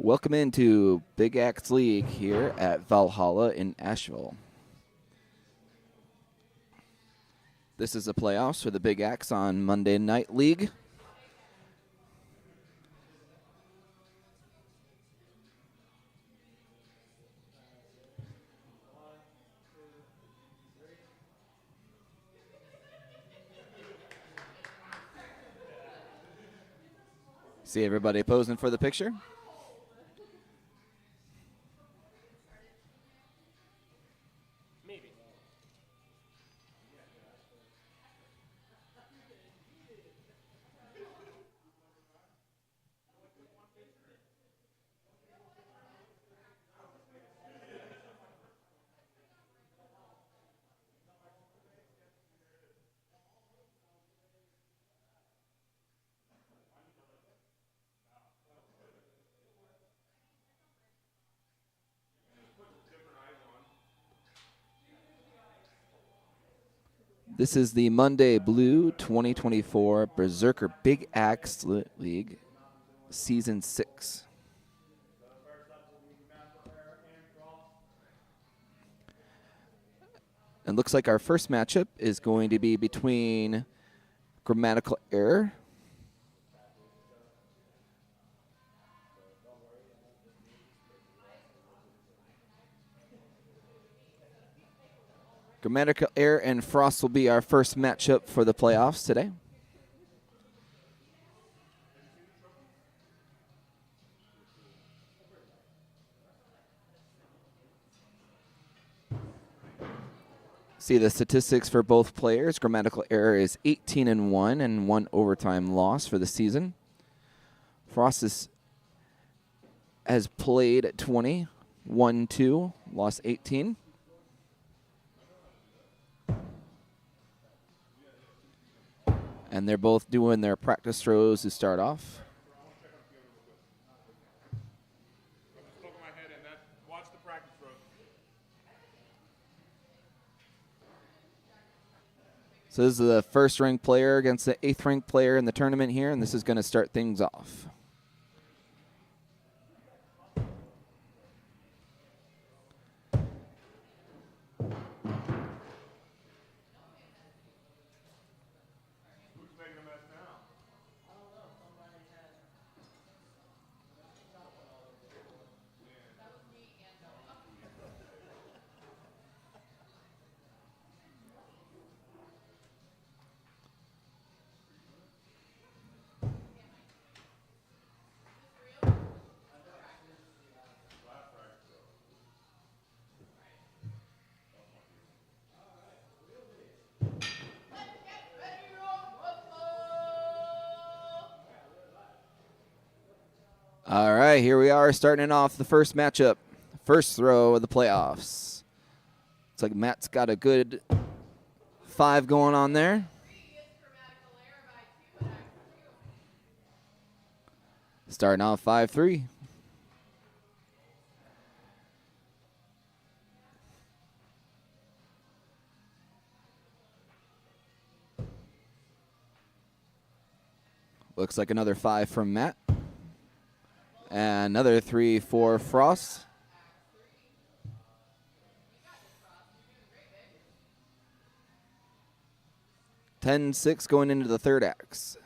Welcome into Big Axe League here at Valhalla in Asheville. This is the playoffs for the Big Axe on Monday Night League. See everybody posing for the picture? This is the Monday Blue 2024 Berserker Big Axe League Season 6. And looks like our first matchup is going to be between Grammatical Error and Frost will be our first matchup for the playoffs today. See the statistics for both players. Grammatical Error is 18-1 and 1 overtime loss for the season. Frost has played 20, won 2, lost 18. And they're both doing their practice throws to start off. So this is the first-ranked player against the 8th-ranked player in the tournament here, and this is going to start things off. All right, here we are starting off the first matchup. First throw of the playoffs. Looks like Matt's got a good 5 going on there. Starting off 5-3. Looks like another 5 from Matt. And another 3 for Frost. (10-6) going into the third axe.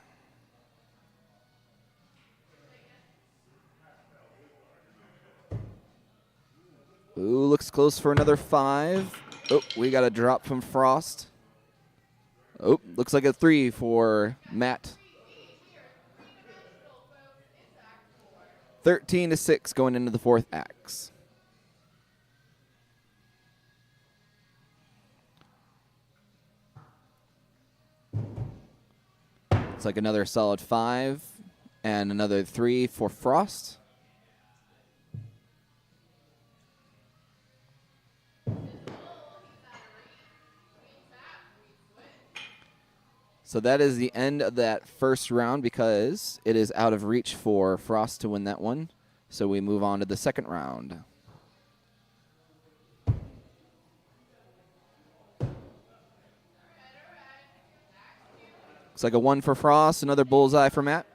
Ooh, looks close for another 5. Oh, we got a drop from Frost. Oh, looks like a 3 for Matt. 13-6 going into the fourth axe. It's like another solid 5 and another 3 for Frost. So that is the end of that first round because it is out of reach for Frost to win that one. So we move on to the second round. Looks like a 1 for Frost, another bullseye for Matt.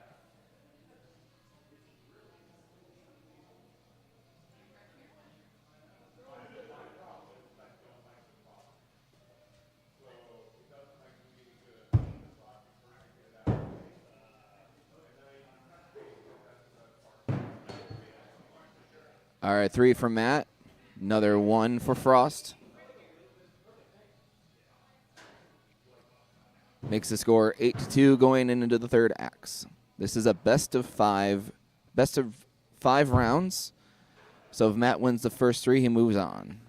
All right, 3 for Matt. Another 1 for Frost. Makes the score 8-2 going into the third axe. This is a best of 5 rounds. So if Matt wins the first 3, he moves on.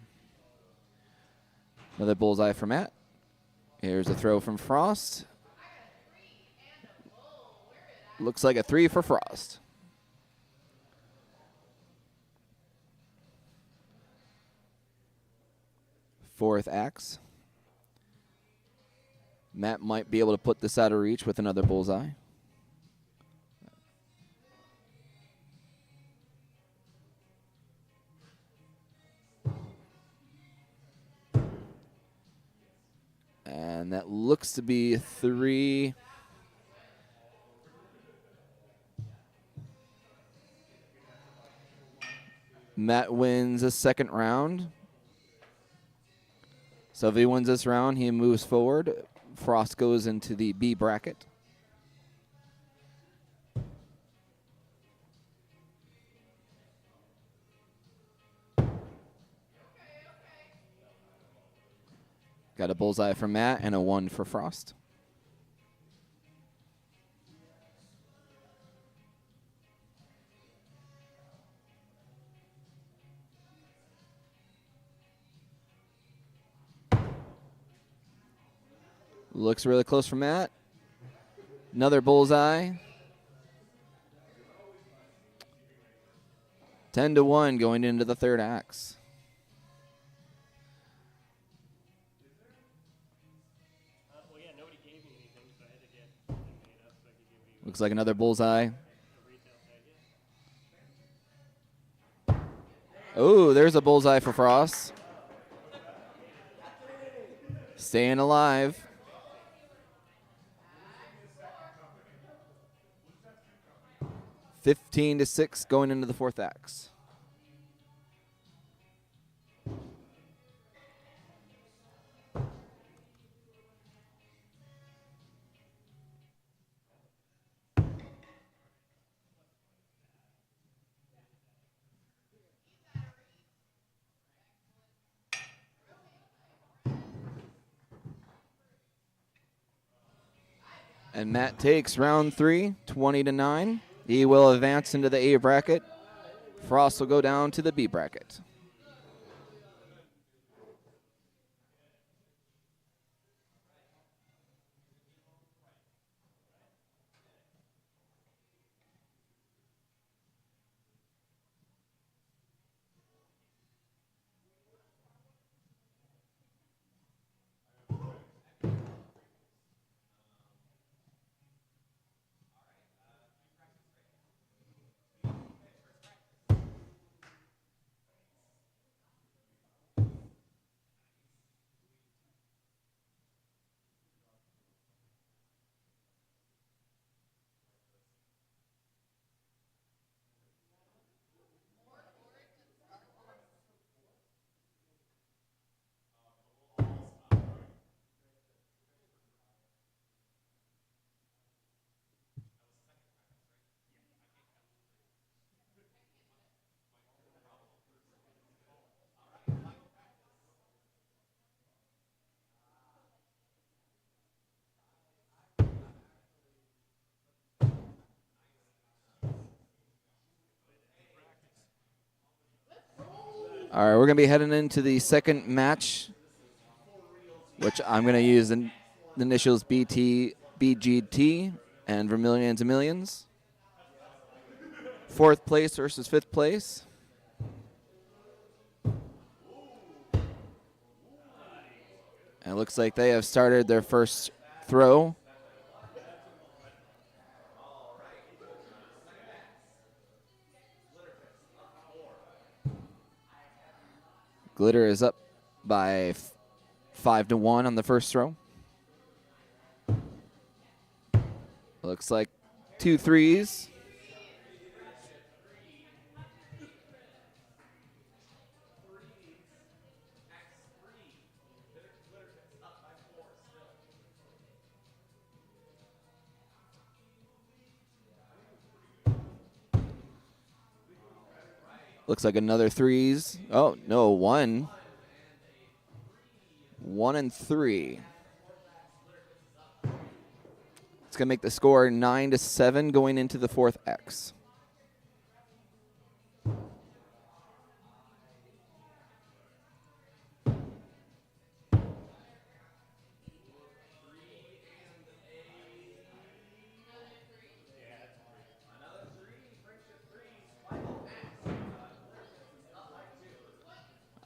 Another bullseye for Matt. Here's a throw from Frost. Looks like a 3 for Frost. Fourth axe. Matt might be able to put this out of reach with another bullseye. And that looks to be 3. Matt wins a second round. So if he wins this round, he moves forward. Frost goes into the B bracket. Got a bullseye for Matt and a 1 for Frost. Looks really close for Matt. Another bullseye. 10-1 going into the third axe. Looks like another bullseye. Oh, there's a bullseye for Frost. Staying alive. (15-6) going into the fourth axe. And Matt takes round 3, 20-9. He will advance into the A bracket. Frost will go down to the B bracket. All right, we're going to be heading into the second match, which I'm going to use the initials BT, BGT, and Vermilion to Millions. Fourth place versus fifth place. And it looks like they have started their first throw. Glitter is up by 5-1 on the first throw. Looks like 2 threes. Looks like another threes. Oh, no, one. 1 and 3. It's going to make the score 9-7 going into the fourth X.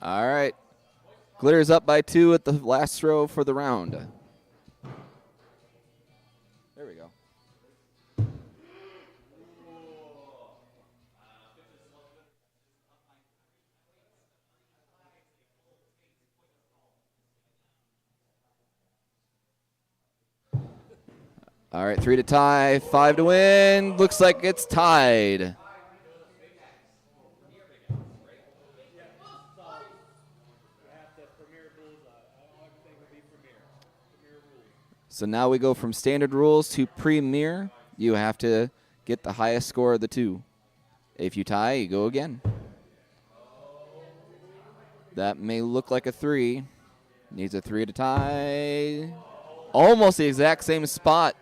All right. Glitter's up by 2 at the last throw for the round. There we go. All right, 3 to tie, 5 to win. Looks like it's tied. So now we go from standard rules to premier. You have to get the highest score of the two. If you tie, you go again. That may look like a 3. Needs a 3 to tie. Almost the exact same spot.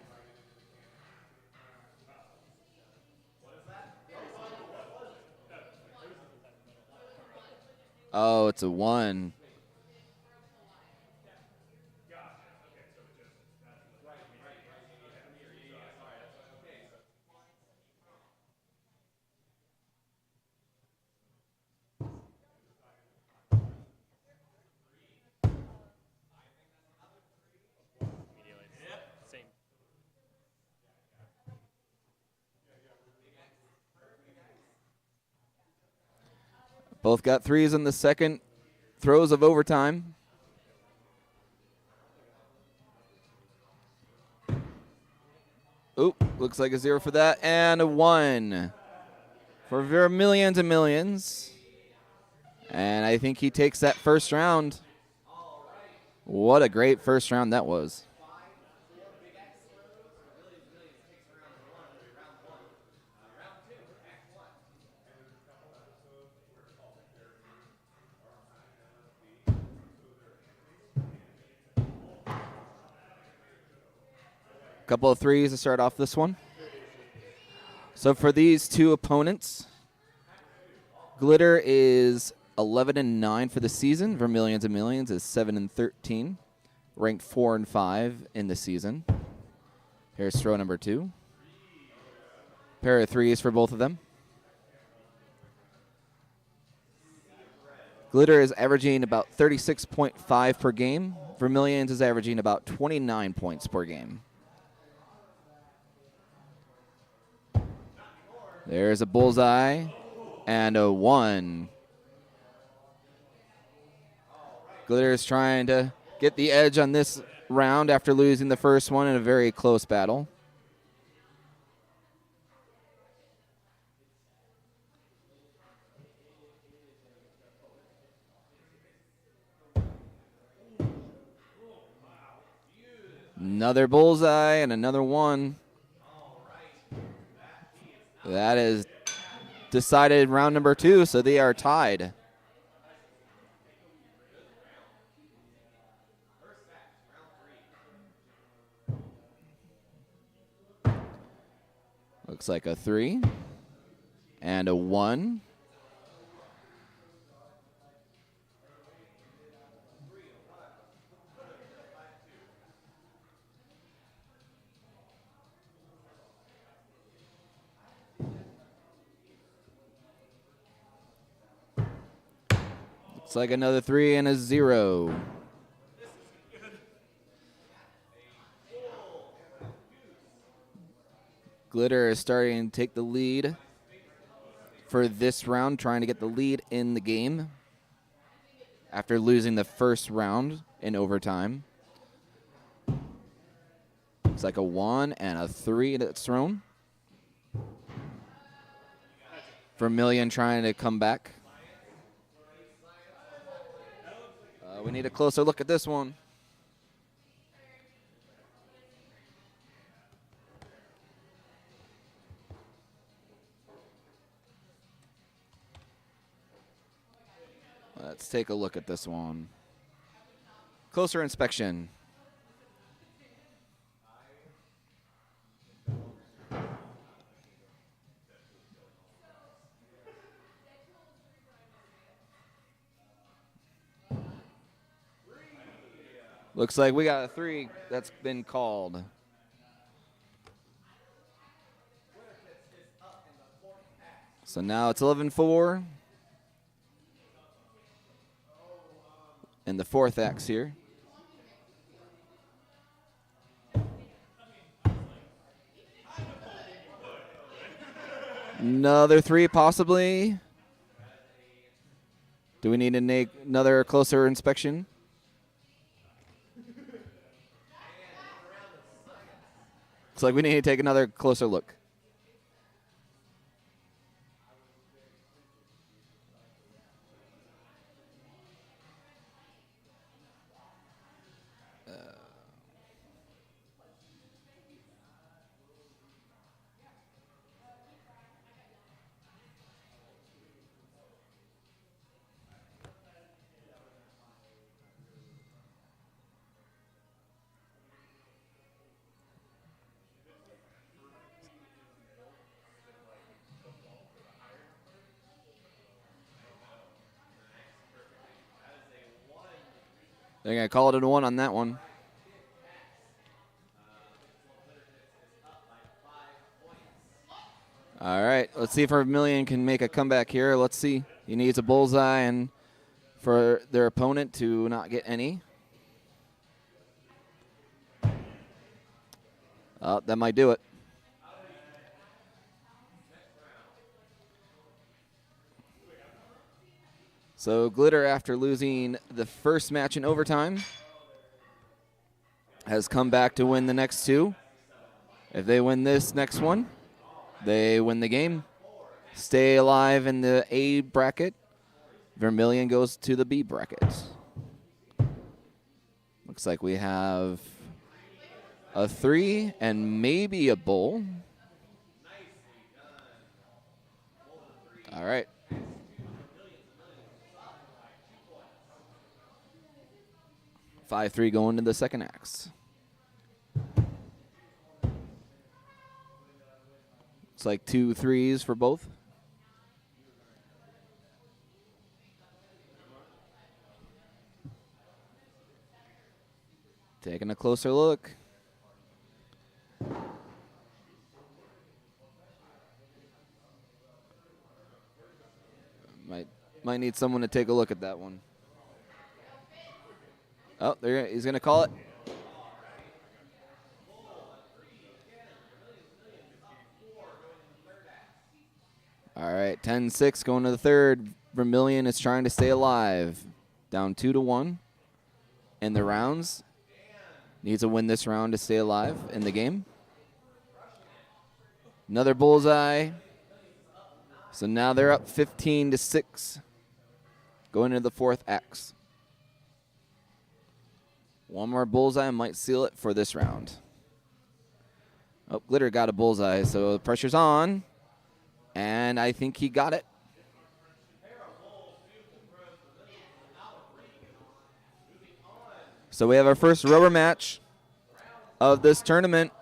Oh, it's a 1. Both got 3s in the second throws of overtime. Oop, looks like a 0 for that, and a 1 for Vermillions and Millions. And I think he takes that first round. What a great first round that was. Couple of 3s to start off this one. So for these two opponents, Glitter is 11-9 for the season. Vermillions and Millions is 7-13, ranked 4 and 5 in the season. Here's throw number 2. Pair of 3s for both of them. Glitter is averaging about 36.5 per game. Vermillions is averaging about 29 points per game. There's a bullseye and a 1. Glitter is trying to get the edge on this round after losing the first one in a very close battle. Another bullseye and another 1. That is decided round number 2, so they are tied. Looks like a 3 and a 1. Looks like another 3 and a 0. Glitter is starting to take the lead for this round, trying to get the lead in the game after losing the first round in overtime. Looks like a 1 and a 3 that's thrown. Vermillion trying to come back. We need a closer look at this one. Let's take a look at this one. Closer inspection. Looks like we got a 3 that's been called. So now it's 11-4. In the 4th X here. Another 3 possibly. Do we need to make another closer inspection? Looks like we need to take another closer look. They're going to call it a 1 on that one. All right, let's see if Vermilion can make a comeback here. Let's see. He needs a bullseye and for their opponent to not get any. That might do it. So Glitter, after losing the first match in overtime, has come back to win the next 2. If they win this next one, they win the game. Stay alive in the A bracket. Vermilion goes to the B bracket. Looks like we have a 3 and maybe a bull. All right. Five, 3 going to the second axe. It's like 2 3s for both. Taking a closer look. Might need someone to take a look at that one. Oh, he's going to call it. All right, 10-6 going to the third. Vermilion is trying to stay alive. Down 2-1 in the rounds. Needs to win this round to stay alive in the game. Another bullseye. So now they're up 15-6 going into the 4th X. One more bullseye might seal it for this round. Oh, Glitter got a bullseye, so the pressure's on. And I think he got it. So we have our first rubber match of this tournament.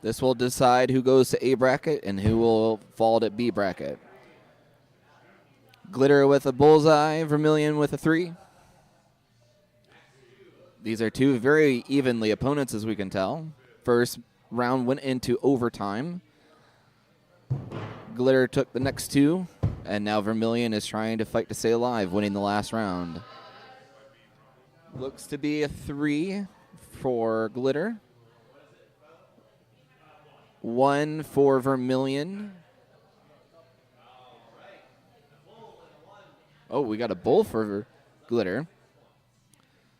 This will decide who goes to A bracket and who will fall to B bracket. Glitter with a bullseye, Vermilion with a 3. These are 2 very evenly opponents, as we can tell. First round went into overtime. Glitter took the next 2, and now Vermilion is trying to fight to stay alive, winning the last round. Looks to be a 3 for Glitter. 1 for Vermilion. Oh, we got a bull for Glitter.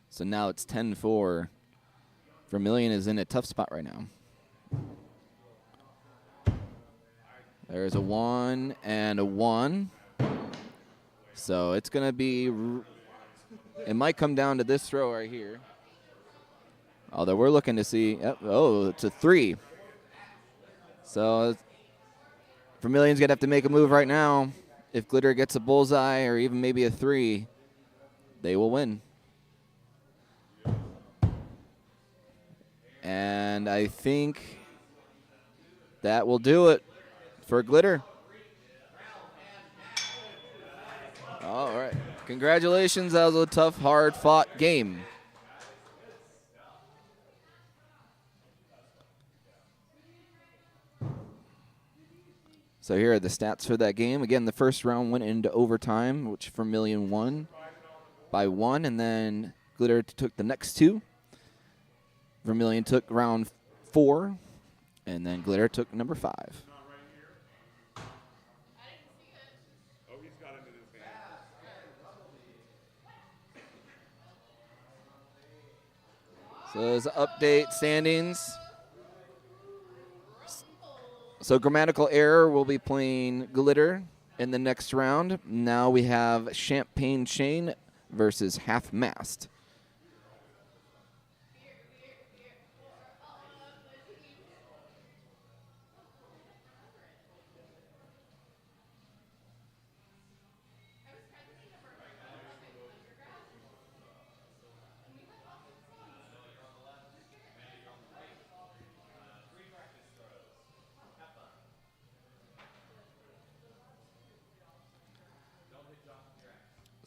So now it's 10-4. Vermilion is in a tough spot right now. There's a 1 and a 1. So it's going to be, it might come down to this throw right here. Although we're looking to see, oh, it's a 3. So Vermilion's going to have to make a move right now. If Glitter gets a bullseye or even maybe a 3, they will win. And I think that will do it for Glitter. All right. Congratulations. That was a tough, hard-fought game. So here are the stats for that game. Again, the first round went into overtime, which Vermilion won by 1, and then Glitter took the next 2. Vermilion took round 4, and then Glitter took number 5. So those update standings. So Grammatical Error will be playing Glitter in the next round. Now we have Champagne Chain versus Half Mast.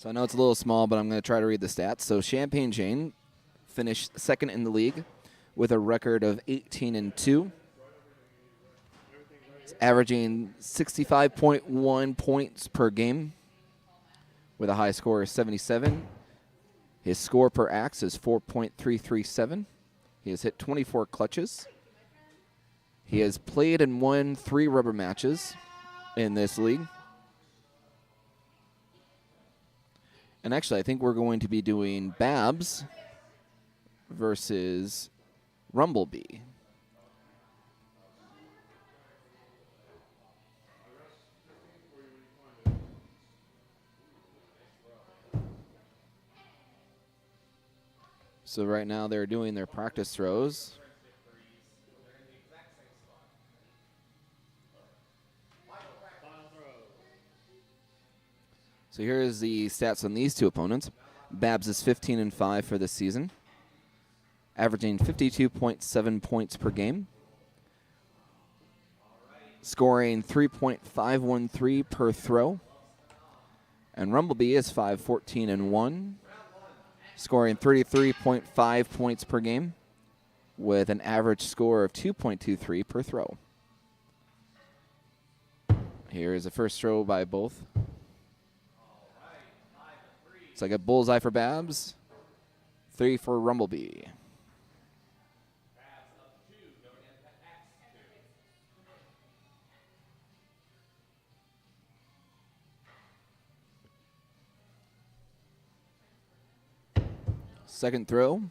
So I know it's a little small, but I'm going to try to read the stats. So Champagne Chain finished second in the league with a record of 18-2. It's averaging 65.1 points per game with a high score of 77. His score per axe is 4.337. He has hit 24 clutches. He has played and won 3 rubber matches in this league. And actually, I think we're going to be doing Babs versus Rumblebee. So right now they're doing their practice throws. So here's the stats on these two opponents. Babs is 15-5 for this season, averaging 52.7 points per game, scoring 3.513 per throw. And Rumblebee is 5-14-1, scoring 33.5 points per game with an average score of 2.23 per throw. Here is the first throw by both. It's like a bullseye for Babs, 3 for Rumblebee. Second throw.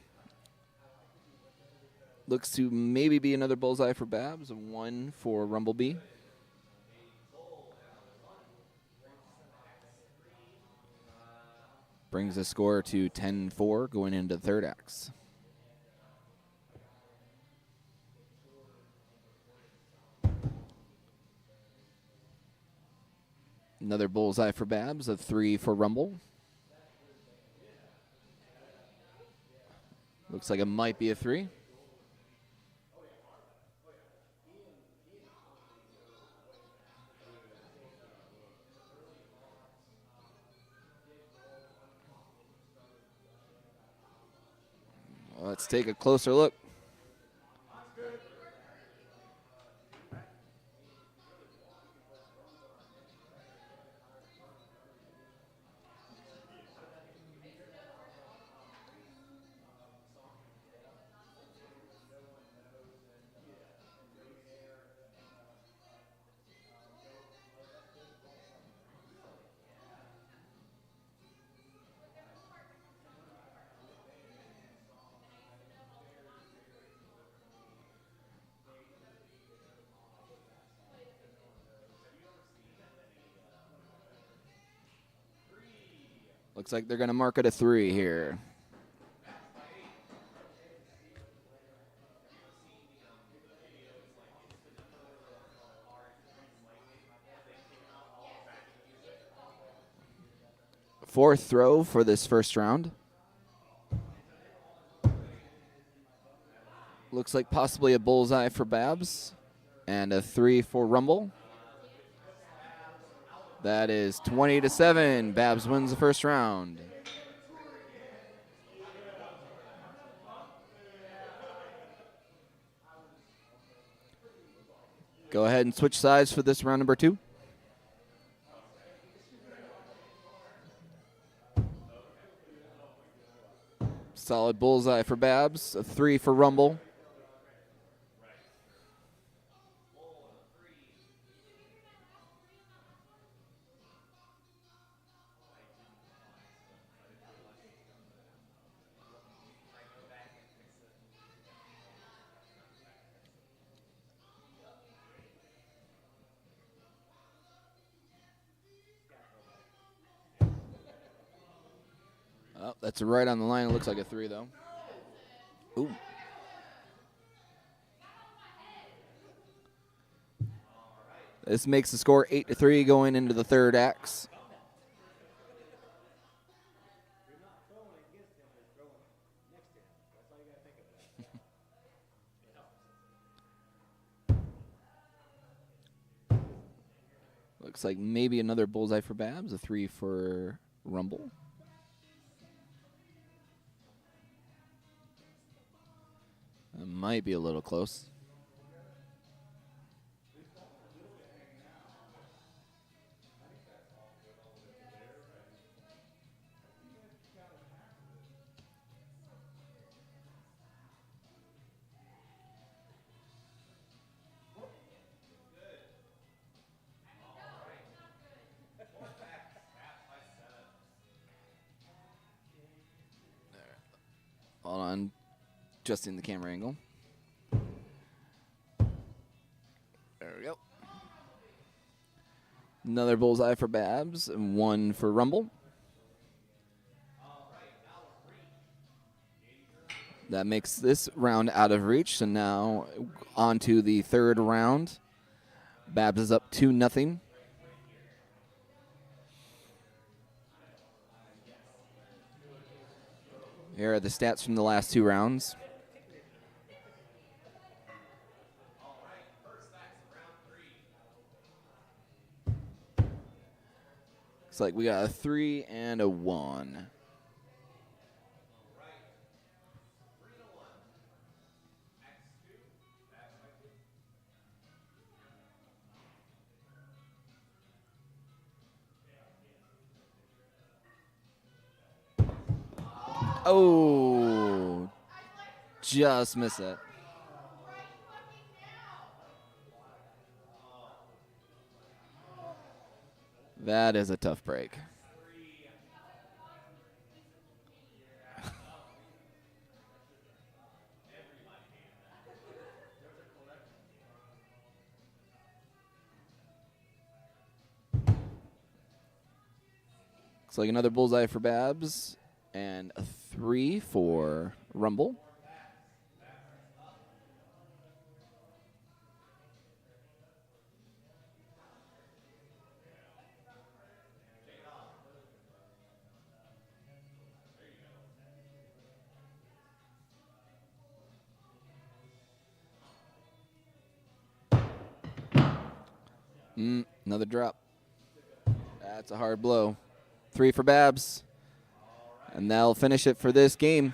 Looks to maybe be another bullseye for Babs, 1 for Rumblebee. Brings the score to 10-4 going into the third axe. Another bullseye for Babs, 3 for Rumble. Looks like it might be a 3. Let's take a closer look. Looks like they're going to mark it a 3 here. fourth throw for this first round. Looks like possibly a bullseye for Babs and a 3 for Rumble. That is 20-7. Babs wins the first round. Go ahead and switch sides for this round number 2. Solid bullseye for Babs, a 3 for Rumble. Oh, that's right on the line. It looks like a 3, though. Ooh. This makes the score 8-3 going into the third axe. Looks like maybe another bullseye for Babs, a 3 for Rumble. That might be a little close. Hold on, adjusting the camera angle. There we go. Another bullseye for Babs and 1 for Rumble. That makes this round out of reach. So now on to the third round. Babs is up 2-0. Here are the stats from the last 2 rounds. Looks like we got a 3 and a 1. Oh, just missed it. That is a tough break. Looks like another bullseye for Babs and a 3 for Rumble. Another drop. That's a hard blow. 3 for Babs. And that'll finish it for this game.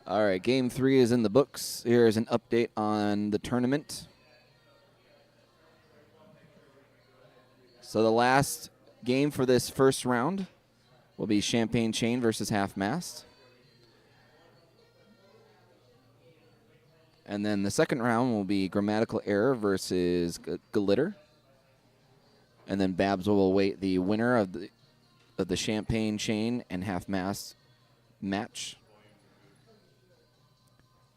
All right, game 3 is in the books. Here is an update on the tournament. So the last game for this first round will be Champagne Chain versus Half Mast. And then the second round will be Grammatical Error versus Glitter. And then Babs will await the winner of the Champagne Chain and Half Mast match.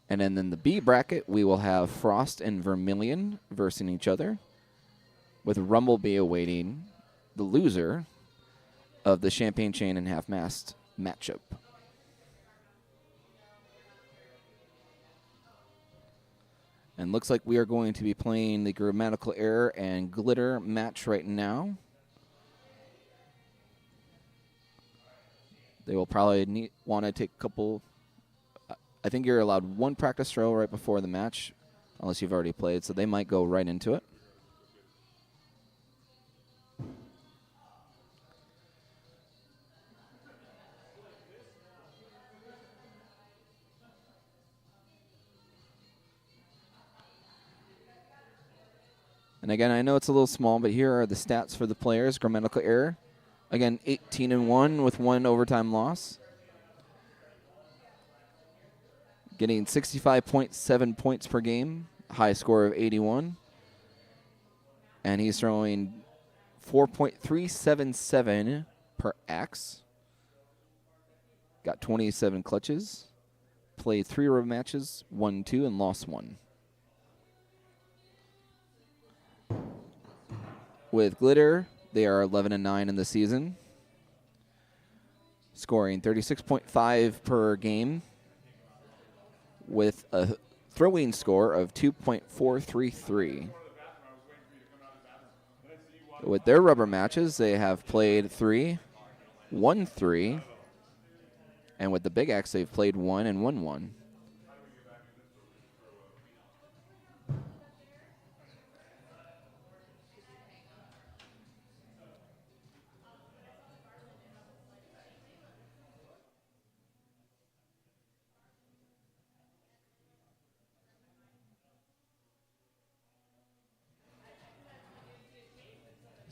And then in the B bracket, we will have Frost and Vermilion versing each other, with Rumblebee awaiting the loser of the Champagne Chain and Half Mast matchup. And looks like we are going to be playing the Grammatical Error and Glitter match right now. They will probably want to take a couple. I think you're allowed one practice throw right before the match, unless you've already played, so they might go right into it. And again, I know it's a little small, but here are the stats for the players. Grammatical Error, again, 18-1 with 1 overtime loss. Getting 65.7 points per game, high score of 81. And he's throwing 4.377 per axe. Got 27 clutches. Played 3 rubber matches, won 2 and lost 1. With Glitter, they are 11-9 in the season, scoring 36.5 per game with a throwing score of 2.433. With their rubber matches, they have played 3, won 3, and with the Big Axe, they've played 1 and won 1.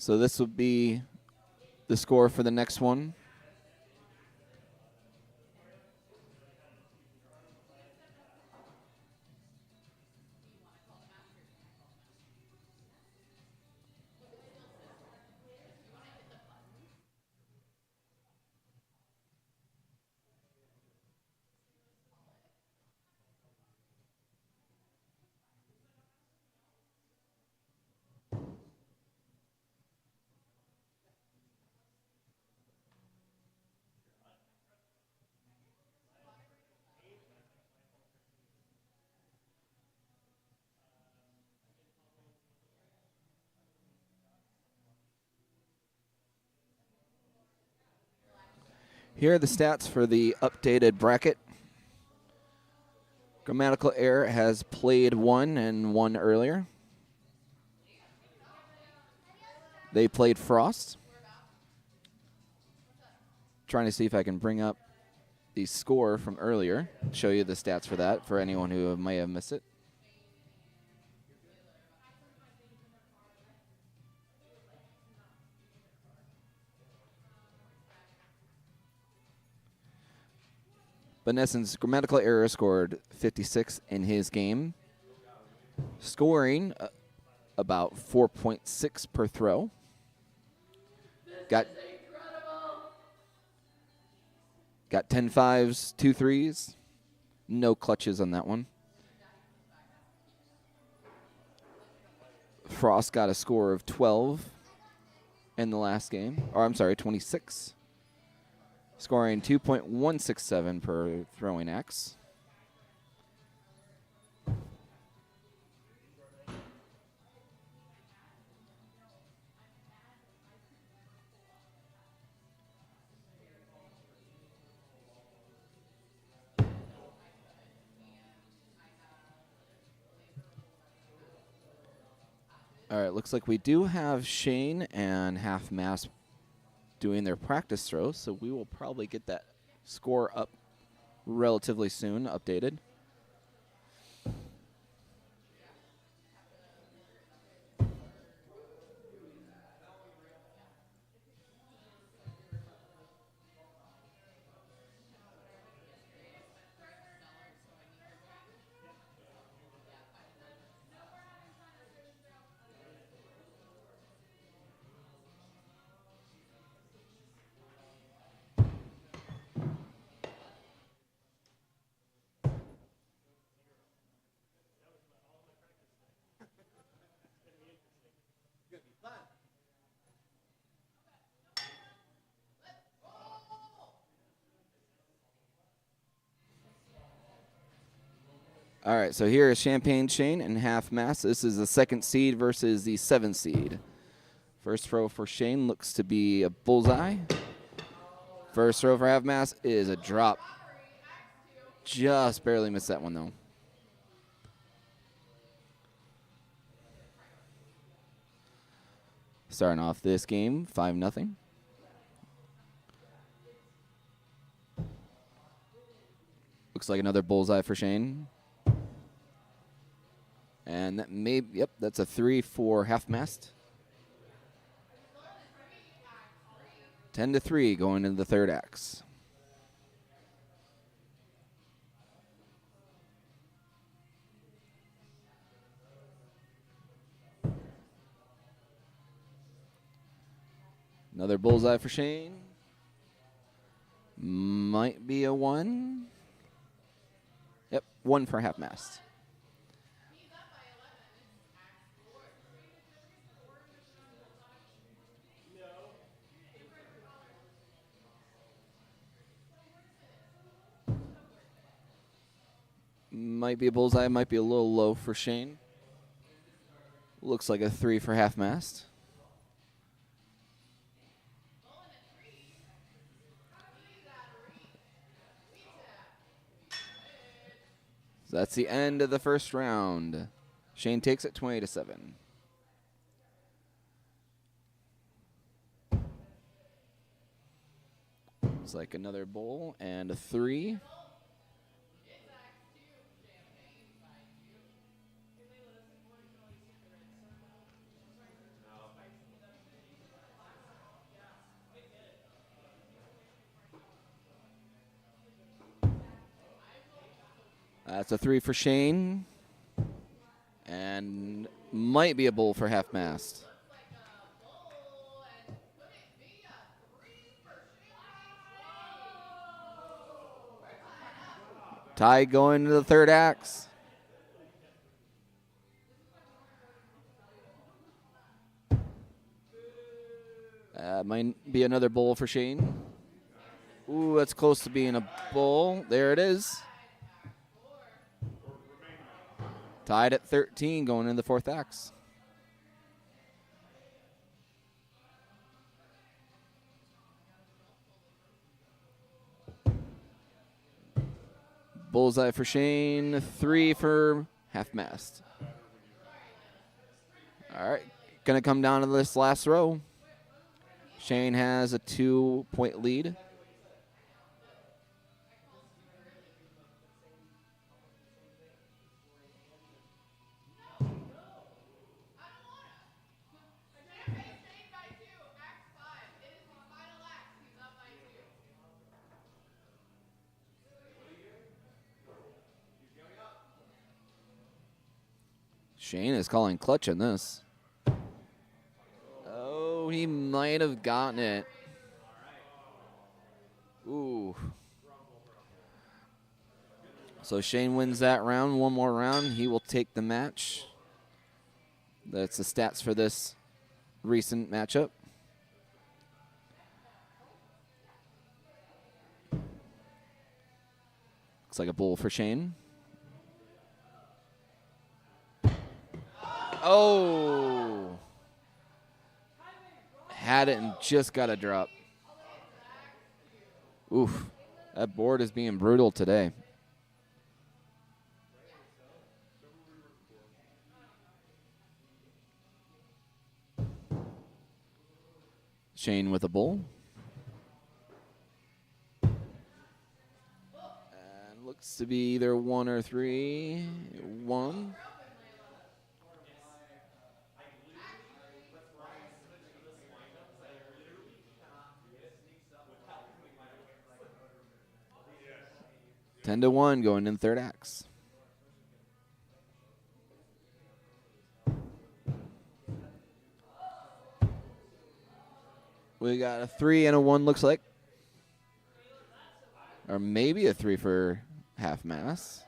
So this would be the score for the next one. Here are the stats for the updated bracket. Grammatical Error has played 1 and won earlier. They played Frost. Trying to see if I can bring up the score from earlier, show you the stats for that for anyone who may have missed it. But in essence, Grammatical Error scored 56 in his game, scoring about 4.6 per throw. Got 10 5s, 2 3s, no clutches on that one. Frost got a score of 12 in the last game, or I'm sorry, 26. Scoring 2.167 per throwing axe. All right, looks like we do have Shane and Half Mast doing their practice throws, so we will probably get that score up relatively soon, updated. All right, so here is Champagne Shane and half mast. This is the 2nd seed versus the 7th seed. First throw for Shane looks to be a bullseye. First throw for half mast is a drop. Just barely missed that one, though. Starting off this game, 5-0. Looks like another bullseye for Shane. And that yep, that's a 3 for half mast. 10-3 going into the third axe. Another bullseye for Shane. Might be a 1. Yep, 1 for half mast. Might be a bullseye, might be a little low for Shane. Looks like a 3 for half mast. So that's the end of the first round. Shane takes it 20-7. Looks like another bull and a 3. That's a 3 for Shane. And might be a bull for half mast. Tie going to the third axe. Might be another bull for Shane. Ooh, that's close to being a bull. There it is. Tied at 13 going into the fourth axe. Bullseye for Shane, 3 for half mast. All right, gonna come down to this last row. Shane has a 2-point lead. Shane is calling clutch in this. Oh, he might have gotten it. Ooh. So Shane wins that round. One more round. He will take the match. That's the stats for this recent matchup. Looks like a bull for Shane. Oh. Had it and just got a drop. Oof. That board is being brutal today. Shane with a bull. And looks to be either 1 or 3. 1. Ten to 1 going in third axe. We got a 3 and a 1, looks like. Or maybe a 3 for half mass.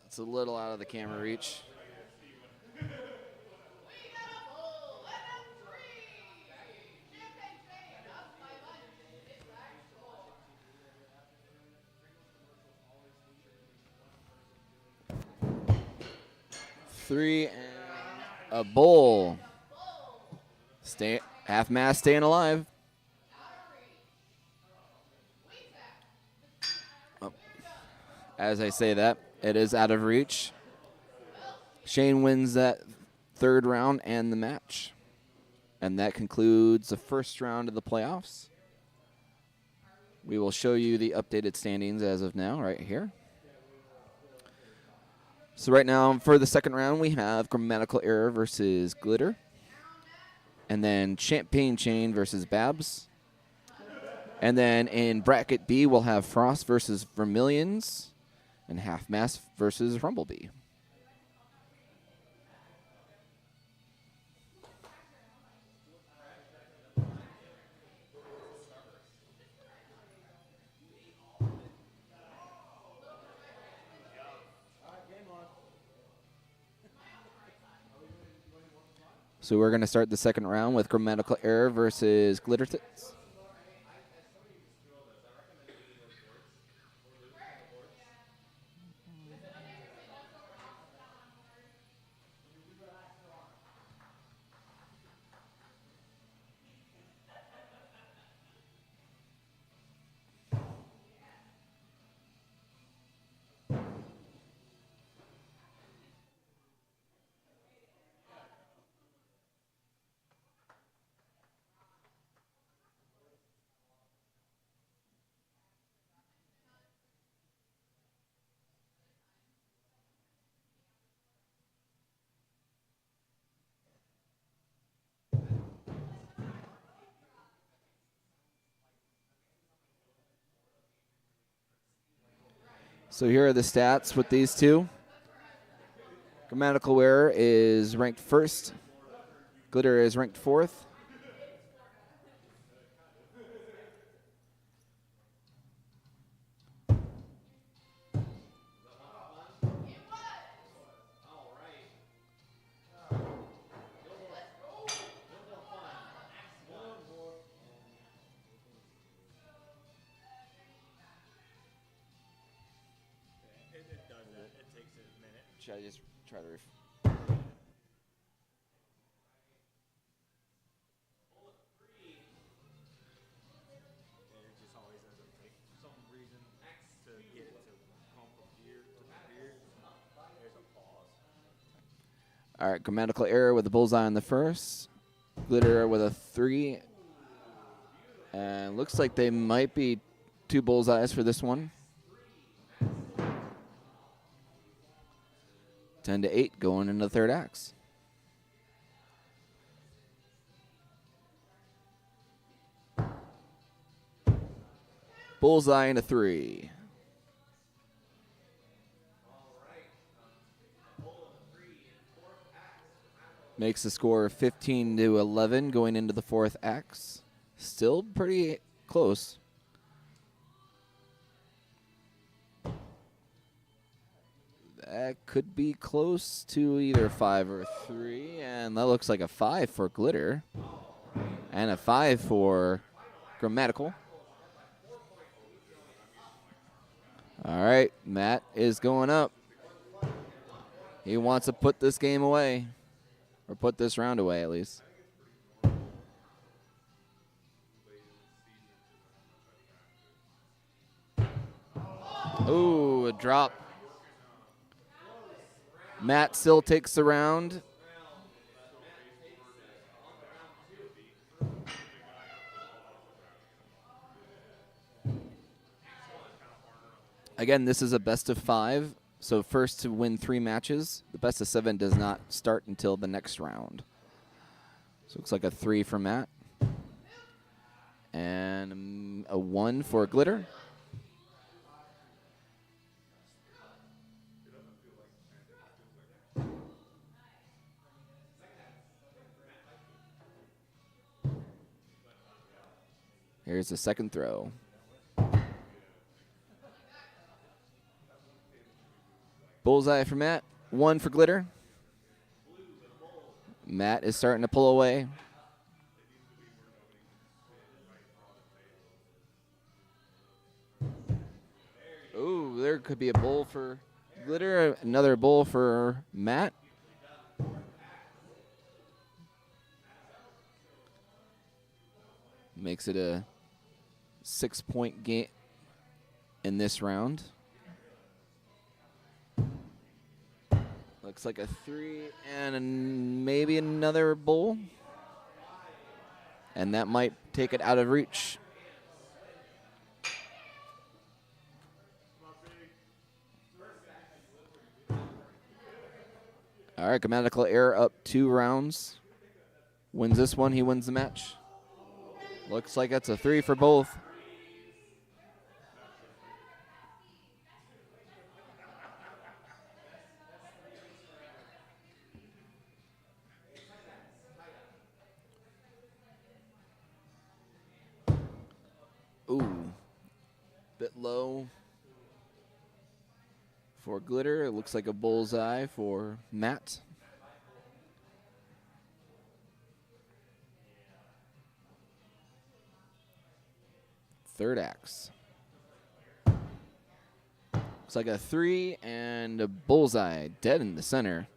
It's a little out of the camera reach. 3 and a bowl. Half mast staying alive. Oh, as I say that, it is out of reach. Shane wins that third round and the match. And that concludes the first round of the playoffs. We will show you the updated standings as of now right here. So right now for the second round we have Grammatical Error versus Glitter. And then Champagne Chain versus Babs. And then in bracket B we'll have Frost versus Vermilions and Half Mast versus Rumblebee. So we're going to start the second round with Grammatical Error versus Glitter Tits. So here are the stats with these two. Grammatical Error is ranked first. Glitter is ranked fourth. Should I just try to All right, Grammatical Error with a bullseye on the first. Glitter with a 3. And looks like they might be 2 bullseyes for this one. 10-8 going into the third axe. Bullseye and a 3. Makes the score 15-11 going into the fourth axe. Still pretty close. That could be close to either 5 or 3, and that looks like a 5 for Glitter, and a 5 for Grammatical. All right, Matt is going up. He wants to put this game away, or put this round away at least. Ooh, a drop. Matt still takes the round. Again, this is a best of 5, so first to win 3 matches. The best of 7 does not start until the next round. So it looks like a 3 for Matt. And a 1 for Glitter. Here's the second throw. Bullseye for Matt. 1 for Glitter. Matt is starting to pull away. Ooh, there could be a bowl for Glitter. Another bowl for Matt. makes it a 6-point game in this round. Looks like a 3 and maybe another bull. And that might take it out of reach. All right, grammatical error up 2 rounds. Wins this one, he wins the match. Looks like that's a 3 for both. Ooh, bit low for Glitter. It looks like a bullseye for Matt. Third axe. Looks like a 3 and a bullseye, dead in the center.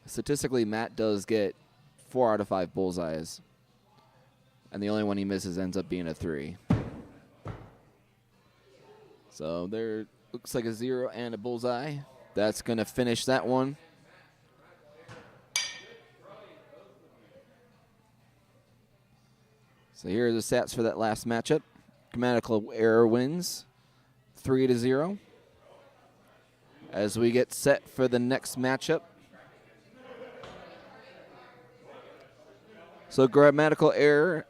Statistically, Matt does get 4 out of 5 bullseyes. And the only one he misses ends up being a 3. So there looks like a 0 and a bullseye. That's going to finish that one. So here are the stats for that last matchup. Grammatical error wins 3-0. As we get set for the next matchup. So grammatical error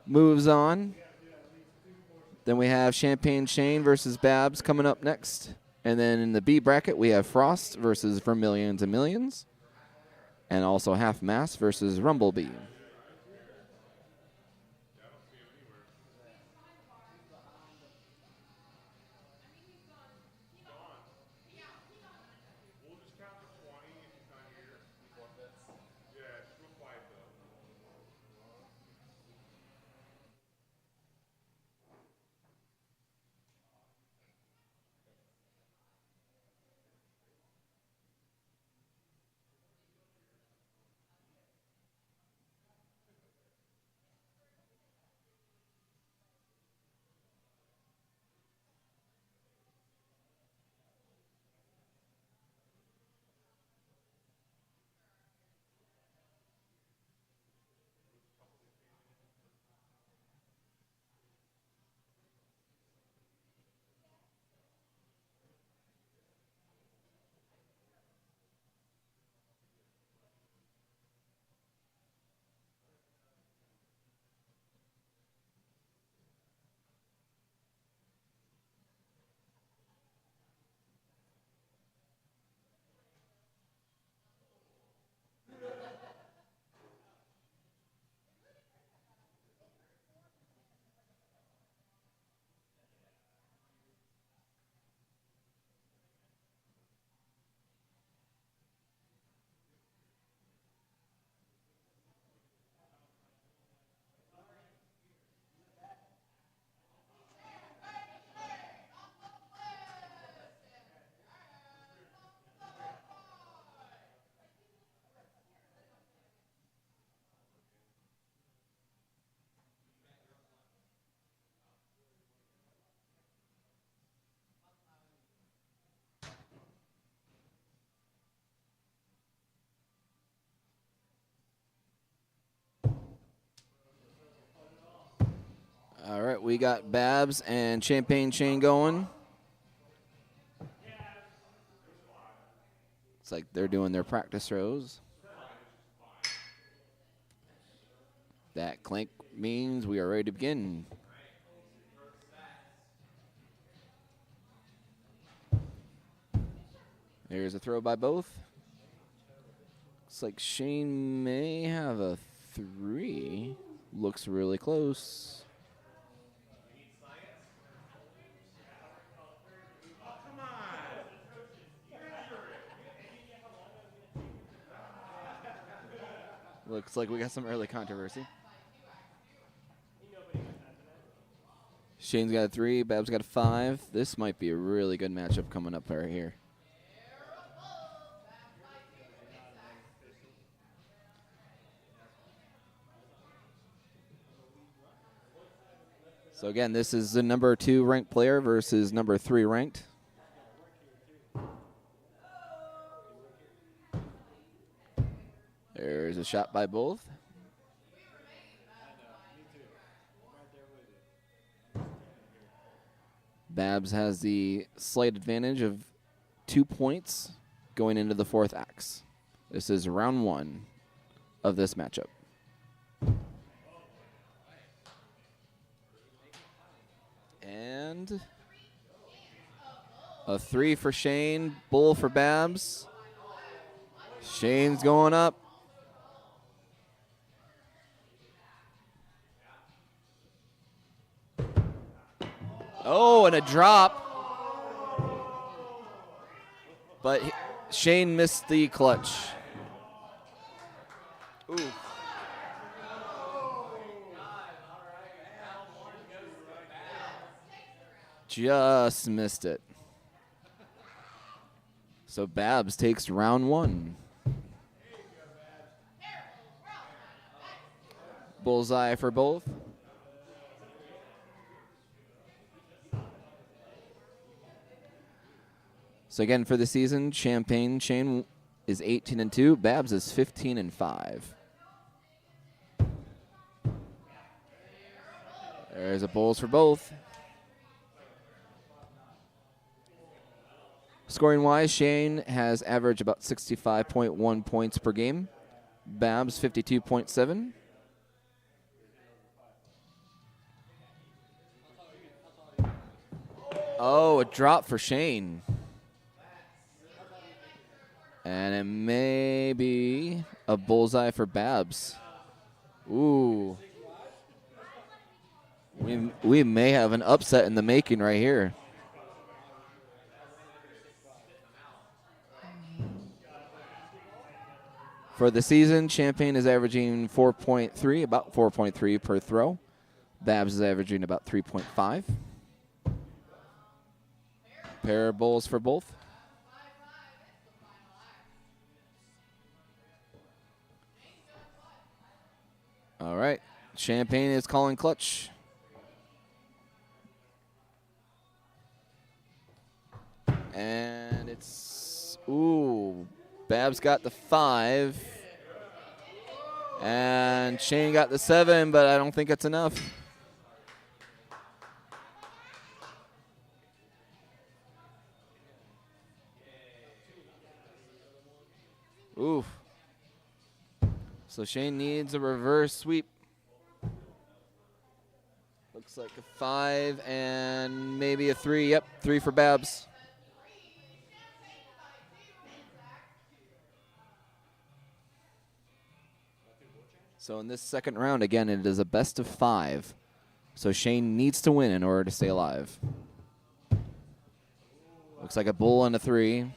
moves on. Then we have Champagne Shane versus Babs coming up next. And then in the B bracket, we have Frost versus Vermillions and Millions. And also Half Mast versus Rumblebee. All right, we got Babs and Champagne Shane going. It's like they're doing their practice throws. That clink means we are ready to begin. There's a throw by both. Looks like Shane may have a 3. Looks really close. Looks like we got some early controversy. Shane's got a 3, Babs got a 5. This might be a really good matchup coming up right here. So again, this is the number 2 ranked player versus number 3 ranked. There's a shot by both. Babs has the slight advantage of 2 points going into the 4th axe. This is round 1 of this matchup. And a 3 for Shane, bull for Babs. Shane's going up. Oh, and a drop. But Shane missed the clutch. Ooh. Just missed it. So Babs takes round 1. Bullseye for both. So again, for the season, Shane is 18-2. Babs is 15-5. There's a bowls for both. Scoring-wise, Shane has averaged about 65.1 points per game. Babs, 52.7. Oh, a drop for Shane. And it may be a bullseye for Babs. Ooh. We may have an upset in the making right here. For the season, Champagne is averaging 4.3, about 4.3 per throw. Babs is averaging about 3.5. Pair of bowls for both. All right. Champagne is calling clutch. And it's, ooh, Babs got the 5. And Shane got the 7, but I don't think it's enough. Ooh. So Shane needs a reverse sweep. Looks like a 5 and maybe a 3. Yep, 3 for Babs. So in this second round, again, it is a best of 5. So Shane needs to win in order to stay alive. Looks like a bull and a 3.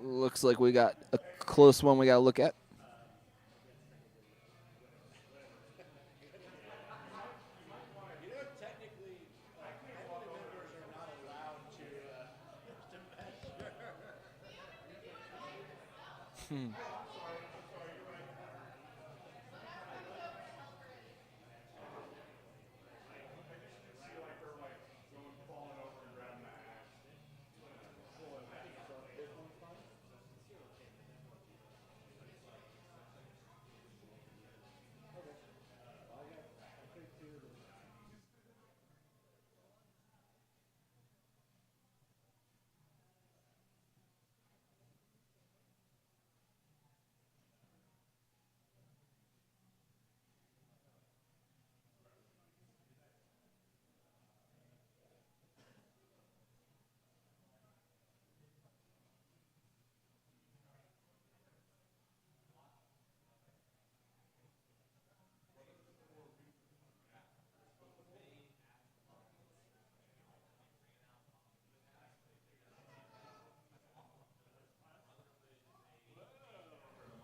Looks like we got a close one we got to look at.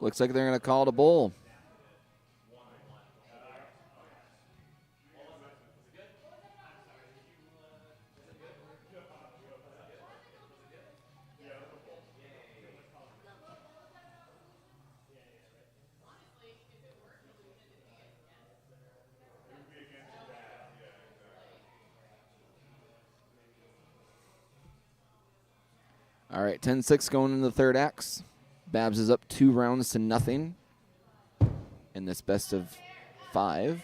Looks like they're going to call it a bull. All right, 10-6 going into the third axe. Babs is up 2 rounds to nothing in this best of 5.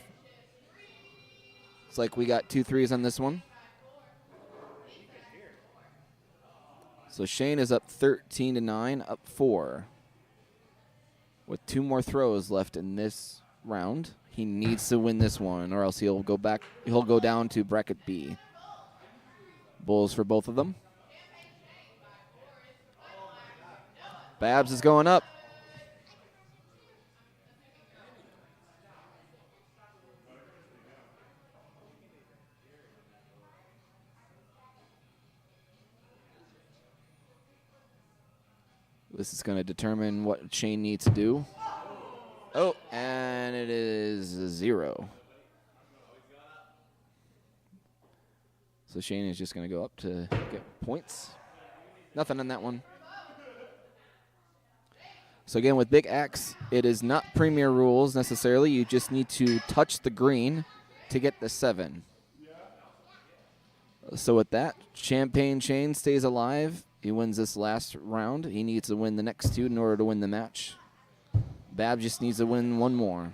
It's like we got 2 threes on this one. So Shane is up 13-9, up 4. With 2 more throws left in this round. He needs to win this one, or else he'll go back. He'll go down to bracket B. Bulls for both of them. Babs is going up. This is going to determine what Shane needs to do. Oh, and it is 0. So Shane is just going to go up to get points. Nothing on that one. So again, with Big Axe, it is not premier rules necessarily. You just need to touch the green to get the 7. So with that, Champagne Shane stays alive. He wins this last round. He needs to win the next 2 in order to win the match. Bab just needs to win 1 more.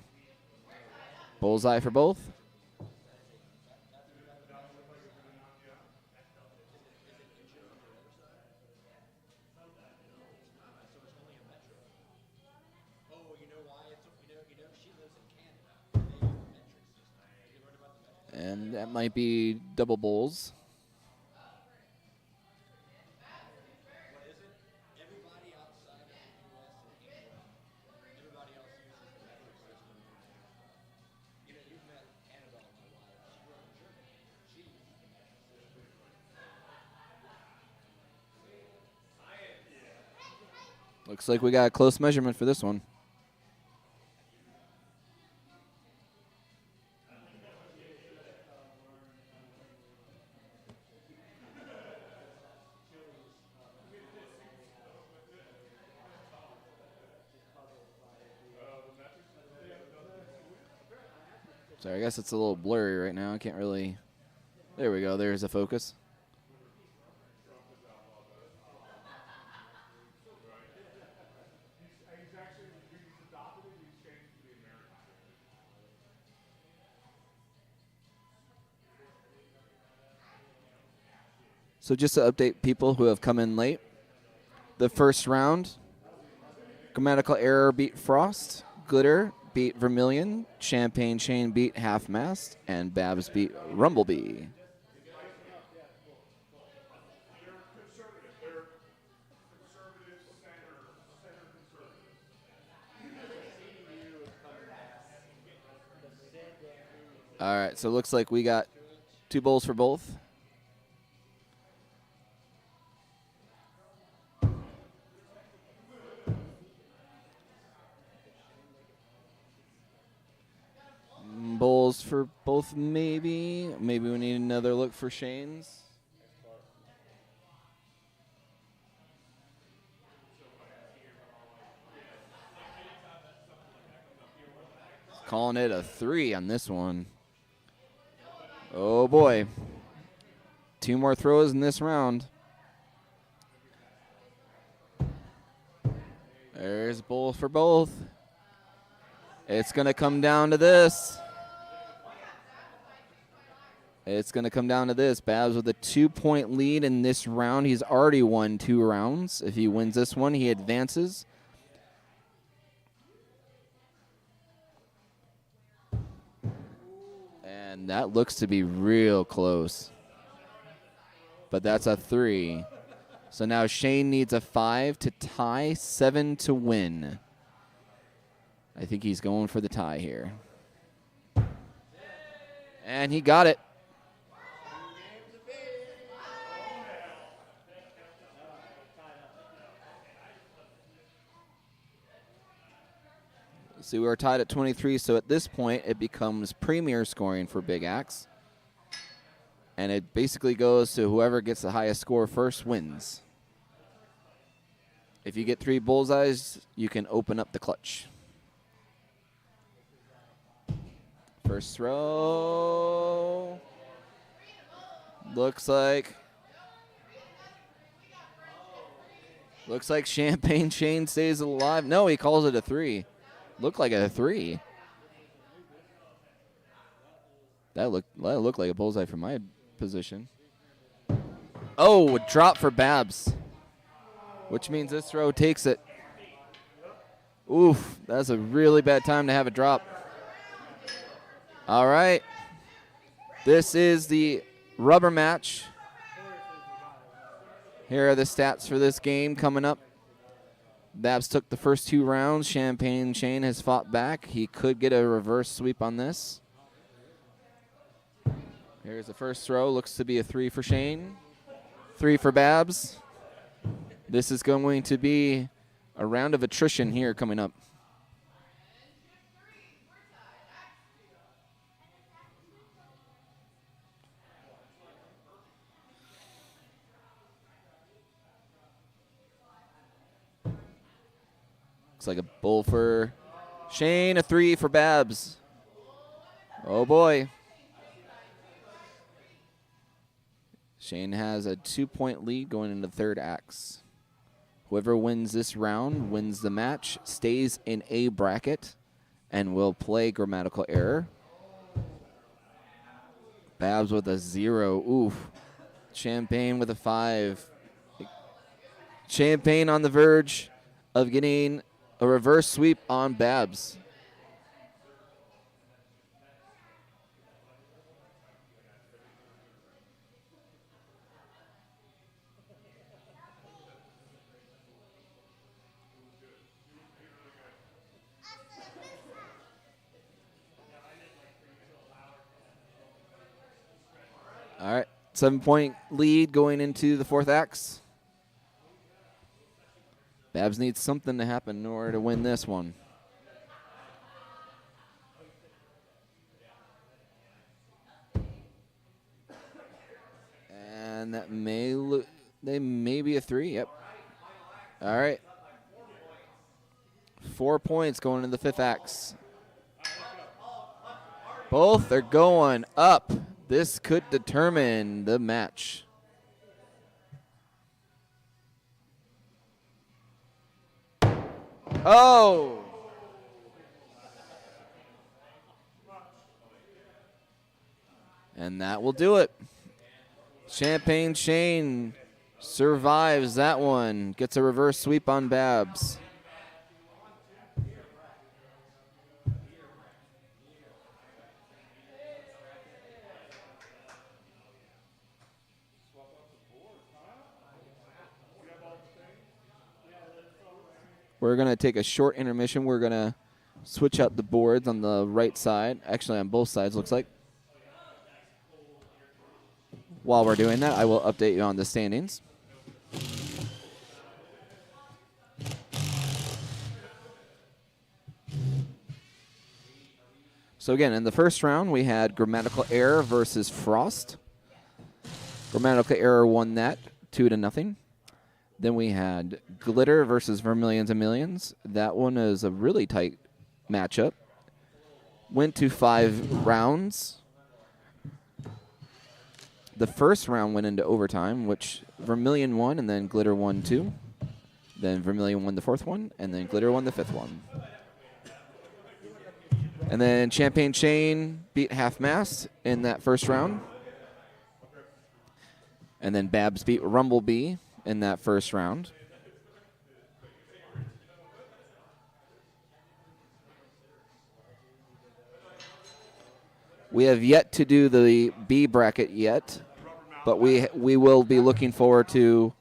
Bullseye for both. And that might be double bulls. Looks like we got a close measurement for this one. Sorry, I guess it's a little blurry right now. I can't really. There we go. There's a focus. So just to update people who have come in late, the first round, Grammatical Error beat Frost, Glitter beat Vermilion, Champagne Shane beat Half Mast, and Babs beat Rumblebee. All right, so it looks like we got 2 bowls for both. Bowls for both, maybe. Maybe we need another look for Shane's. Calling it a 3 on this one. Oh boy. 2 more throws in this round. There's bowl for both. It's going to come down to this. It's going to come down to this. Babs with a 2-point lead in this round. He's already won 2 rounds. If he wins this one, he advances. And that looks to be real close. But that's a 3. So now Shane needs a 5 to tie, 7 to win. I think he's going for the tie here. And he got it. See, we're tied at 23, so at this point it becomes premier scoring for Big Axe. And it basically goes to whoever gets the highest score first wins. If you get 3 bullseyes, you can open up the clutch. First throw. Looks like Looks like Champagne Shane stays alive. No, he calls it a 3. Looked like a 3. That looked like a bullseye from my position. Oh, a drop for Babs, which means this throw takes it. Oof, that's a really bad time to have a drop. All right. This is the rubber match. Here are the stats for this game coming up. Babs took the first 2 rounds. Champagne Shane has fought back. He could get a reverse sweep on this. Here's the first throw. Looks to be a 3 for Shane. 3 for Babs. This is going to be a round of attrition here coming up. Looks like a bull for Shane, a 3 for Babs. Oh boy. Shane has a 2-point lead going into third acts. Whoever wins this round wins the match, stays in A bracket, and will play grammatical error. Babs with a 0. Oof. Champagne with a 5. Champagne on the verge of getting a reverse sweep on Babs. All right, 7-point lead going into the fourth acts. Babs needs something to happen in order to win this one. And that may be a 3. Yep. All right. 4 points going into the fifth acts. Both are going up. This could determine the match. Oh! And that will do it. Champagne Shane survives that one. Gets a reverse sweep on Babs. We're going to take a short intermission. We're going to switch out the boards on the right side. Actually, on both sides, looks like. While we're doing that, I will update you on the standings. So again, in the first round, we had Grammatical Error versus Frost. Grammatical Error won that 2-0. Then we had Glitter versus Vermilions and Millions. That one is a really tight matchup. Went to 5 rounds. The first round went into overtime, which Vermilion won, and then Glitter won 2. Then Vermilion won the 4th one, and then Glitter won the 5th one. And then Champagne Shane beat Half Mast in that first round. And then Babs beat Rumblebee in that first round. We have yet to do the B bracket yet, but we will be looking forward to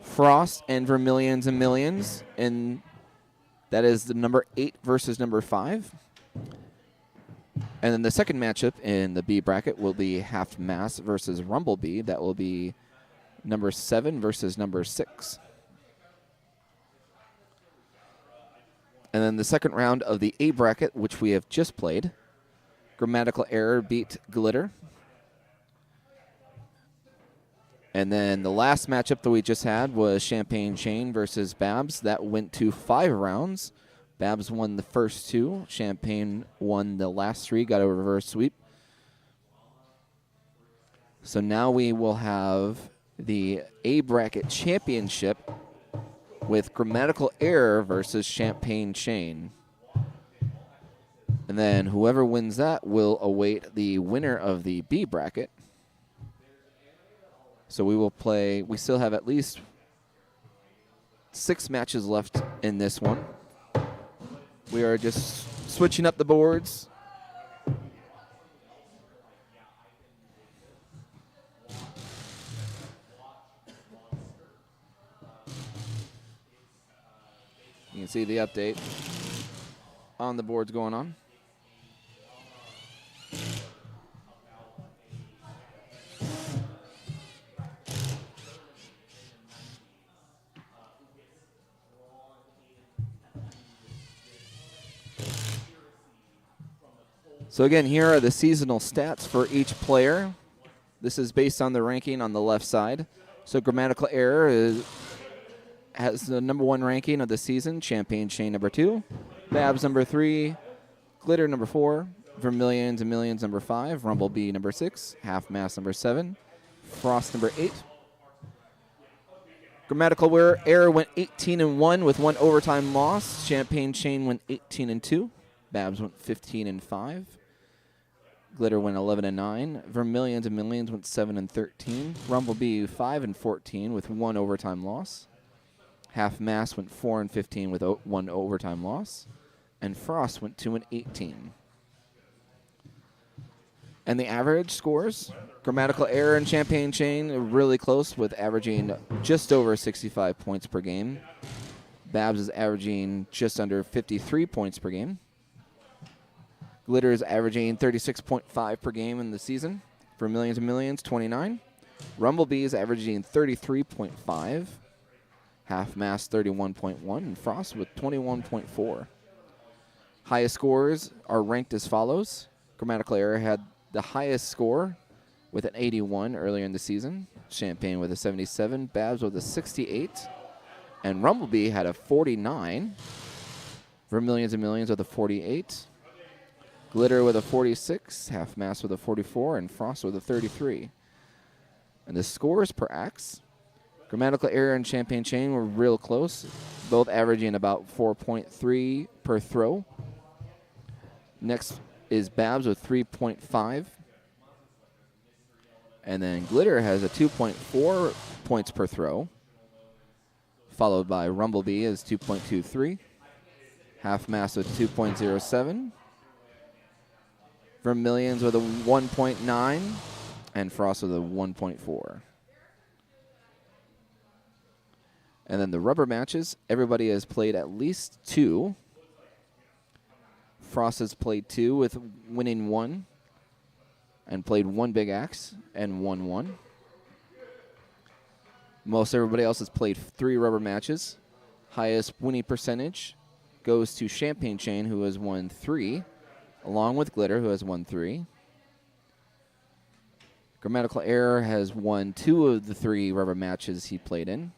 Frost and Vermilions and Millions, and that is the number 8 versus number 5. And then the second matchup in the B bracket will be Half Mast versus Rumblebee. That will be number 7 versus number 6. And then the second round of the A bracket, which we have just played, Grammatical Error beat Glitter. And then the last matchup that we just had was Champagne Shane versus Babs. That went to 5 rounds. Babs won the first 2. Champagne won the last 3, got a reverse sweep. So now we will have the A bracket championship with Grammatical Error versus Champagne Chain. And then whoever wins that will await the winner of the B bracket. So we still have at least 6 matches left in this one. We are just switching up the boards. You can see the update on the boards going on. So again, here are the seasonal stats for each player. This is based on the ranking on the left side. So Grammatical Error has the #1 ranking of the season, Champagne Chain #2, Babs #3, Glitter #4, Vermilions and Millions #5, Rumblebee #6, Half Mass #7, Frost #8. Grammatical Error went 18-1 with 1 overtime loss. Champagne Chain went 18-2. Babs went 15-5. Glitter went 11-9. Vermilions and Millions went 7-13. Rumblebee 5-14 with 1 overtime loss. Half Mass went 4-15 with 1 overtime loss. And Frost went 2-18. And the average scores, Grammatical Error and Champagne Chain are really close with averaging just over 65 points per game. Babs is averaging just under 53 points per game. Glitter is averaging 36.5 per game in the season. For Millions and Millions, 29. Rumblebee is averaging 33.5. Half Mass, 31.1. And Frost with 21.4. Highest scores are ranked as follows. Grammatical Error had the highest score with an 81 earlier in the season. Champagne with a 77. Babs with a 68. And Rumblebee had a 49. Vermilions and Millions with a 48. Glitter with a 46, Half Mass with a 44, and Frost with a 33. And the scores per axe, Grammatical Error and Champagne Chain were real close, both averaging about 4.3 per throw. Next is Babs with 3.5. And then Glitter has a 2.4 points per throw, followed by Rumblebee is 2.23. Half Mass with 2.07. Vermilions with a 1.9, and Frost with a 1.4. And then the rubber matches, everybody has played at least 2. Frost has played 2 with winning 1, and played 1 big axe and won 1. Most everybody else has played 3 rubber matches. Highest winning percentage goes to Champagne Chain, who has won 3. Along with Glitter, who has won 3. Grammatical Error has won 2 of the 3 rubber matches he played in.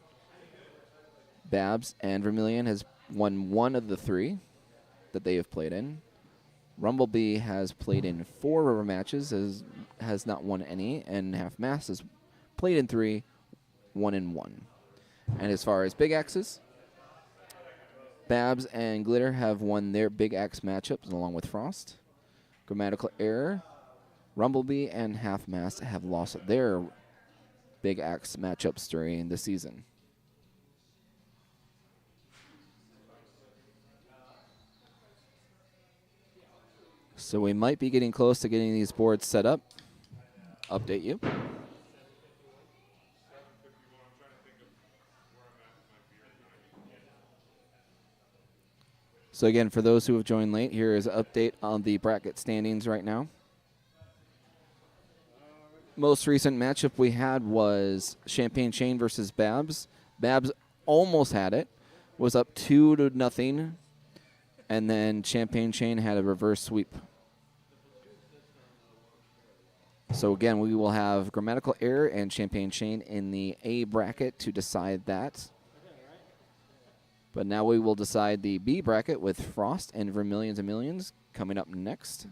Babs and Vermilion has won 1 of the 3 that they have played in. Rumblebee has played in 4 rubber matches, has not won any, and Half Mass has played in 3, won in 1. And as far as big axes, Babs and Glitter have won their big axe matchups along with Frost. Grammatical Error, Rumblebee, and Half Mass have lost their big axe matchups during the season. So we might be getting close to getting these boards set up. Update you. So again, for those who have joined late, here is an update on the bracket standings right now. Most recent matchup we had was Champagne Chain versus Babs. Babs almost had it, was up 2-0, and then Champagne Chain had a reverse sweep. So again, we will have Grammatical Error and Champagne Chain in the A bracket to decide that. But now we will decide the B bracket with Frost and Vermilions and Millions coming up next.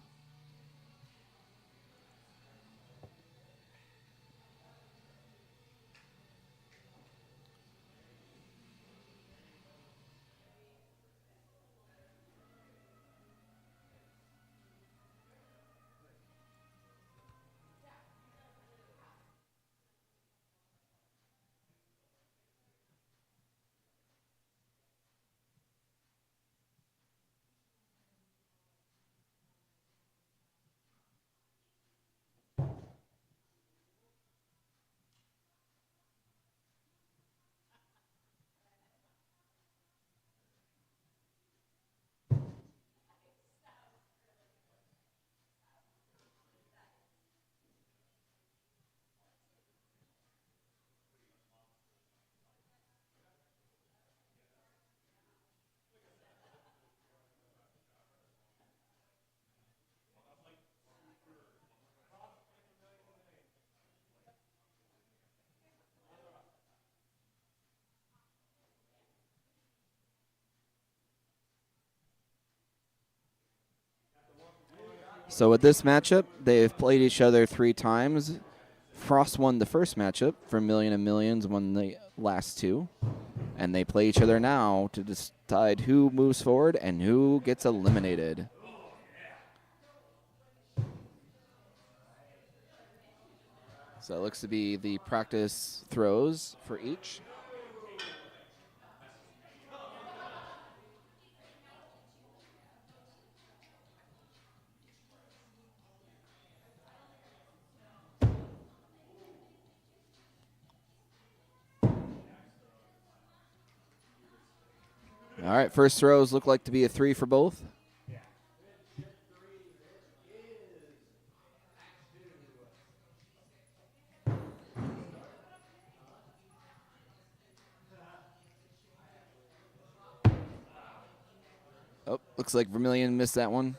So with this matchup, they've played each other 3 times. Frost won the first matchup. Vermilion and Millions won the last 2. And they play each other now to decide who moves forward and who gets eliminated. So it looks to be the practice throws for each. All right, first throws look like to be a 3 for both. Oh, looks like Vermilion missed that one.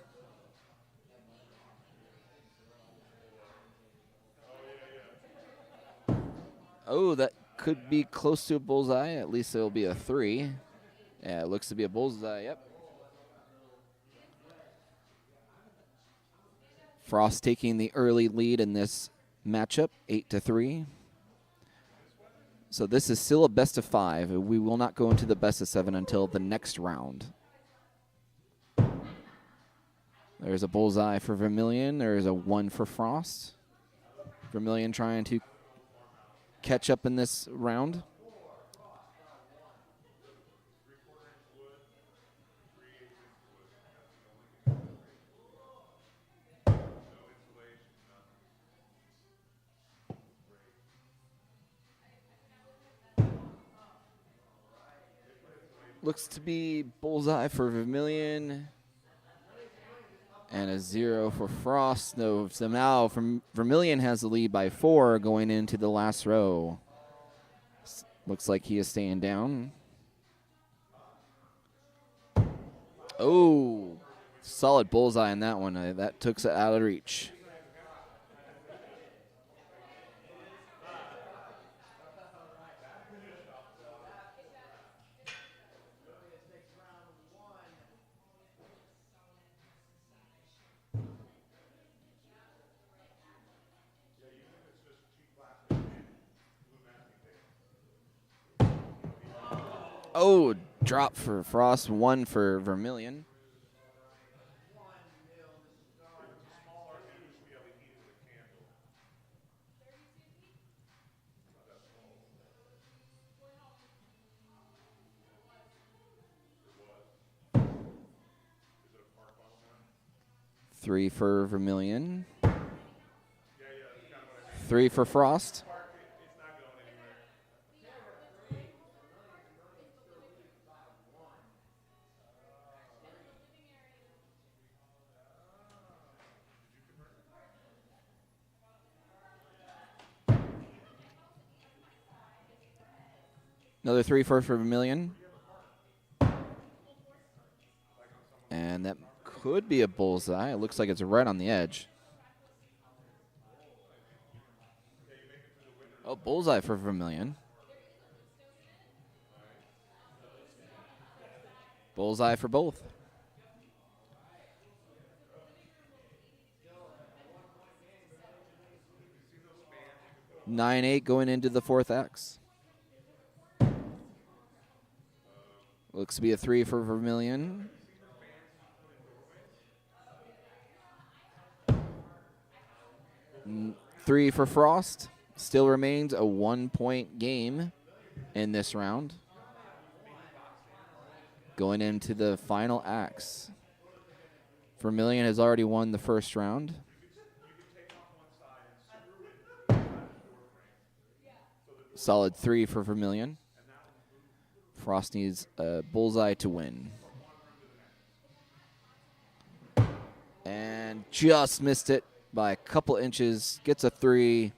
Oh, that could be close to a bullseye. At least it'll be a 3. Yeah, it looks to be a bullseye, yep. Frost taking the early lead in this matchup, 8-3. So this is still a best of 5. We will not go into the best of 7 until the next round. There's a bullseye for Vermilion. There's a 1 for Frost. Vermilion trying to catch up in this round. Looks to be bullseye for Vermilion. And a 0 for Frost. No, so now Vermilion has the lead by 4 going into the last row. Looks like he is staying down. Oh, solid bullseye on that one. That took it out of reach. Oh, drop for Frost, 1 for Vermilion. Three for Vermilion. 3 for Frost. Another 3 for Vermilion. And that could be a bullseye. It looks like it's right on the edge. Oh, bullseye for Vermilion. Bullseye for both. 9-8 going into the 4th X. Looks to be a 3 for Vermilion. Three for Frost. Still remains a 1-point game in this round. Going into the final acts. Vermilion has already won the first round. Solid 3 for Vermilion. Frost needs a bullseye to win. And just missed it by a couple inches. Gets a 3.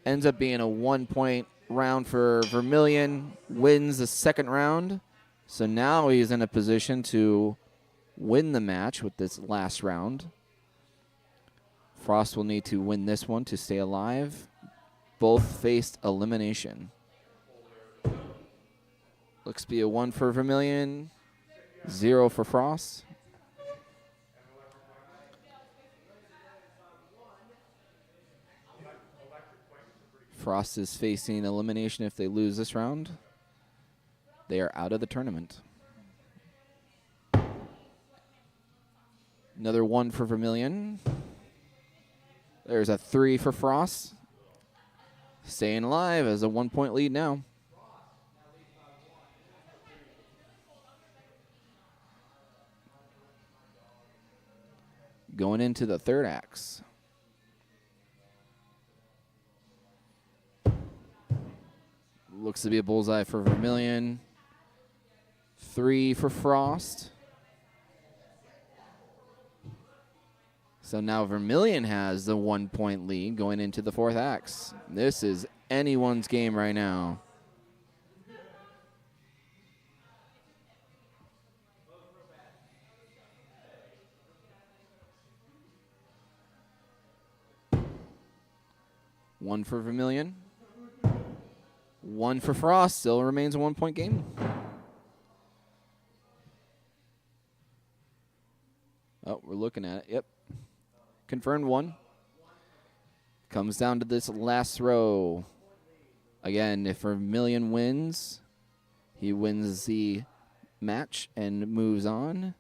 Ends up being a 1-point round for Vermilion. Wins the second round. So now he's in a position to win the match with this last round. Frost will need to win this one to stay alive. Both faced elimination. Looks to be a 1 for Vermilion, 0 for Frost. Frost is facing elimination if they lose this round. They are out of the tournament. Another 1 for Vermilion. There's a 3 for Frost. Staying alive as a 1-point lead now. Going into the third axe. Looks to be a bullseye for Vermilion. 3 for Frost. So now Vermilion has the 1-point lead going into the fourth axe. This is anyone's game right now. One for Vermilion. 1 for Frost. Still remains a 1-point game. Oh, we're looking at it. Yep. Confirmed 1. Comes down to this last throw. Again, if Vermilion wins, he wins the match and moves on.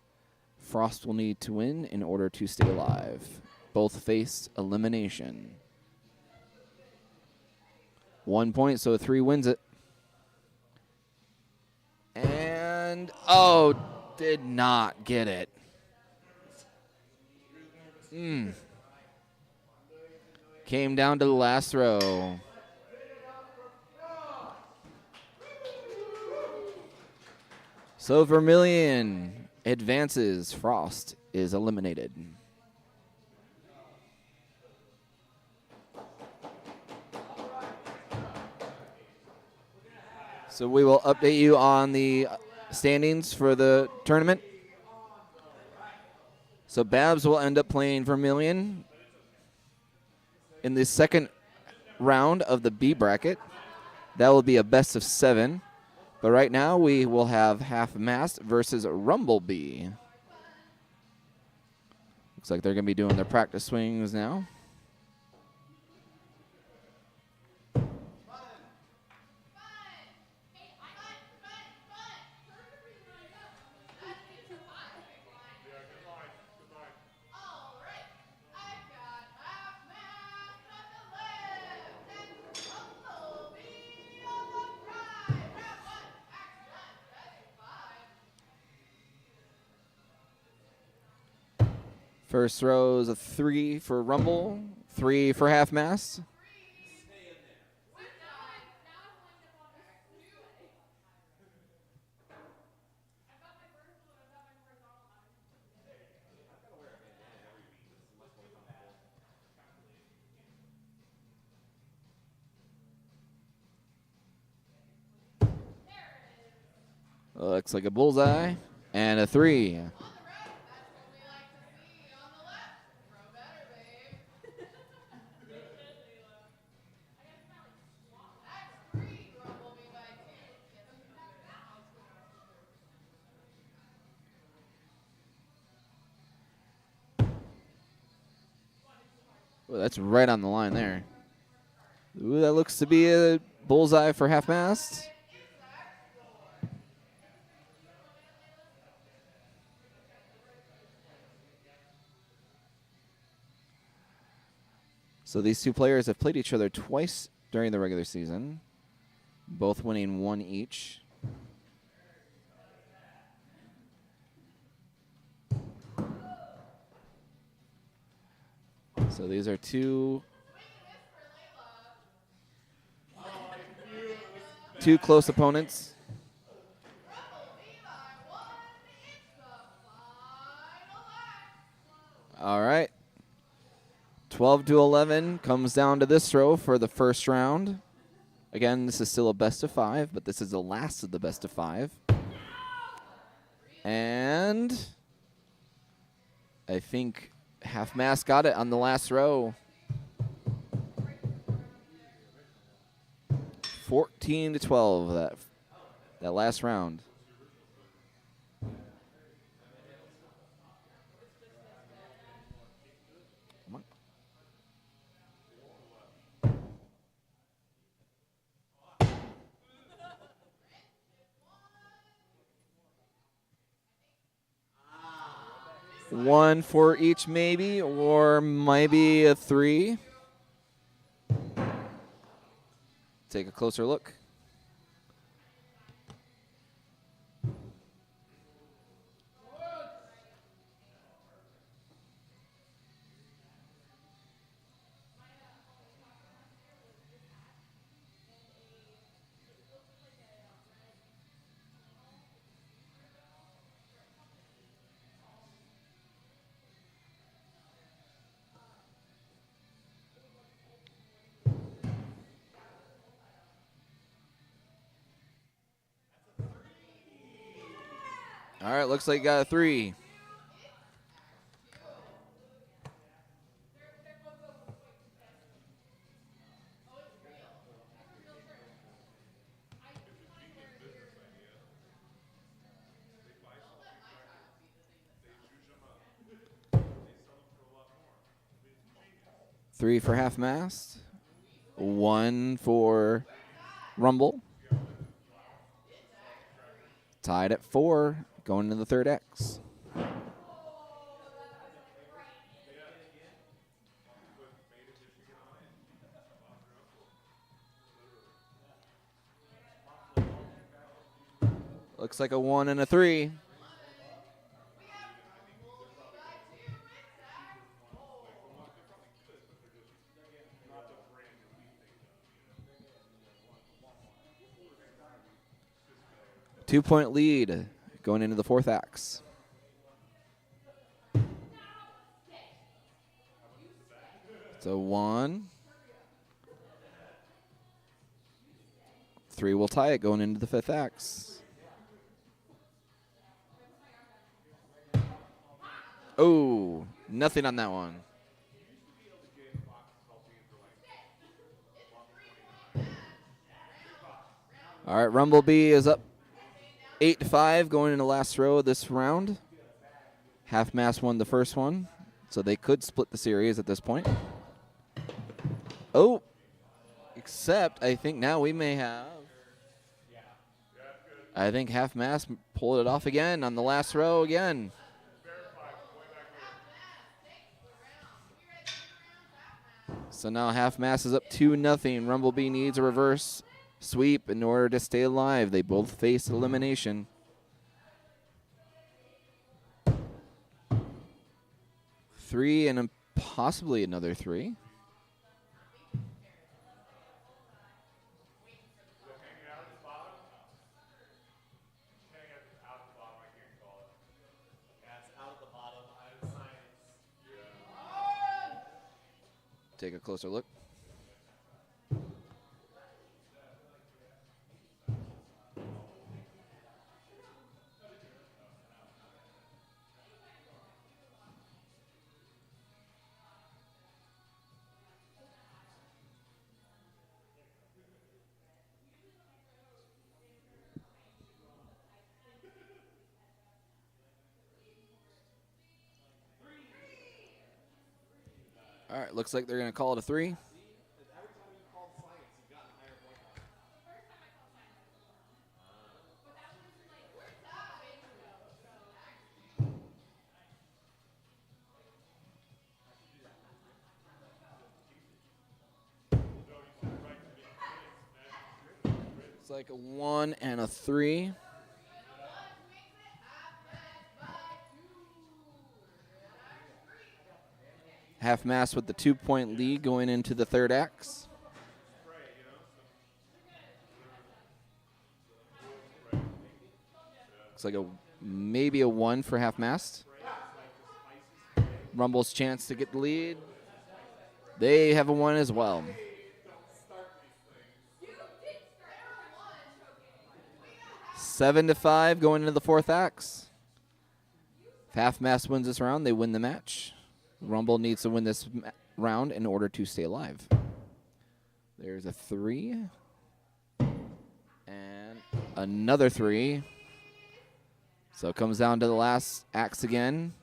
Frost will need to win in order to stay alive. Both face elimination. 1 point, so 3 wins it. And, oh, did not get it. Came down to the last throw. So Vermilion advances. Frost is eliminated. So we will update you on the standings for the tournament. So Babs will end up playing Vermilion in the second round of the B bracket. That will be a best of 7. But right now we will have Half Mast versus Rumblebee. Looks like they're going to be doing their practice swings now. First throw is a 3 for Rumble, 3 for Half Mast. Looks like a bullseye and a 3. Ooh, that's right on the line there. Ooh, that looks to be a bullseye for Half Mast. So these two players have played each other twice during the regular season, both winning 1 each. So these are two close opponents. All right. 12-11 comes down to this throw for the first round. Again, this is still a best of 5, but this is the last of the best of 5. And I think Half Mast got it on the last throw. 14-12 that last round. 1 for each maybe, or maybe a 3. Take a closer look. All right, looks like you got a 3. Three for half mast, 1 for Rumble. Tied at 4, going into the third X. Looks like a 1 and a 3. Two-point lead going into the fourth axe. So 1. 3 will tie it going into the fifth axe. Oh, nothing on that one. All right, Rumblebee is up 8-5 going into the last row of this round. Half Mast won the first one, so they could split the series at this point. Oh, except I think now we may have. I think Half Mast pulled it off again on the last row again. So now Half Mast is up 2-0. Rumblebee needs a reverse sweep in order to stay alive. They both face elimination. Three and possibly another 3. Take a closer look. All right, looks like they're going to call it a 3. It's like a 1 and a 3. Half Mast with the 2-point lead going into the third axe. Looks like maybe a 1 for Half Mast. Rumble's chance to get the lead. They have a 1 as well. Seven to 5 going into the fourth axe. If Half Mast wins this round, they win the match. Rumble needs to win this round in order to stay alive. There's a 3. And another 3. So it comes down to the last axe again.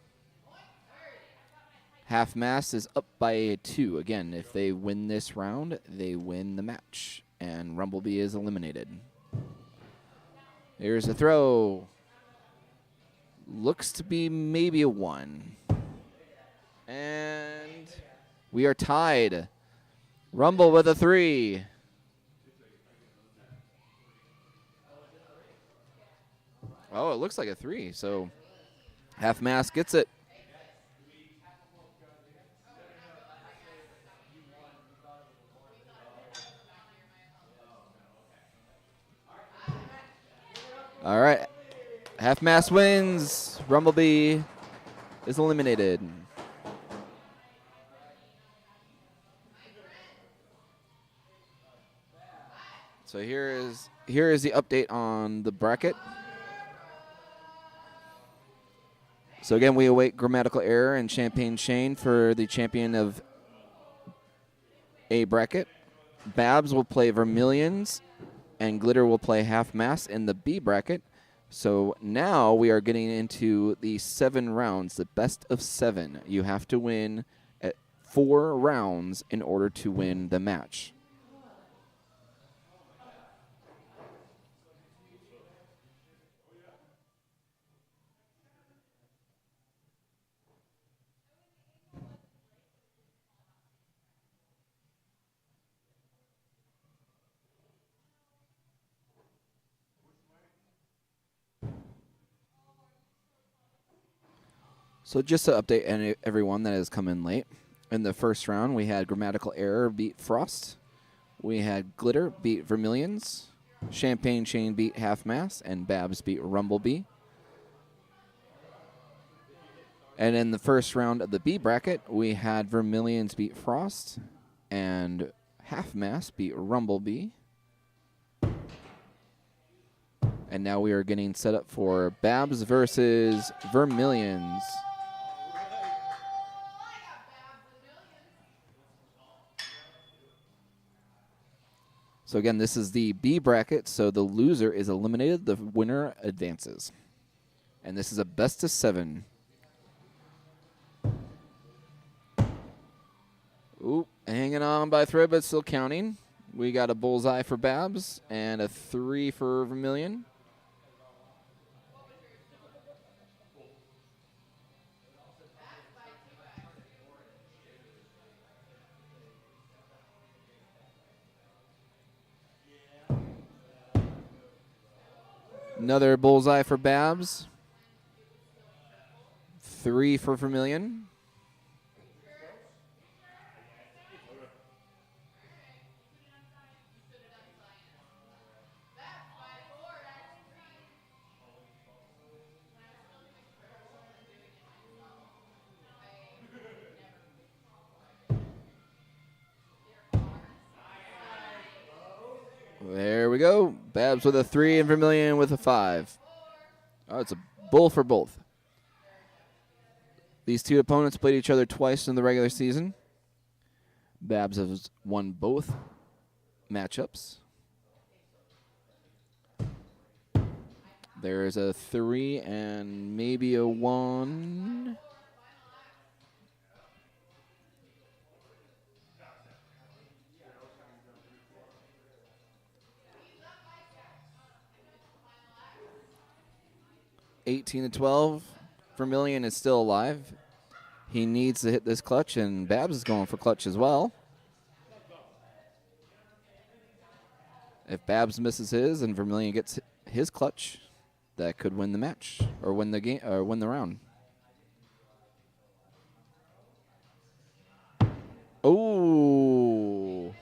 Half Mast is up by 2. Again, if they win this round, they win the match. And Rumblebee is eliminated. Here's a throw. Looks to be maybe a 1. And we are tied. Rumble with a 3. Oh, it looks like a 3. So Half Mast gets it. All right. Half Mast wins. Rumblebee is eliminated. So here is the update on the bracket. So again, we await Grammatical Error and Champagne Shane for the champion of A bracket. Babs will play Vermilions, and Glitter will play Half Mast in the B bracket. So now we are getting into the 7 rounds, the best of 7. You have to win at 4 rounds in order to win the match. So just to update everyone that has come in late, in the first round we had Grammatical Error beat Frost. We had Glitter beat Vermilions. Champagne Shane beat Half Mast, and Babs beat Rumblebee. And in the first round of the B bracket, we had Vermilions beat Frost, and Half Mast beat Rumblebee. And now we are getting set up for Babs versus Vermilions. So again, this is the B bracket, so the loser is eliminated, the winner advances. And this is a best of 7. Ooh, hanging on by a thread, but still counting. We got a bullseye for Babs and a 3 for Vermilion. Another bullseye for Babs. 3 for Vermilion. There we go. Babs with a 3 and Vermilion with a 5. Oh, it's a bull for both. These two opponents played each other twice in the regular season. Babs has won both matchups. There's a 3 and maybe a 1. $18-12. Vermilion is still alive. He needs to hit this clutch, and Babs is going for clutch as well. If Babs misses his and Vermilion gets his clutch, that could win the match or win the game or win the round. Oh,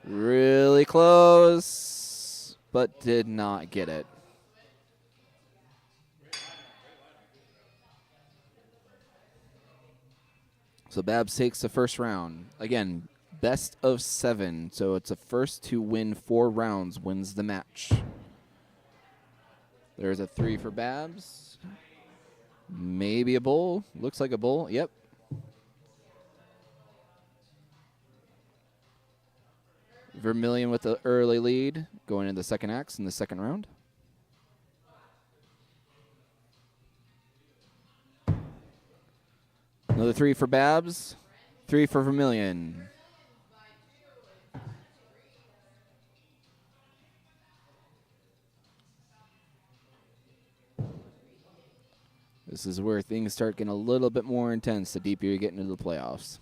really close, but did not get it. So Babs takes the first round. Again, best of 7. So it's a first to win 4 rounds wins the match. There's a 3 for Babs. Maybe a bull. Looks like a bull. Yep. Vermilion with the early lead going into the second axe in the second round. Another 3 for Babs. 3 for Vermilion. The This is where things start getting a little bit more intense the deeper you get into the playoffs.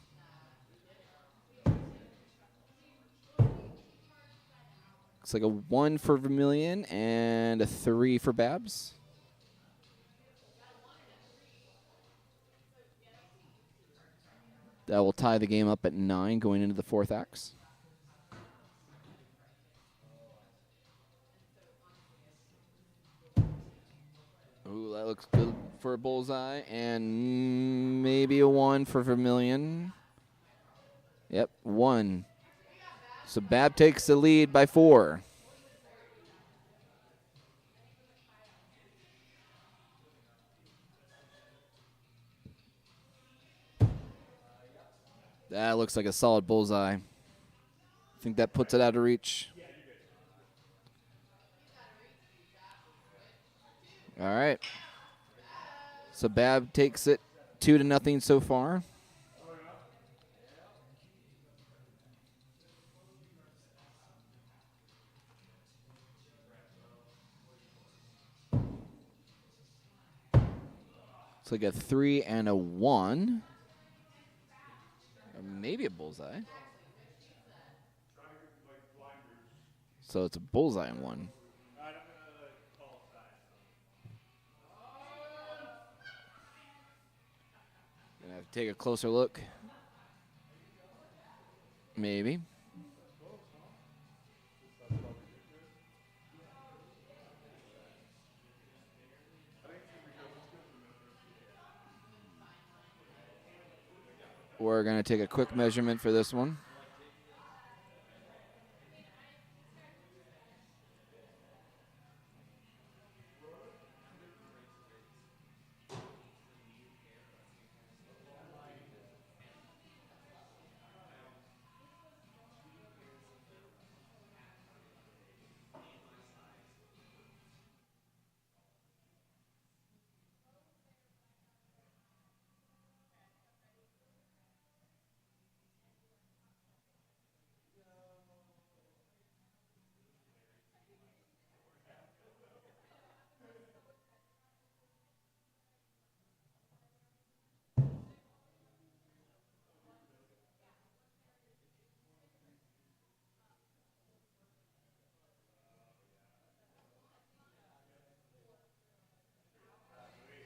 Looks like a 1 for Vermilion and a 3 for Babs. That will tie the game up at 9 going into the fourth act. Ooh, that looks good for a bullseye, and maybe a 1 for Vermilion. Yep, 1. So Bab takes the lead by 4. That looks like a solid bullseye. I think that puts it out of reach. All right. So Bab takes it 2-0 so far. It's like a 3 and a 1. Or maybe a bullseye. So it's a bullseye and 1. Gonna have to take a closer look. Maybe. We're going to take a quick measurement for this one.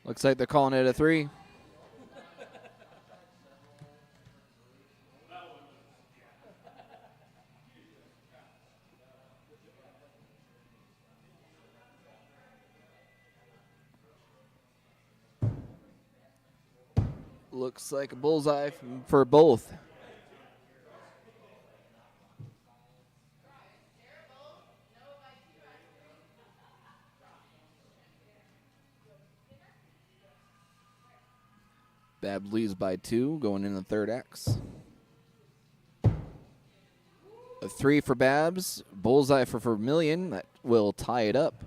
Looks like they're calling it a 3. Looks like a bullseye for both. Bab leads by 2 going in the third act. A 3 for Babs, bullseye for Vermilion. That will tie it up.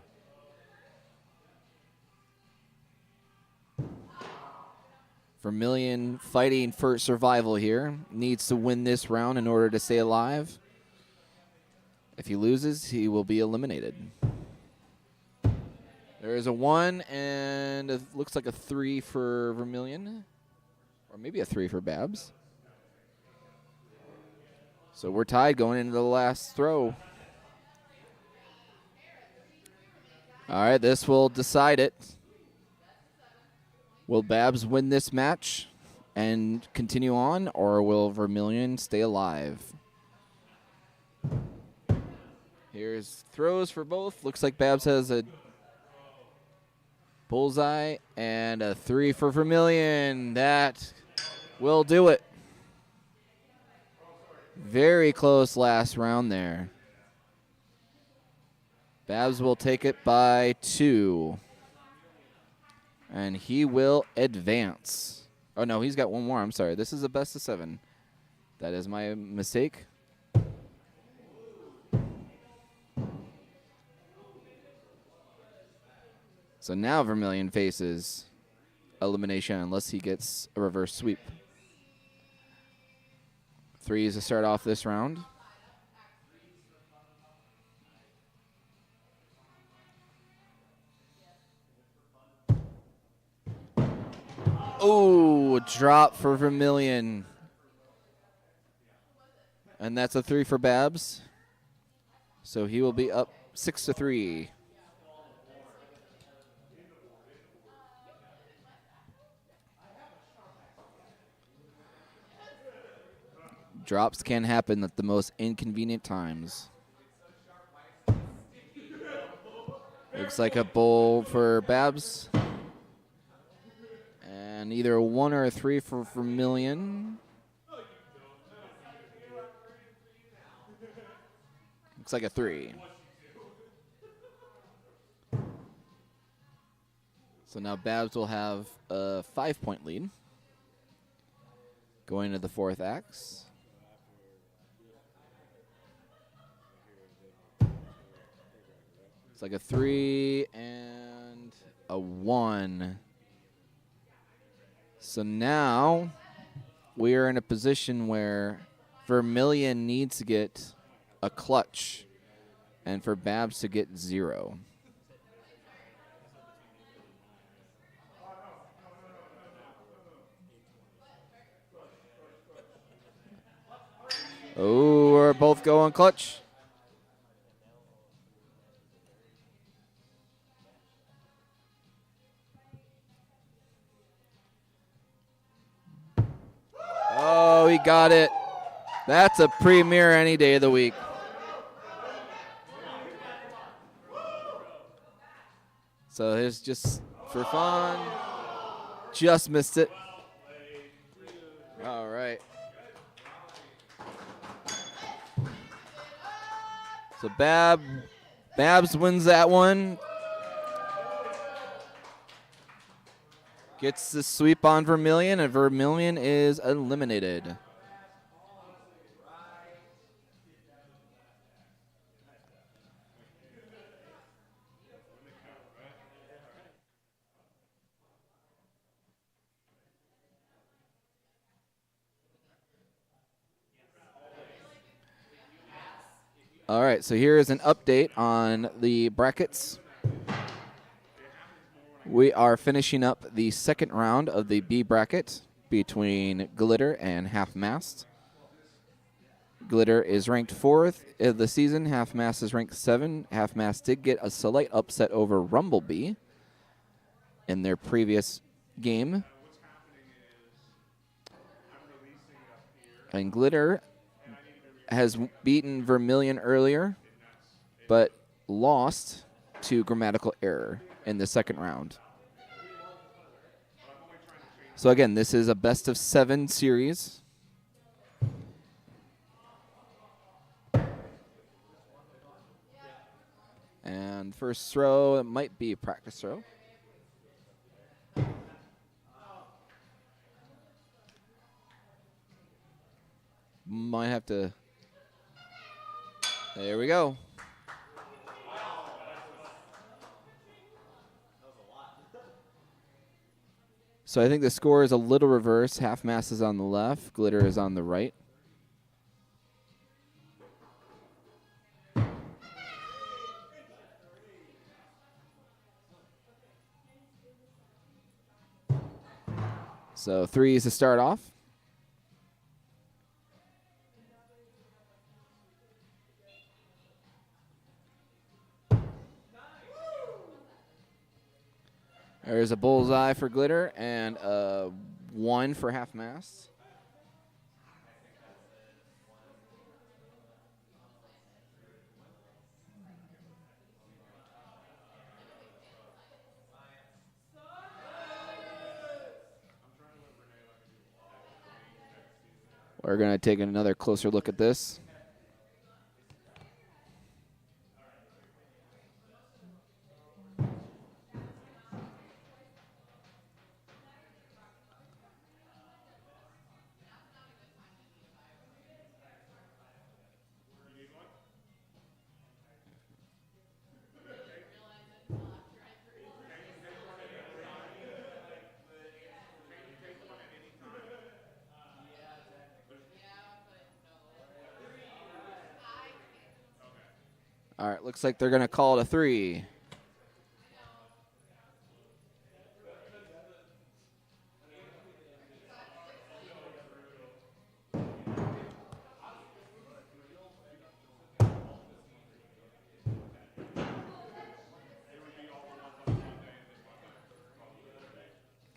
Vermilion fighting for survival here. Needs to win this round in order to stay alive. If he loses, he will be eliminated. There is a 1 and it looks like a 3 for Vermilion. Or maybe a 3 for Babs. So we're tied going into the last throw. All right, this will decide it. Will Babs win this match and continue on, or will Vermilion stay alive? Here's throws for both. Looks like Babs has a bullseye and a 3 for Vermilion. That will do it. Very close last round there. Babs will take it by 2. And he will advance. Oh, no, he's got one more. I'm sorry. This is a best of 7. That is my mistake. So now Vermilion faces elimination unless he gets a reverse sweep. 3 is to start off this round. Oh, drop for Vermilion. And that's a 3 for Babs. So he will be up 6-3. Drops can happen at the most inconvenient times. Looks like a bowl for Babs. And either a 1 or a 3 for Vermilion. Looks like a 3. So now Babs will have a 5-point lead going to the 4th axe. It's like a 3 and a 1. So now we are in a position where Vermilion needs to get a clutch and for Babs to get 0. Oh, we're both going clutch. Oh, he got it. That's a premier any day of the week. So here's just for fun. Just missed it. All right. So Babs wins that one. Gets the sweep on Vermilion, and Vermilion is eliminated. All right, so here is an update on the brackets. We are finishing up the second round of the B bracket between Glitter and Half Mast. Glitter is ranked 4th of the season. Half Mast is ranked 7. Half Mast did get a slight upset over Rumblebee in their previous game. And Glitter has beaten Vermilion earlier, but lost to Grammatical Error in the second round. So again, this is a best of 7 series. And first throw, it might be a practice throw. Might have to. There we go. So I think the score is a little reversed. Half Mast is on the left, Glitter is on the right. So 3 is to start off. There's a bullseye for Glitter and a 1 for Half Mast. We're going to take another closer look at this. All right, looks like they're going to call it a 3.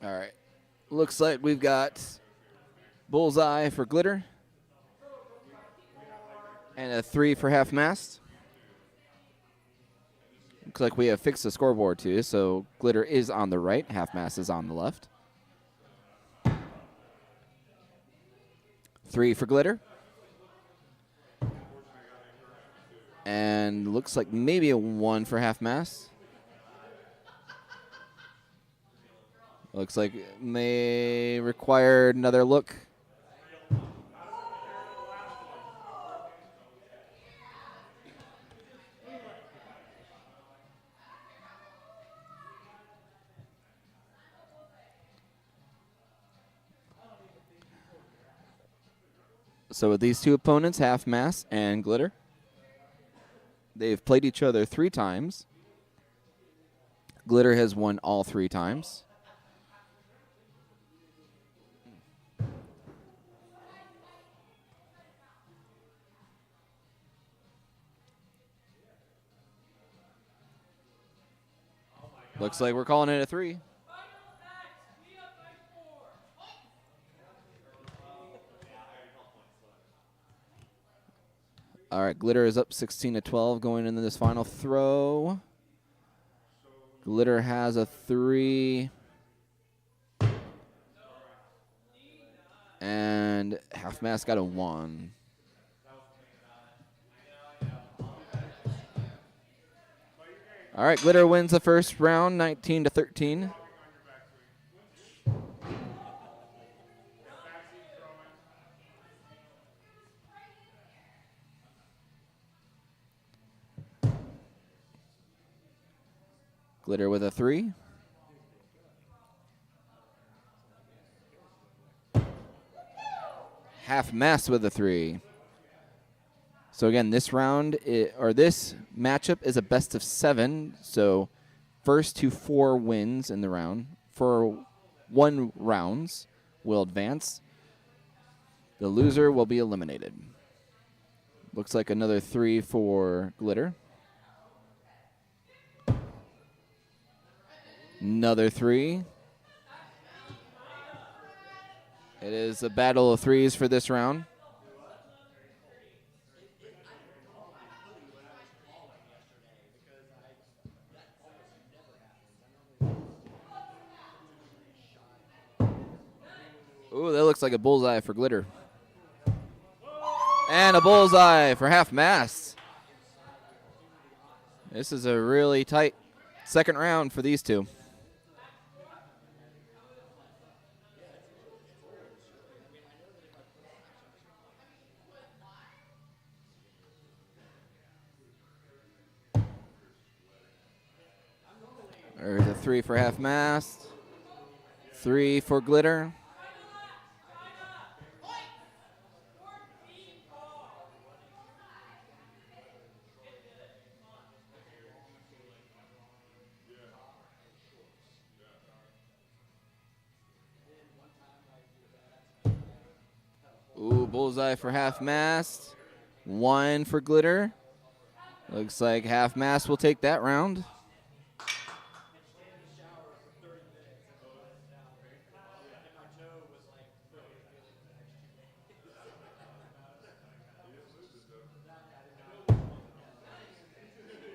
All right. Looks like we've got bullseye for glitter and a 3 for half mast. Looks like we have fixed the scoreboard too, so glitter is on the right, half mast is on the left. 3 for glitter. And looks like maybe a 1 for half mast. Looks like it may require another look. So with these two opponents, half mast and glitter, they've played each other 3 times. Glitter has won all 3 times. Looks like we're calling it a 3. All right, glitter is up 16-12 going into this final throw. Glitter has a 3. And half mast got a 1. All right, glitter wins the first round, 19-13. Glitter with a 3. Half mast with a 3. So again, this round, this matchup is a best of 7. So first to 4 wins in the round for 1 rounds will advance. The loser will be eliminated. Looks like another 3 for glitter. Another 3. It is a battle of 3s for this round. Ooh, that looks like a bullseye for glitter. And a bullseye for half mast. This is a really tight second round for these two. There's a 3 for half mast. 3 for glitter. Ooh, bullseye for half mast. 1 for glitter. Looks like half mast will take that round.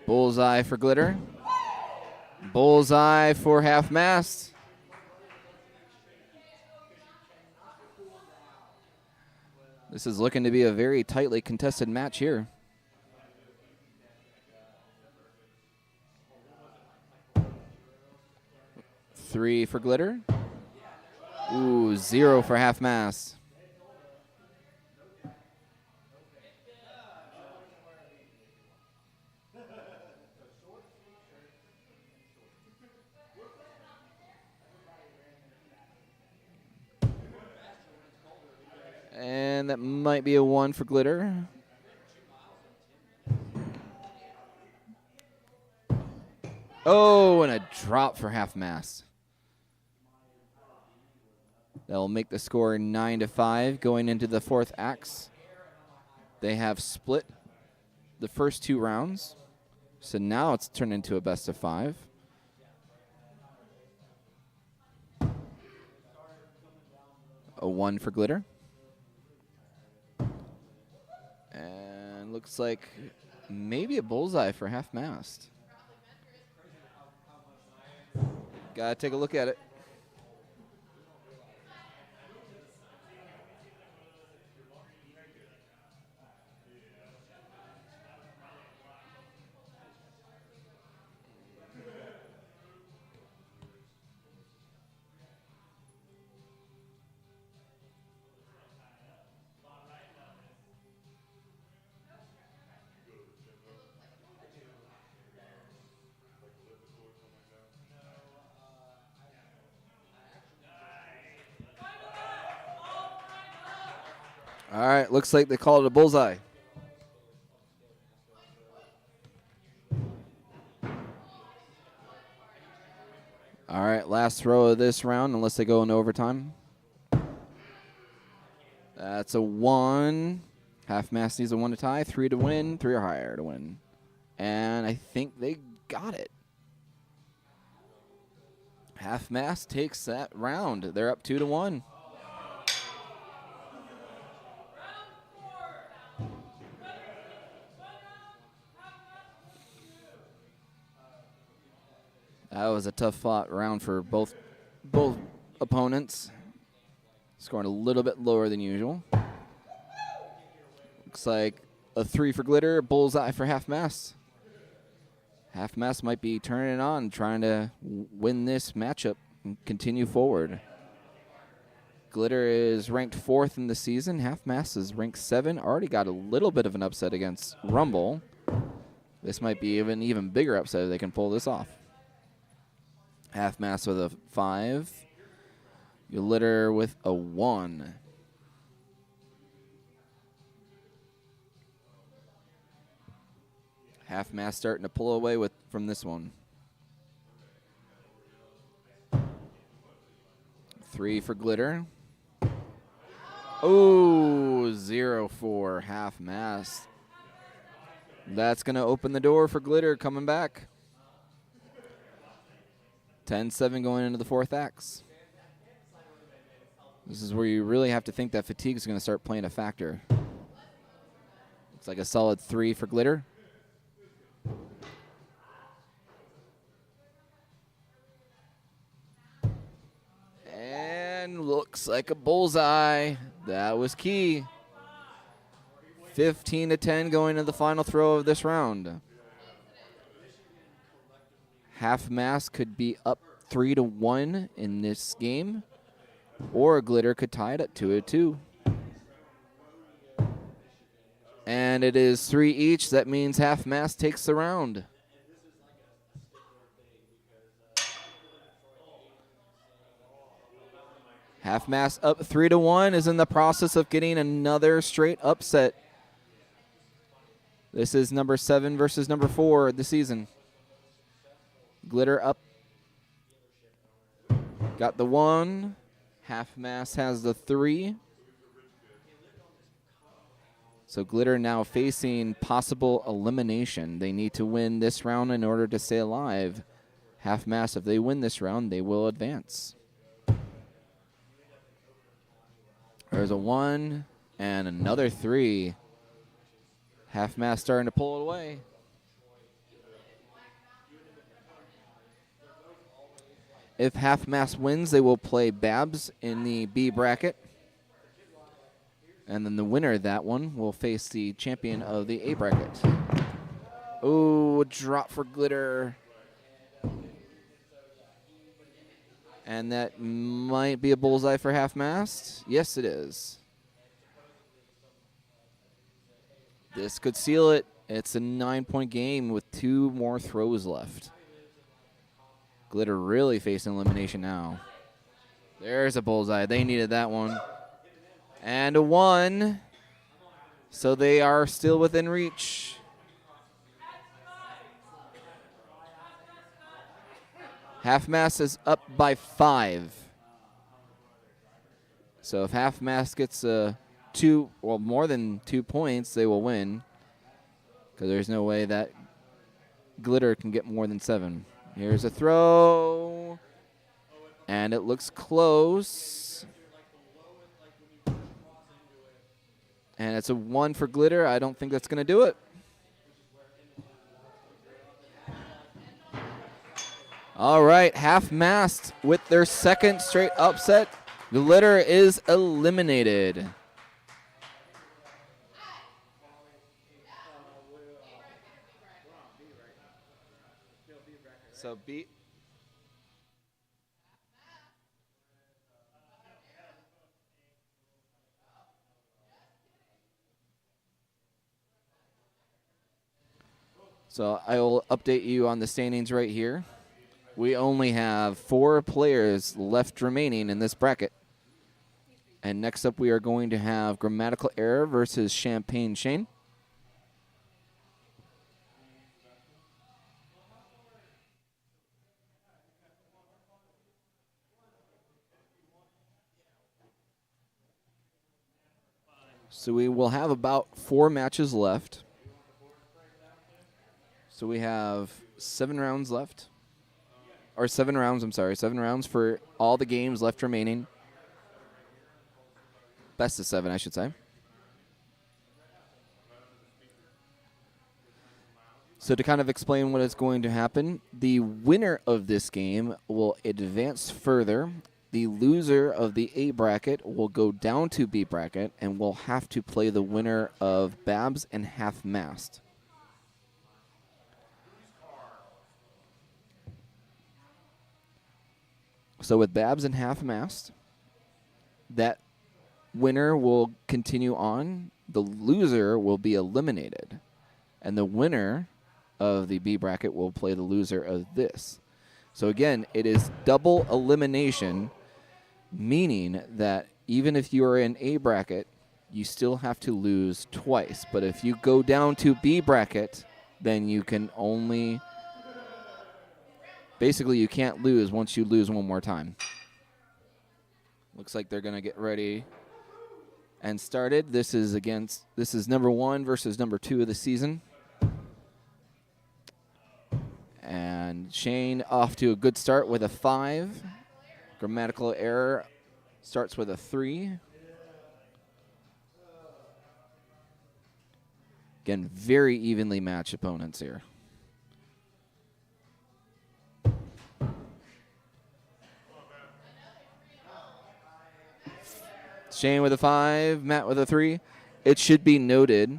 Bullseye for glitter. Bullseye for half mast. This is looking to be a very tightly contested match here. Three for glitter. Ooh, 0 for half mast. And that might be a 1 for glitter. Oh, and a drop for half mast. That'll make the score 9-5 going into the 4th axe. They have split the first 2 rounds. So now it's turned into a best of 5. A 1 for Glitter. And looks like maybe a bullseye for half mast. Gotta take a look at it. All right, looks like they called it a bullseye. All right, last throw of this round, unless they go into overtime. That's a 1. Half mast needs a 1 to tie, 3 to win, 3 or higher to win. And I think they got it. Half mast takes that round. They're up 2 to 1. That was a tough fought round for both opponents. Scoring a little bit lower than usual. Looks like a 3 for Glitter, bullseye for half mast. Half mast might be turning it on, trying to win this matchup and continue forward. Glitter is ranked 4th in the season. Half mast is ranked 7. Already got a little bit of an upset against Rumble. This might be an even bigger upset if they can pull this off. Half mast with a 5. Glitter with a 1. Half mast starting to pull away from this one. 3 for Glitter. Oh, 0 for half mast. That's going to open the door for Glitter coming back. 10-7 going into the 4th acts. This is where you really have to think that fatigue is going to start playing a factor. Looks like a solid 3 for Glitter. And looks like a bullseye. That was key. 15-10 going into the final throw of this round. Half mast could be up 3 to 1 in this game, or Glitter could tie it at 2-2. And it is 3 each. That means half mast takes the round. Half mast up 3 to 1 is in the process of getting another straight upset. This is number 7 versus number 4 of the season. Glitter up. Got the 1. Half mast has the 3. So Glitter now facing possible elimination. They need to win this round in order to stay alive. Half mast, if they win this round, they will advance. There's a 1 and another 3. Half mast starting to pull it away. If half mast wins, they will play Babs in the B bracket. And then the winner of that one will face the champion of the A bracket. Oh, drop for Glitter. And that might be a bullseye for half mast. Yes, it is. This could seal it. It's a 9-point game with 2 more throws left. Glitter really facing elimination now. There's a bullseye. They needed that one. And a 1. So they are still within reach. Half mast is up by 5. So if half mast gets more than 2 points, they will win. Because there's no way that Glitter can get more than 7. Here's a throw. And it looks close. And it's a 1 for Glitter. I don't think that's going to do it. All right, half-mast with their second straight upset. Glitter is eliminated. So B. So I will update you on the standings right here. We only have 4 players left remaining in this bracket. And next up, we are going to have Grammatical Error versus Champagne Shane. So we will have about 4 matches left. So we have 7 rounds left. Or 7 rounds, I'm sorry. 7 rounds for all the games left remaining. Best of 7, I should say. So to kind of explain what is going to happen, the winner of this game will advance further. The loser of the A bracket will go down to B bracket and will have to play the winner of Babs and Half Mast. So with Babs and Half Mast, that winner will continue on. The loser will be eliminated. And the winner of the B bracket will play the loser of this. So again, it is double elimination, meaning that even if you are in A bracket, you still have to lose twice. But if you go down to B bracket, then you can only... Basically, you can't lose once you lose one more time. Looks like they're going to get ready and started. This is number 1 versus number 2 of the season. And Shane off to a good start with a 5. Grammatical Error starts with a 3. Again, very evenly matched opponents here. Shane with a 5, Matt with a 3. It should be noted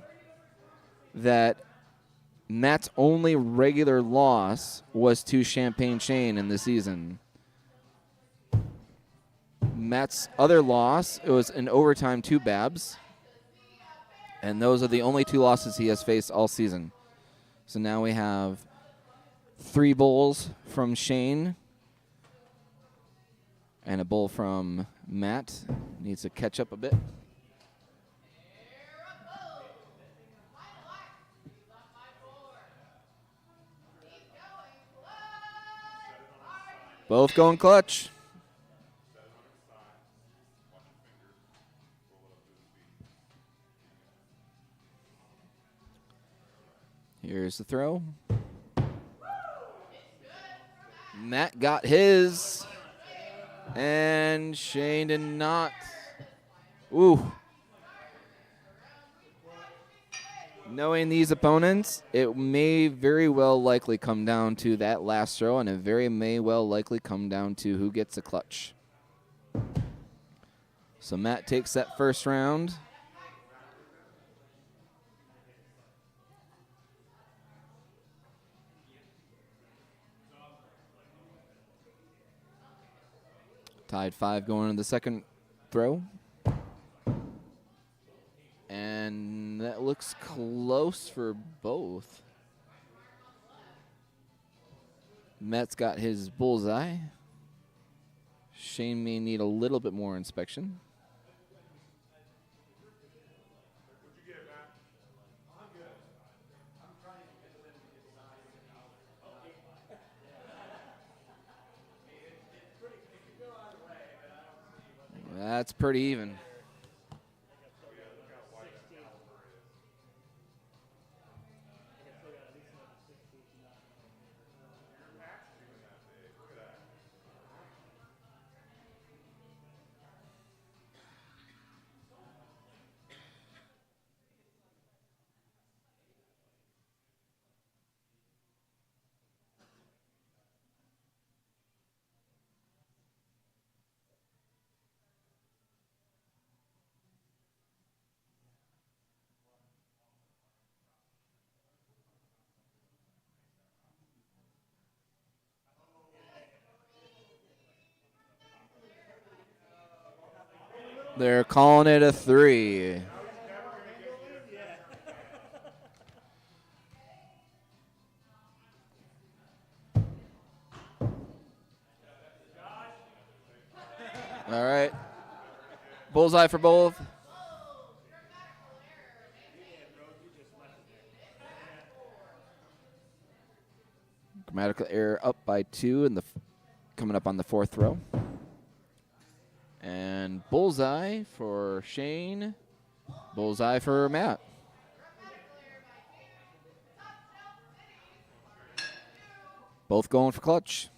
that Matt's only regular loss was to Champagne Shane in the season. Matt's other loss, it was in overtime to Babs. And those are the only 2 losses he has faced all season. So now we have 3 bowls from Shane and a bowl from Matt. Needs to catch up a bit. Both going clutch. Here's the throw. Matt got his. And Shane did not. Ooh. Knowing these opponents, it may very well likely come down to that last throw, and it may well likely come down to who gets the clutch. So Matt takes that first round. Tied 5 going into the second throw. And that looks close for both. Matt's got his bullseye. Shane may need a little bit more inspection. That's pretty even. They're calling it a 3. All right. Bullseye for both. Grammatical error up by 2 in the coming up on the 4th throw. And bullseye for Shane. Bullseye for Matt. Both going for clutch.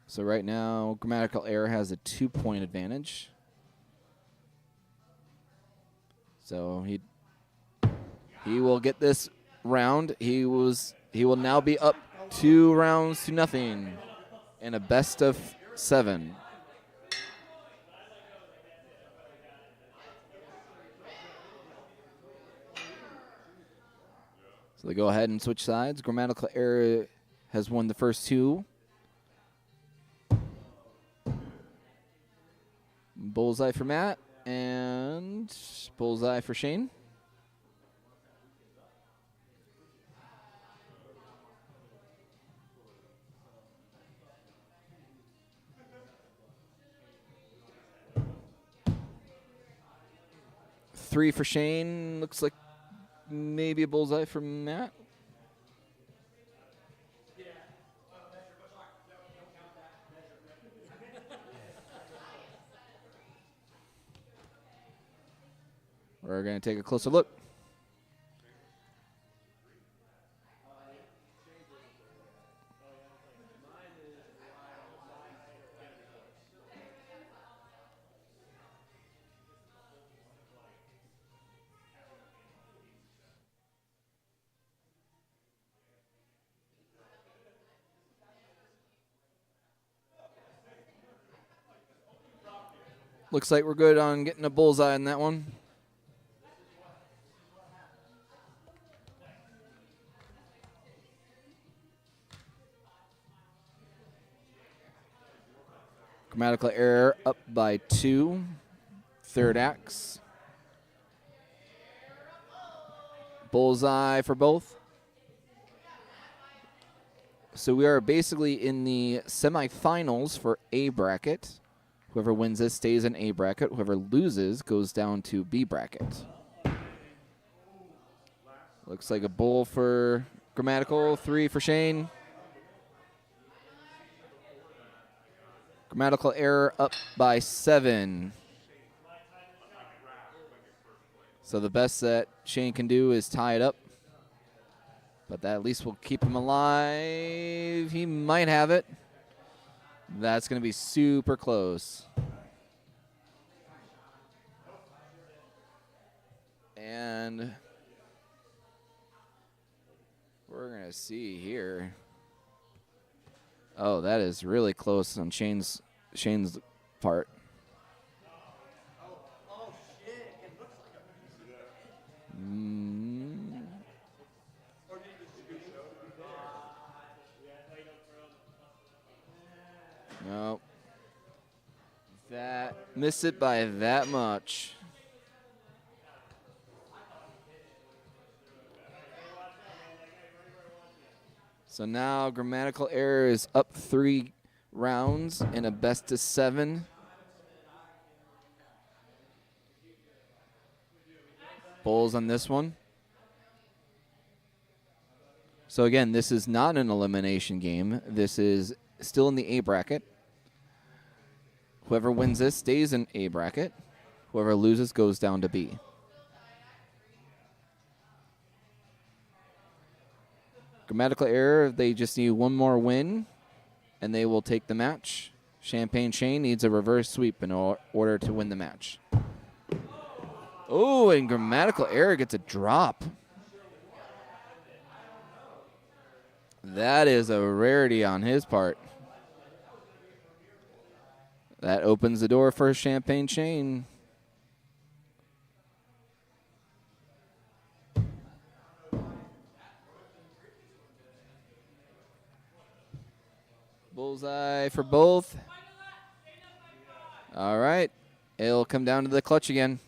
So right now, grammatical error has a 2-point advantage. So he will get this round. He will now be up 2 rounds to nothing in a best of 7. So they go ahead and switch sides. Grammatical error has won the first 2. Bullseye for Matt and bullseye for Shane. Three for Shane. Looks like maybe a bullseye for Matt. We're going to take a closer look. Looks like we're good on getting a bullseye on that one. Grammatical error up by 2. Third axe. Bullseye for both. So we are basically in the semifinals for A bracket. Whoever wins this stays in A bracket. Whoever loses goes down to B bracket. Looks like a bull for grammatical, 3 for Shane. Grammatical error up by 7. So the best that Shane can do is tie it up. But that at least will keep him alive. He might have it. That's going to be super close. And we're going to see here. Oh, that is really close on Shane's part. No. That missed it by that much. So now grammatical error is up 3 rounds in a best of 7. Bulls on this one. So again, this is not an elimination game. This is still in the A bracket. Whoever wins this stays in A bracket. Whoever loses goes down to B. Grammatical error, they just need one more win, and they will take the match. Champagne Shane needs a reverse sweep in order to win the match. Oh, and grammatical error gets a drop. That is a rarity on his part. That opens the door for Champagne Shane. Bullseye for both. All right. It'll come down to the clutch again.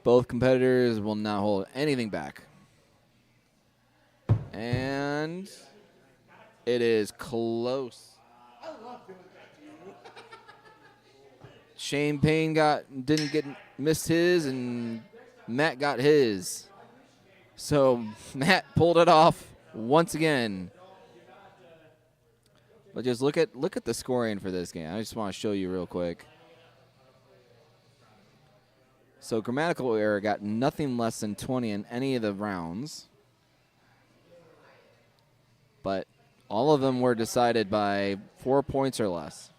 Both competitors will not hold anything back. And it is close. Shane Payne missed his, and Matt got his. So Matt pulled it off once again. But just look at the scoring for this game. I just want to show you real quick. So grammatical error got nothing less than 20 in any of the rounds. But all of them were decided by 4 points or less.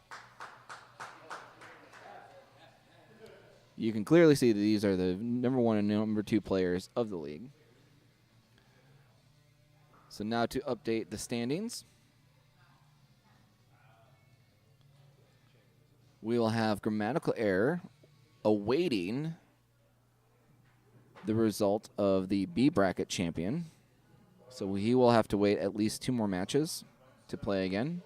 You can clearly see that these are the number 1 and number 2 players of the league. So now to update the standings. We will have grammatical error awaiting the result of the B bracket champion. So he will have to wait at least 2 more matches to play again.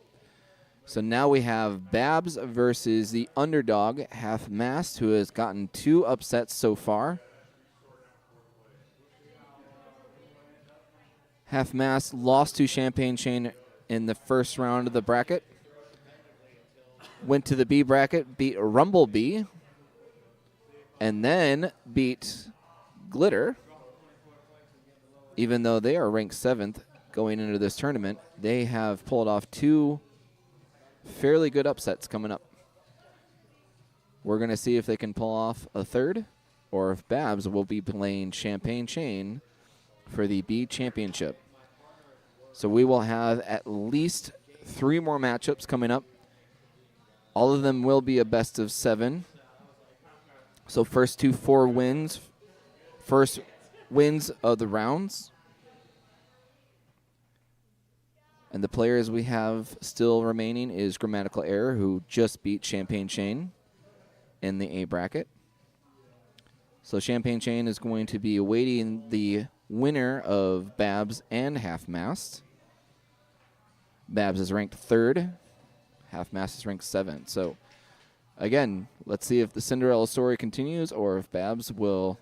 So now we have Babs versus the underdog, Half Mast, who has gotten 2 upsets so far. Half Mast lost to Champagne Shane in the first round of the bracket. Went to the B bracket, beat Rumblebee, and then beat Glitter. Even though they are ranked 7th going into this tournament, they have pulled off 2 fairly good upsets coming up. We're going to see if they can pull off a third, or if Babs will be playing Champagne Chain for the B championship. So we will have at least 3 more matchups coming up. All of them will be a best of 7. So first to 4 wins, first wins of the rounds. And the players we have still remaining is Grammatical Error, who just beat Champagne Chain in the A bracket. So Champagne Chain is going to be awaiting the winner of Babs and Half Mast. Babs is ranked 3rd. Half Mast is ranked 7th. So again, let's see if the Cinderella story continues or if Babs will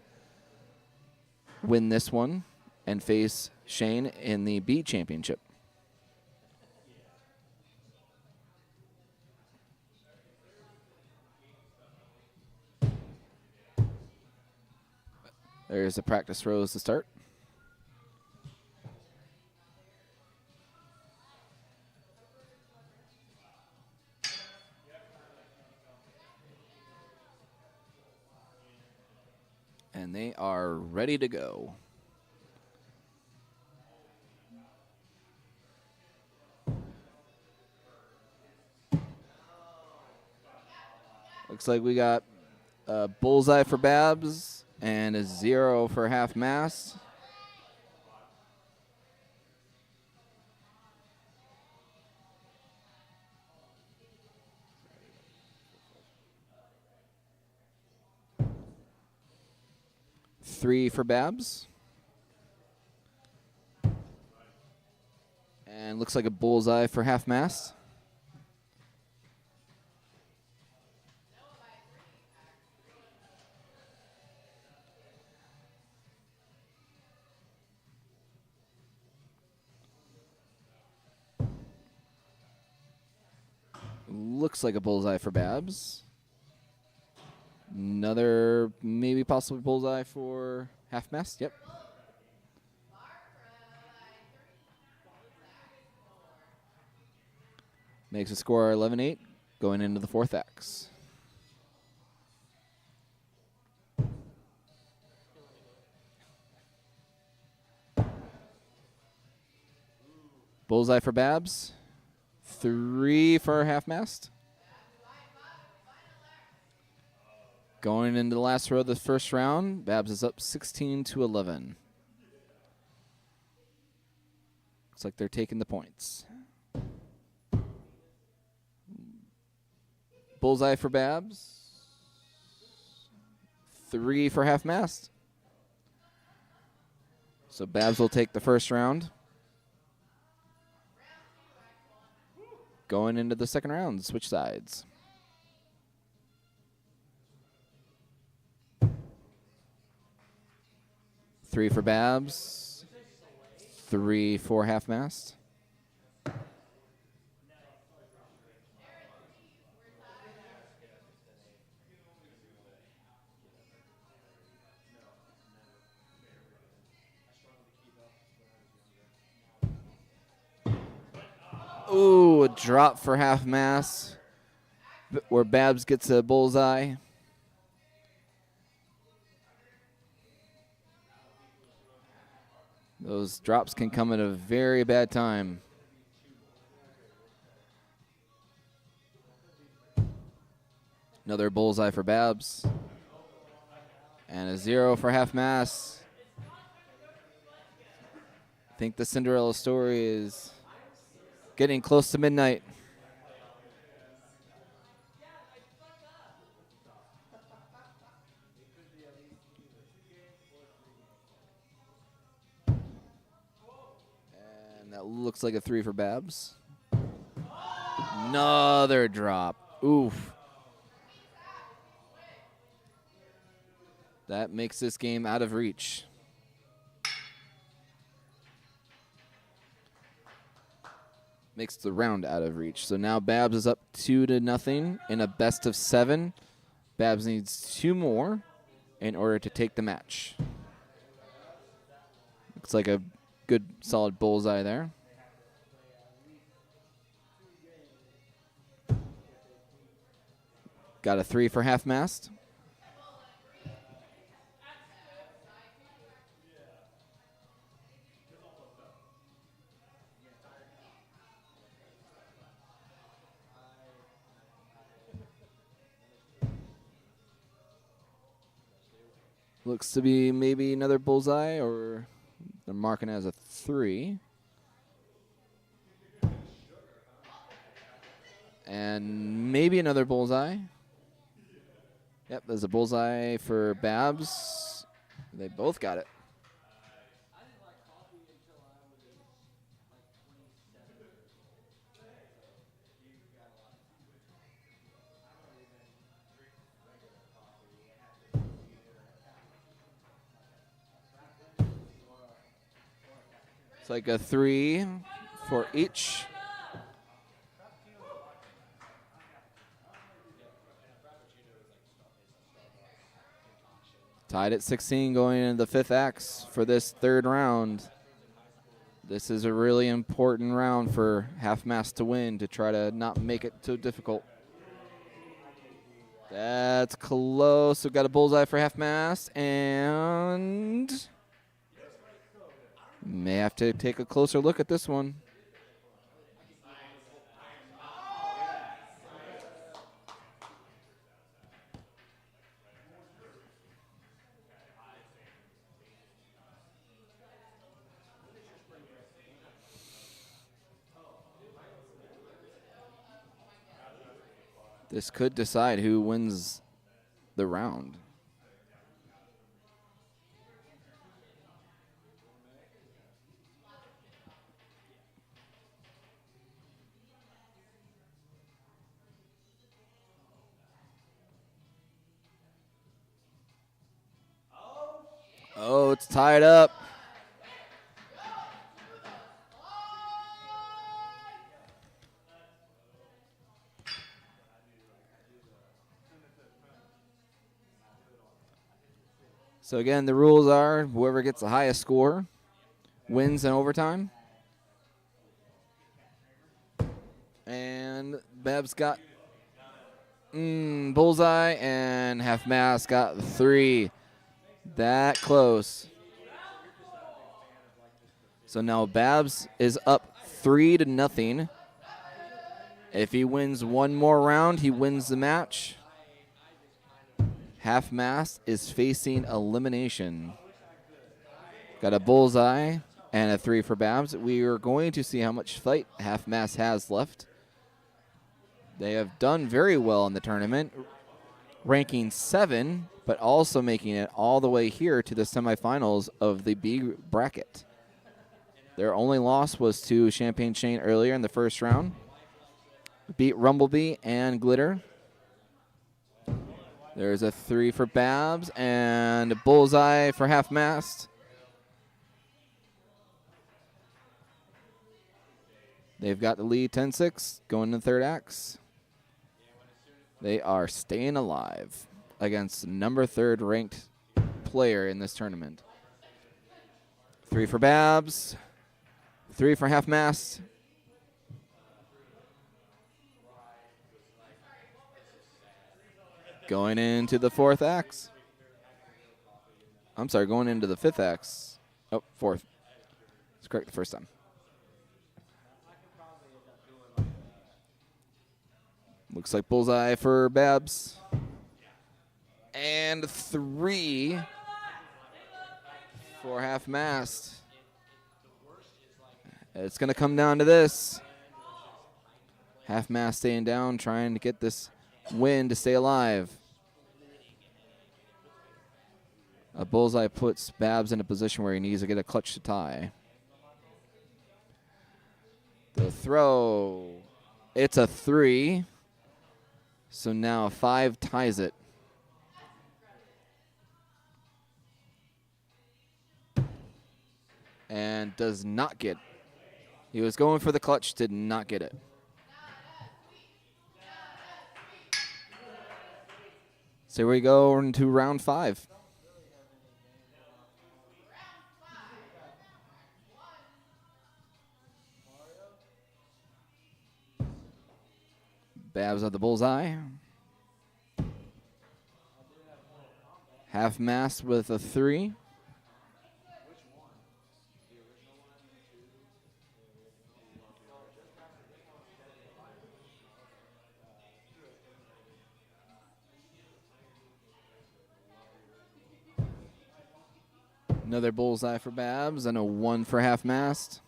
win this one and face Shane in the B championship. There's the practice throws to start. And they are ready to go. Looks like we got a bullseye for Babs and a 0 for Half Mast. Three for Babs. And looks like a bullseye for Half Mast. Looks like a bullseye for Babs. Another maybe possibly bullseye for Half Mast. Yep. Makes a score 11-8 going into the 4th X. Bullseye for Babs. 3 for Half Mast. Going into the last row of the first round, Babs is up 16-11. Looks like they're taking the points. Bullseye for Babs. 3 for Half Mast. So Babs will take the first round. Going into the second round, switch sides. Three for Babs. 3 for half mast. Ooh, a drop for half mast where Babs gets a bullseye. Those drops can come at a very bad time. Another bullseye for Babs. And a 0 for half mast. I think the Cinderella story is getting close to midnight. And that looks like a 3 for Babs. Another drop. Oof. That makes this game out of reach. Makes the round out of reach. So now Babs is up 2-0 in a best of 7. Babs needs 2 more in order to take the match. Looks like a good solid bullseye there. Got a 3 for half mast. Looks to be maybe another bullseye, or they're marking it as a 3. And maybe another bullseye. Yep, there's a bullseye for Babs. They both got it. It's like a 3 for each. Tied at 16 going into the 5th axe for this 3rd round. This is a really important round for half mast to win, to try to not make it too difficult. That's close. We've got a bullseye for half mast, and may have to take a closer look at this one. This could decide who wins the round. Oh, it's tied up. So again, the rules are whoever gets the highest score wins in overtime. And Babs got bullseye, and half mast got 3. That close. So now Babs is up 3-0. If he wins one more round, he wins the match. Half mast is facing elimination. Got a bullseye and a 3 for Babs. We are going to see how much fight half mast has left. They have done very well in the tournament, ranking 7 but also making it all the way here to the semifinals of the B bracket. Their only loss was to Champagne Chain earlier in the first round. Beat Rumblebee and Glitter. There's a 3 for Babs and a bullseye for Half Mast. They've got the lead 10-6 going to the third acts. They are staying alive against number 3rd ranked player in this tournament. 3 for Babs, 3 for Half Mast. Going into the 4th acts. I'm sorry, going into the 5th acts. Oh, 4th. It's correct the first time. Looks like bullseye for Babs. And 3 for Half Mast. It's going to come down to this. Half Mast staying down, trying to get this win to stay alive. A bullseye puts Babs in a position where he needs to get a clutch to tie. The throw. It's a 3. So now a 5 ties it. And does not get. He was going for the clutch, did not get it. So we go into round 5. Babs at the bullseye. Half Mast with a 3. Another bullseye for Babs and a 1 for Half Mast.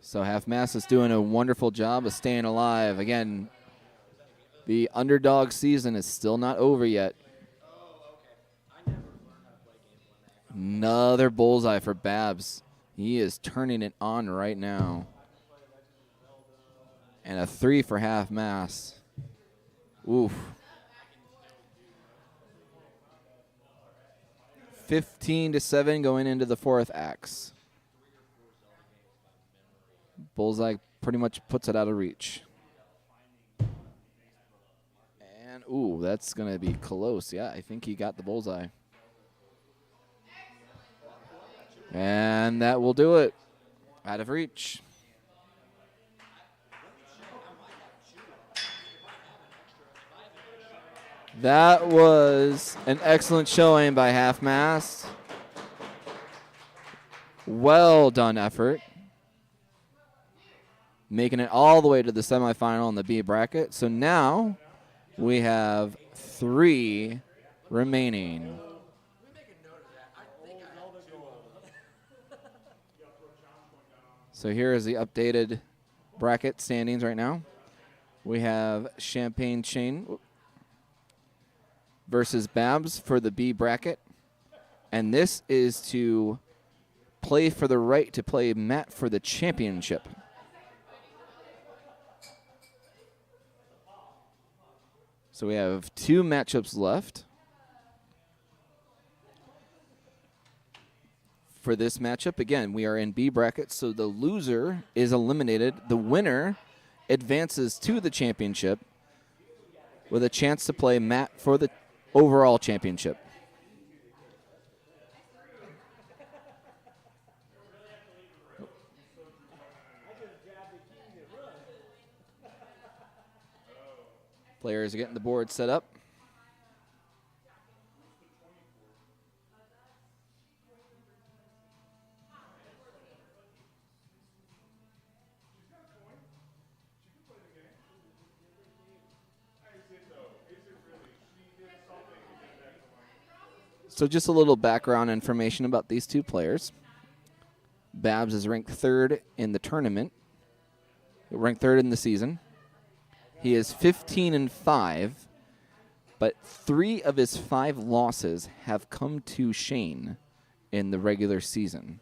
So Half Mast is doing a wonderful job of staying alive. Again, the underdog season is still not over yet. Another bullseye for Babs. He is turning it on right now. And a 3 for Half Mast. Oof. 15-7 going into the 4th acts. Bullseye pretty much puts it out of reach. And, ooh, that's going to be close. Yeah, I think he got the bullseye. And that will do it. Out of reach. That was an excellent showing by Half Mast. Well done effort. Making it all the way to the semifinal in the B bracket. So now we have 3 remaining. So here is the updated bracket standings right now. We have Champagne Chain versus Babs for the B bracket. And this is to play for the right to play Matt for the championship. So we have 2 matchups left. For this matchup, again, we are in B bracket, so the loser is eliminated. The winner advances to the championship with a chance to play Matt for the overall championship. Players are getting the board set up. So just a little background information about these 2 players. Babs is ranked 3rd in the tournament, ranked 3rd in the season. He is 15-5, but 3 of his 5 losses have come to Shane in the regular season.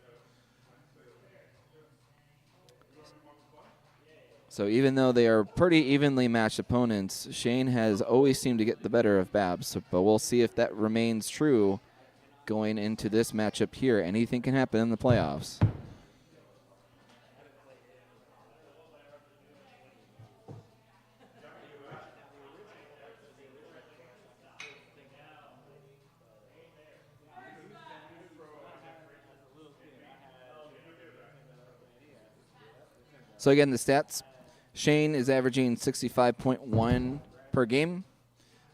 So even though they are pretty evenly matched opponents, Shane has always seemed to get the better of Babs. But we'll see if that remains true going into this matchup here. Anything can happen in the playoffs. So again, the stats. Shane is averaging 65.1 per game.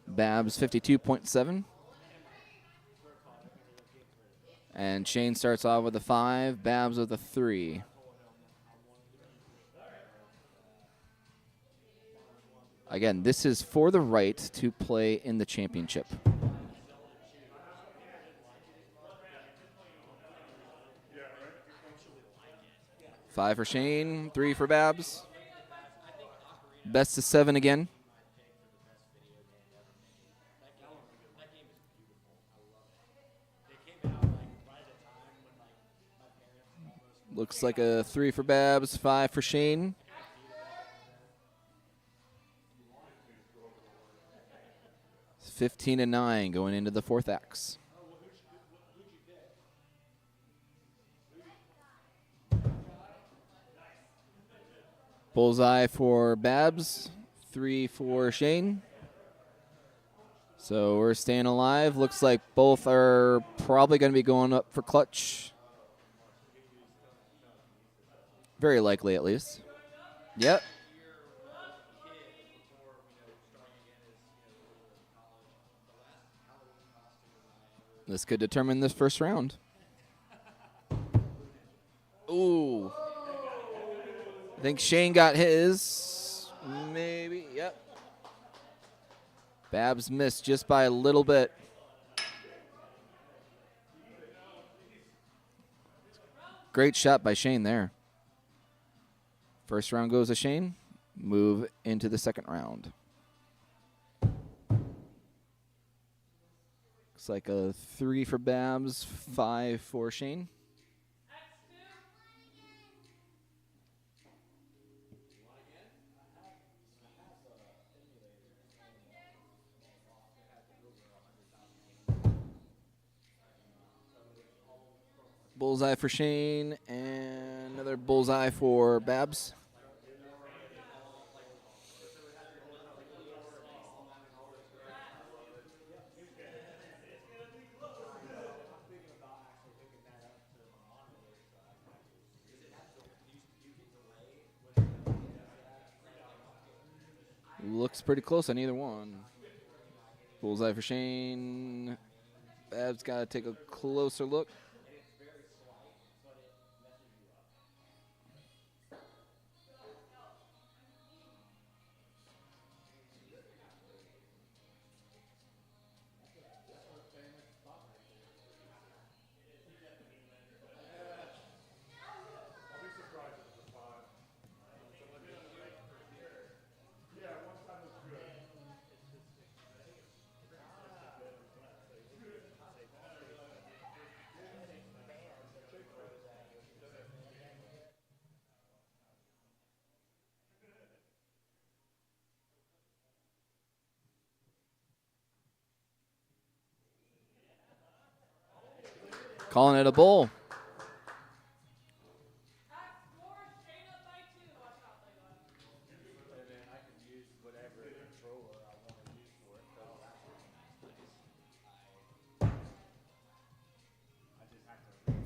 Babs 52.7. And Shane starts off with a 5, Babs with a 3. Again, this is for the right to play in the championship. Five for Shane, 3 for Babs. Best of 7 again. Looks like a 3 for Babs, 5 for Shane. It's 15-9 going into the 4th X. Bullseye for Babs, 3 for Shane. So we're staying alive. Looks like both are probably going to be going up for clutch. Very likely, at least. Yep. This could determine this first round. Ooh. I think Shane got his. Maybe. Yep. Babs missed just by a little bit. Great shot by Shane there. First round goes to Shane. Move into the second round. Looks like a 3 for Babs, 5 for Shane. Bullseye for Shane, and another bullseye for Babs. Looks pretty close on either one. Bullseye for Shane. Babs got to take a closer look. Calling it a bull.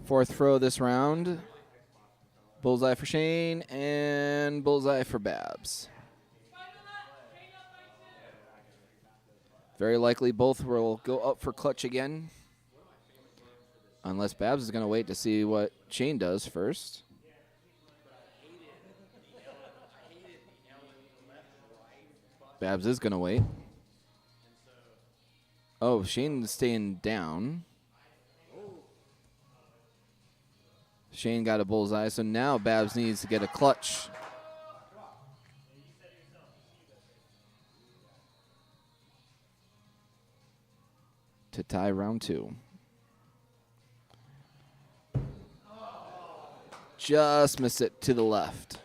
Fourth throw this round. Bullseye for Shane and bullseye for Babs. Very likely both will go up for clutch again. Unless Babs is going to wait to see what Shane does first. Babs is going to wait. Oh, Shane's staying down. Shane got a bullseye, so now Babs needs to get a clutch. to tie round 2. Just miss it to the left.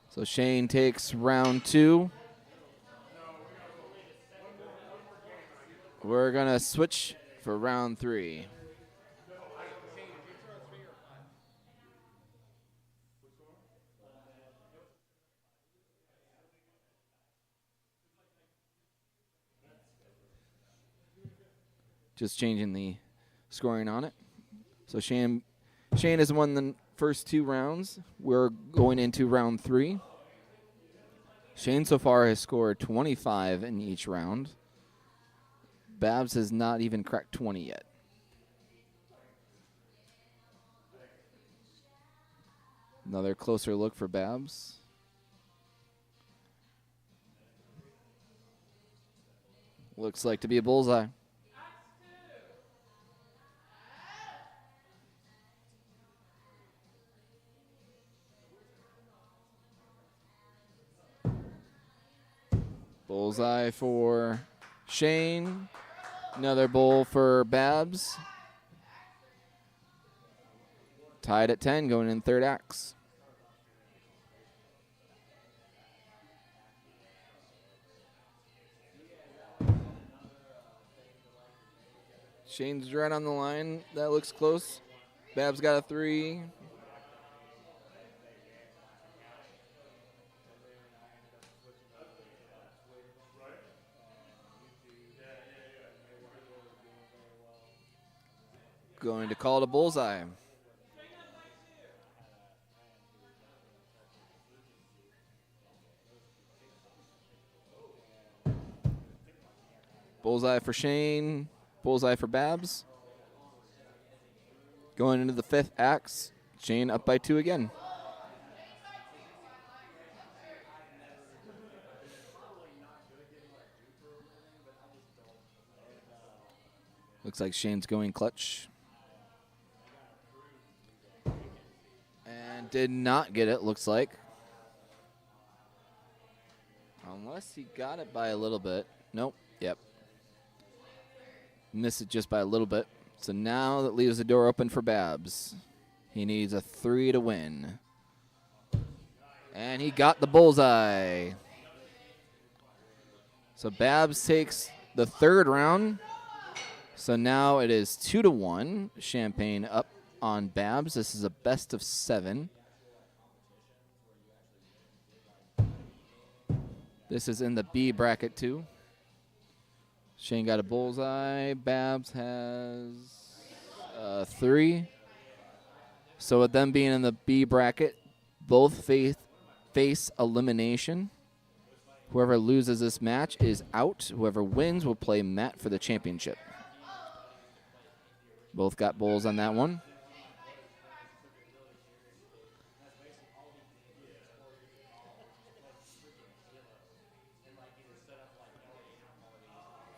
So Shane takes round 2. We're going to switch for round 3. Just changing the scoring on it. So Shane has won the first 2 rounds. We're going into round 3. Shane so far has scored 25 in each round. Babs has not even cracked 20 yet. Another closer look for Babs. Looks like to be a bullseye. Bullseye for Shane. Another bull for Babs. Tied at 10 going in third acts. Shane's right on the line. That looks close. Babs got a 3. Going to call it a bullseye. Bullseye for Shane. Bullseye for Babs. Going into the 5th acts. Shane up by 2 again. Looks like Shane's going clutch. And did not get it, looks like. Unless he got it by a little bit. Nope. Yep. Missed it just by a little bit. So now that leaves the door open for Babs. He needs a 3 to win. And he got the bullseye. So Babs takes the 3rd round. So now it is 2-1. Champagne up on Babs. This is a best of 7. This is in the B bracket too. Shane got a bullseye. Babs has 3. So with them being in the B bracket, both face elimination. Whoever loses this match is out. Whoever wins will play Matt for the championship. Both got bulls on that one.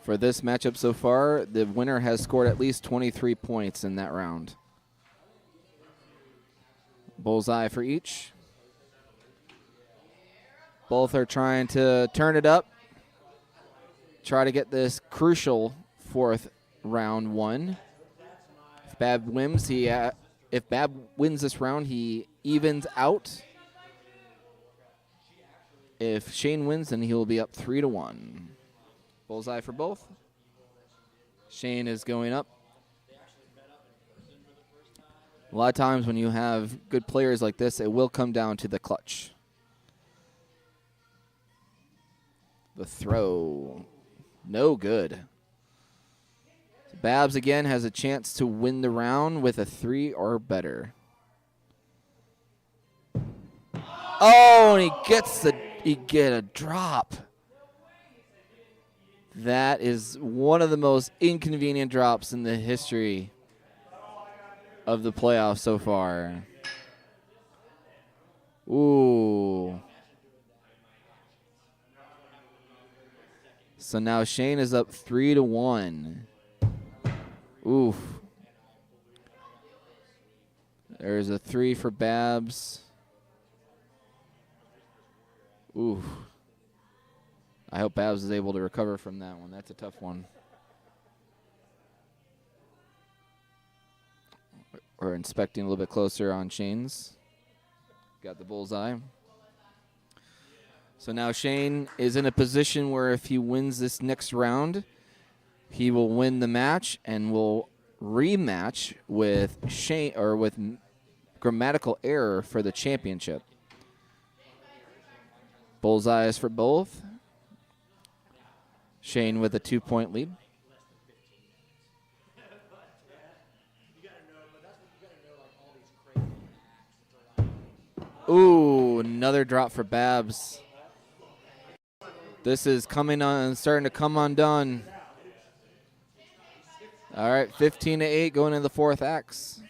For this matchup so far, the winner has scored at least 23 points in that round. Bullseye for each. Both are trying to turn it up. Try to get this crucial 4th round won. If Bab wins this round, he evens out. If Shane wins, then he will be up 3-1. Bullseye for both. Shane is going up. A lot of times when you have good players like this, it will come down to the clutch. The throw. No good. So Babs again has a chance to win the round with a 3 or better. Oh, and he get a drop. That is one of the most inconvenient drops in the history of the playoffs so far. Ooh. So now Shane is up 3-1. Oof. There's a 3 for Babs. Oof. I hope Babs is able to recover from that one. That's a tough one. We're inspecting a little bit closer on Shane's. Got the bullseye. So now Shane is in a position where if he wins this next round, he will win the match and will rematch with Shane or with Grammatical Error for the championship. Bullseyes for both. Shane with a 2-point lead. Ooh, another drop for Babs. This is coming on, starting to come undone. All right, 15-8 going into the fourth axe.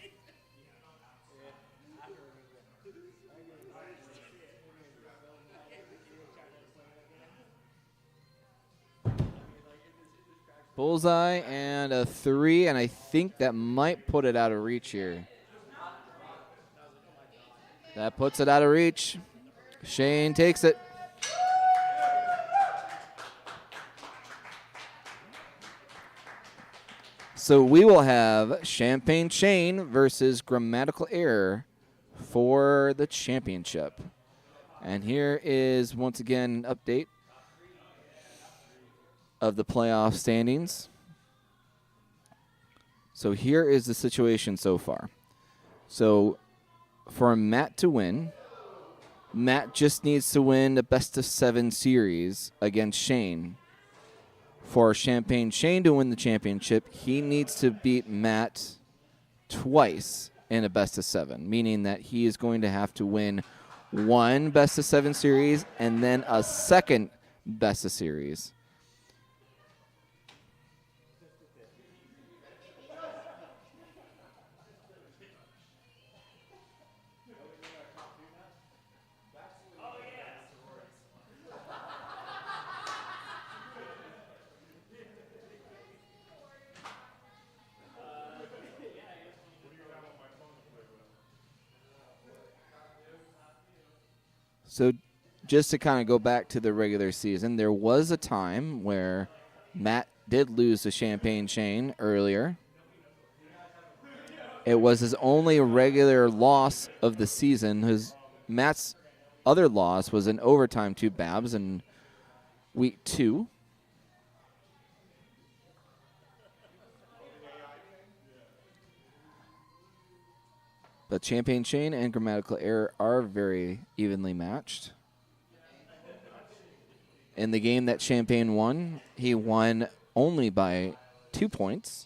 Bullseye and a 3, and I think that might put it out of reach here. That puts it out of reach. Shane takes it. So we will have Champagne Shane versus Grammatical Error for the championship. And here is, once again, an update of the playoff standings. So here is the situation so far. So for Matt to win, Matt just needs to win the best-of-7 series against Shane. For Champagne Shane to win the championship, he needs to beat Matt twice in a best-of-7, meaning that he is going to have to win one best-of-7 series and then a second best-of-series. So just to kind of go back to the regular season, there was a time where Matt did lose to Champagne Shane earlier. It was his only regular loss of the season. Matt's other loss was in overtime to Babs in week 2. But Champagne Shane and Grammatical Error are very evenly matched. In the game that Champagne won, he won only by 2 points.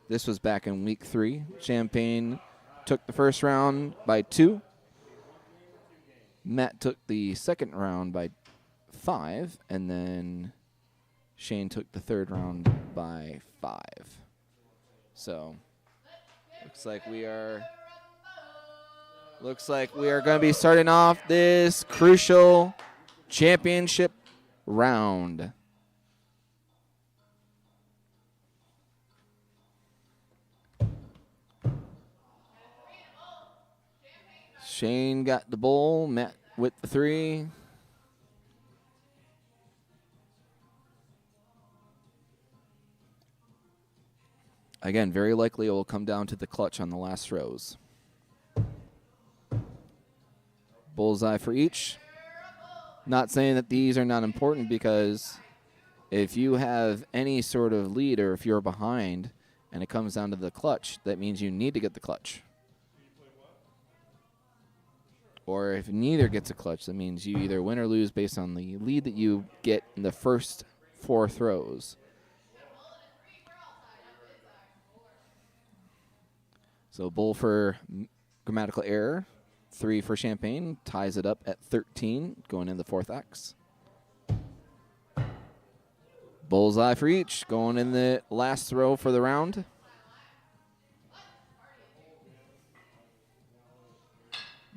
This was back in week 3. Champagne took the first round by 2. Matt took the second round by 5, and then Shane took the third round by 5. So looks like we are going to be starting off this crucial championship round. Shane got the bull, Matt with the 3. Again, very likely it will come down to the clutch on the last throws. Bullseye for each. Not saying that these are not important, because if you have any sort of lead or if you're behind and it comes down to the clutch, that means you need to get the clutch. Or if neither gets a clutch, that means you either win or lose based on the lead that you get in the first 4 throws. So bull for Grammatical Error, 3 for Champagne, ties it up at 13 going in the fourth axe. Bullseye for each going in the last throw for the round.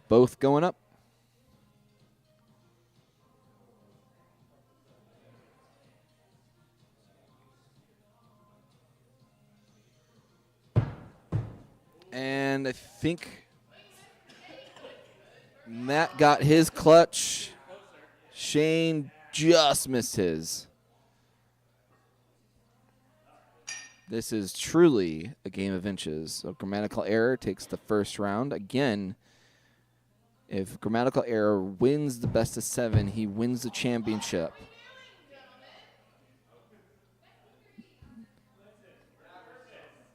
Both going up. And I think Matt got his clutch. Shane just missed his. This is truly a game of inches. So grammatical error takes the first round. Again, if grammatical error wins the best of 7, he wins the championship.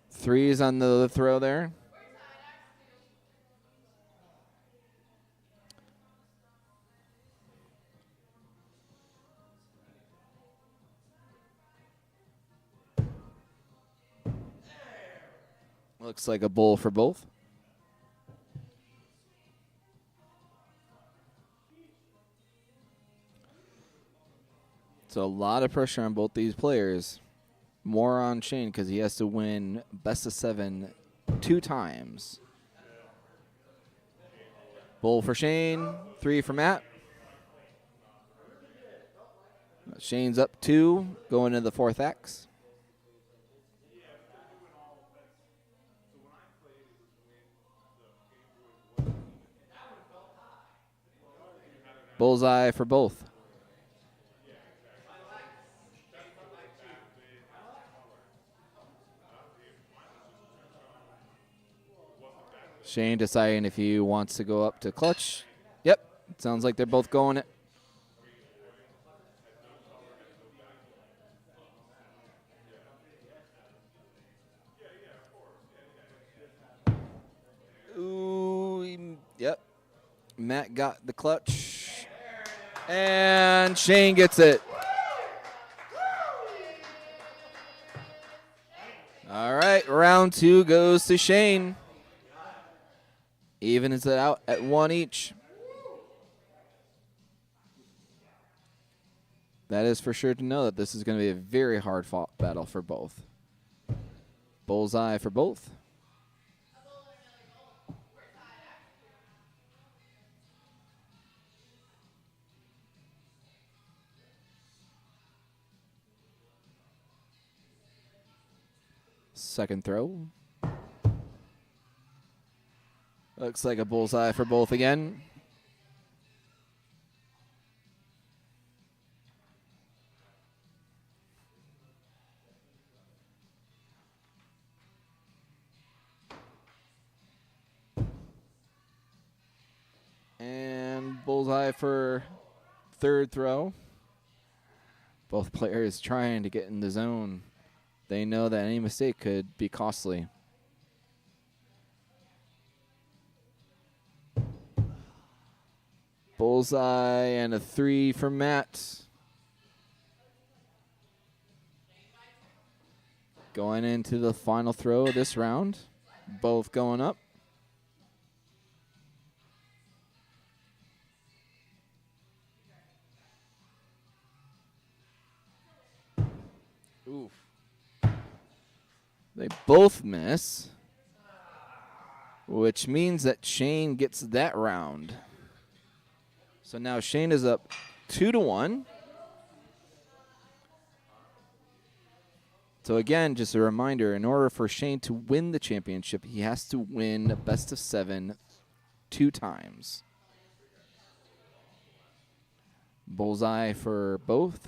Three is on the throw there. Looks like a bowl for both. So a lot of pressure on both these players. More on Shane because he has to win best of 7 2 times. Bowl for Shane, 3 for Matt. Shane's up 2, going into the 4th X. Bullseye for both. Shane deciding if he wants to go up to clutch. Yep, sounds like they're both going it. Ooh, yep. Matt got the clutch. And Shane gets it. All right, round 2 goes to Shane. Even is it out at 1 each. That is for sure to know that this is going to be a very hard fought battle for both. Bullseye for both. Second throw. Looks like a bullseye for both again. And bullseye for third throw. Both players trying to get in the zone. They know that any mistake could be costly. Bullseye and a 3 for Matt. Going into the final throw of this round. Both going up. Oof. They both miss, which means that Shane gets that round. So now Shane is up 2-1. So again, just a reminder, in order for Shane to win the championship, he has to win best of 7 2 times. Bullseye for both.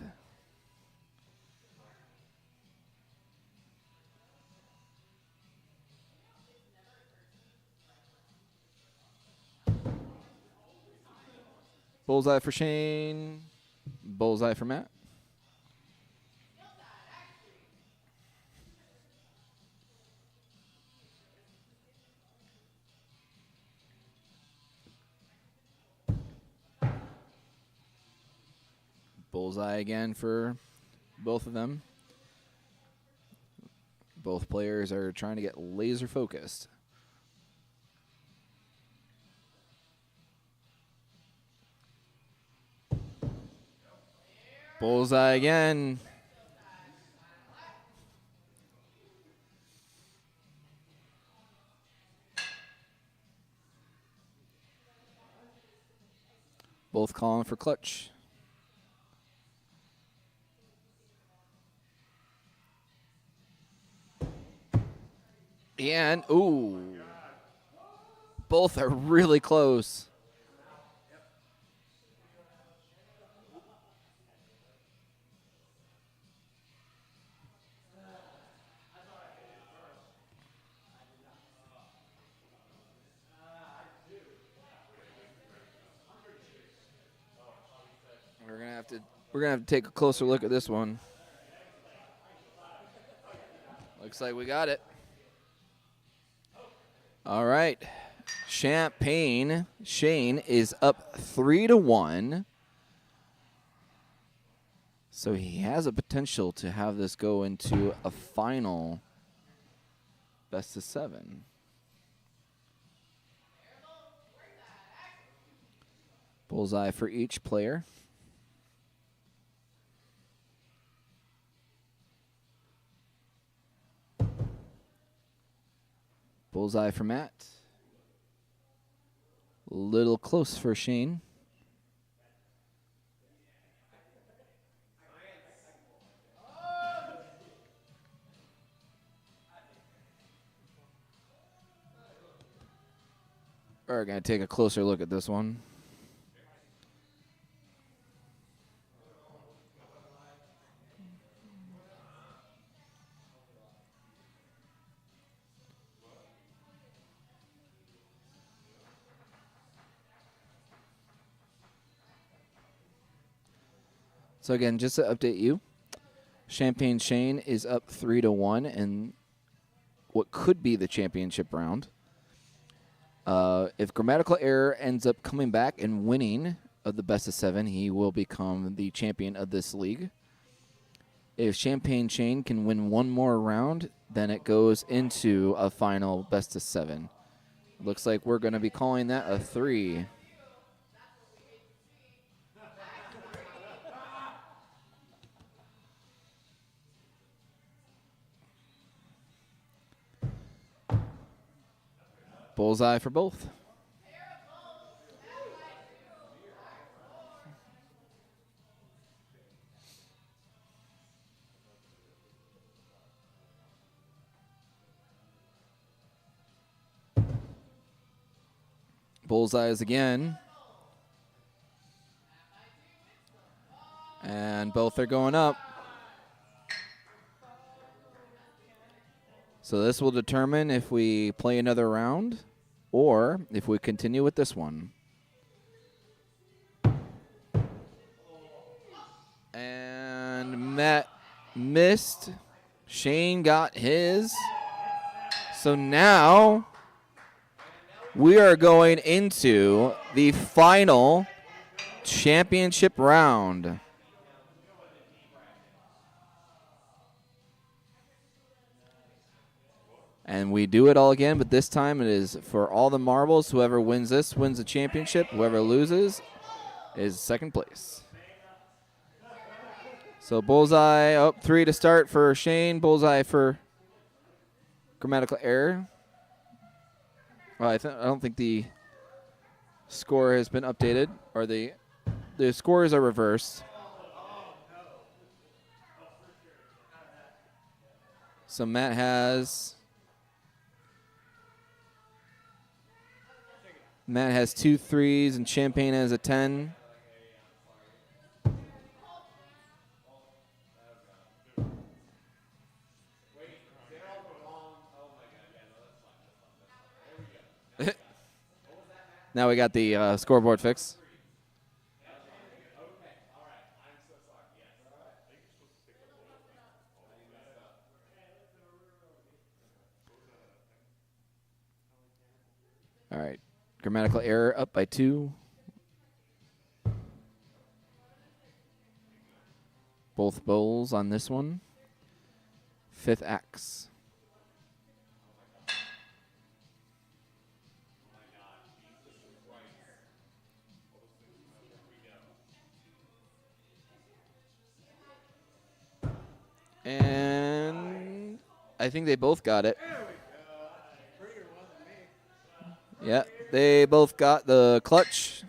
Bullseye for Shane. Bullseye for Matt. Bullseye again for both of them. Both players are trying to get laser focused. Bullseye again. Both calling for clutch. And, ooh. Both are really close. we're gonna have to take a closer look at this one. Looks like we got it. All right. Champagne Shane is up 3-1. So he has a potential to have this go into a final best of 7. Bullseye for each player. Bullseye for Matt. Little close for Shane. We're going to take a closer look at this one. So again, just to update you, Champagne Shane is up 3-1 in what could be the championship round. If Grammatical Error ends up coming back and winning of the best of 7, he will become the champion of this league. If Champagne Shane can win one more round, then it goes into a final best of 7. Looks like we're going to be calling that a 3. Bullseye for both. Bullseyes again. And both are going up. So this will determine if we play another round or if we continue with this one. And Matt missed. Shane got his. So now we are going into the final championship round. And we do it all again, but this time it is for all the marbles. Whoever wins this wins the championship. Whoever loses is second place. So Bullseye up 3 to start for Shane. Bullseye for Grammatical Error. Well, I don't think the score has been updated, or the scores are reversed. So Matt has 2 3s and Champagne has a 10. Now we got the scoreboard fixed. All right. Grammatical Error up by 2. Both bowls on this one. 5th axe. And I think they both got it. Yeah, they both got the clutch.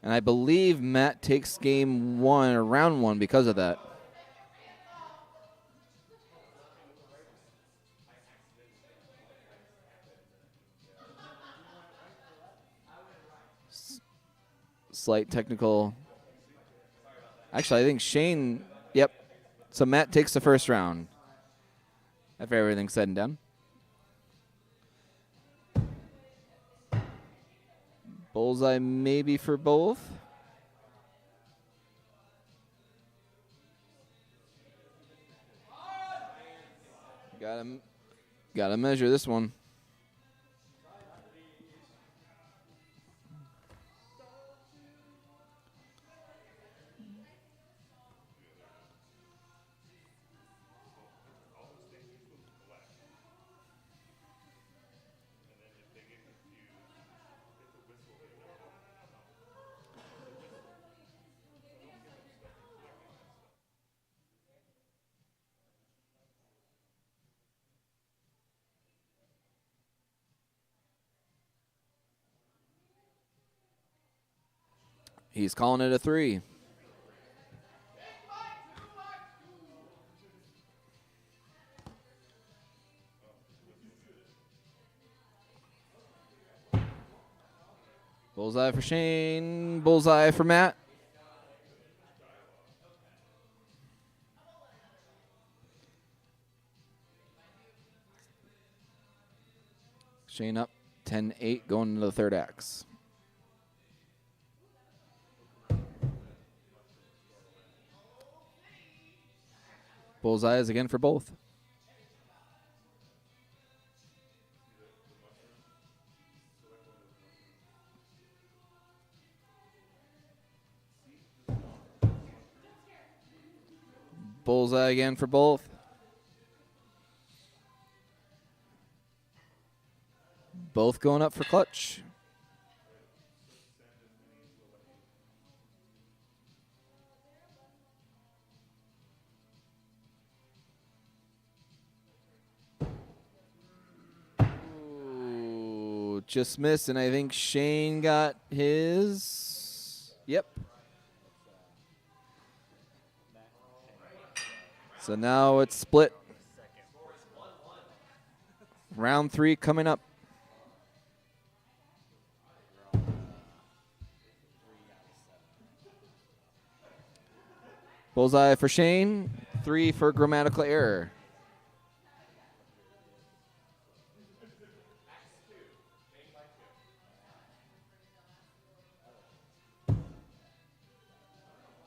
And I believe Matt takes game 1 or round 1 because of that. Slight technical. Actually, I think Shane, yep. So Matt takes the first round. After everything's said and done. Bullseye maybe for both. Gotta measure this one. He's calling it a 3. Bullseye for Shane. Bullseye for Matt. Shane up 10-8 going into the third X. Bullseyes again for both. Bullseye again for both. Both going up for clutch. Ooh, just missed, and I think Shane got his. Yep. So now it's split. Round 3 coming up. Bullseye for Shane, 3 for grammatical error.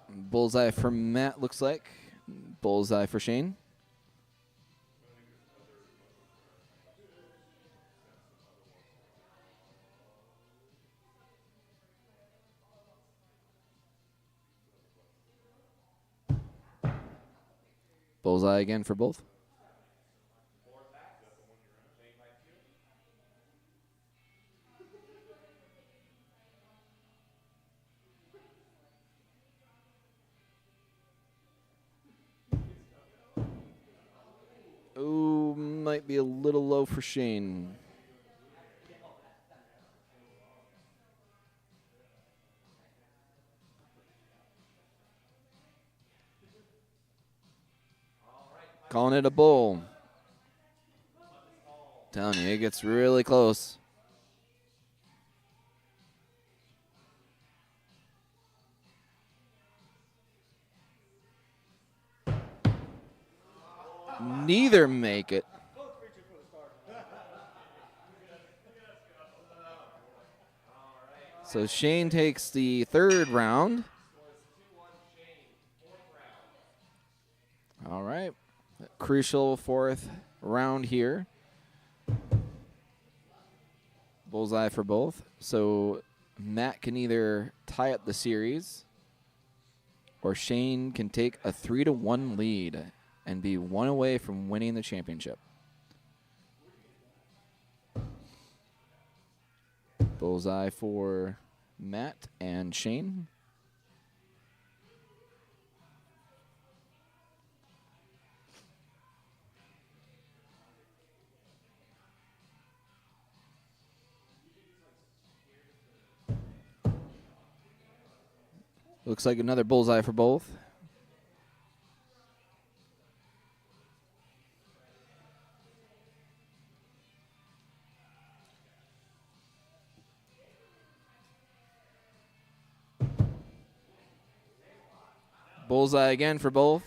Bullseye for Matt, looks like. Bullseye for Shane. Bullseye again for both. Ooh, might be a little low for Shane. Calling it a bull. Telling you, it gets really close. Neither make it. So Shane takes the third round. All right. Crucial fourth round here. Bullseye for both. So Matt can either tie up the series or Shane can take a 3-1 lead and be 1 away from winning the championship. Bullseye for Matt and Shane. Looks like another bullseye for both. Bullseye again for both.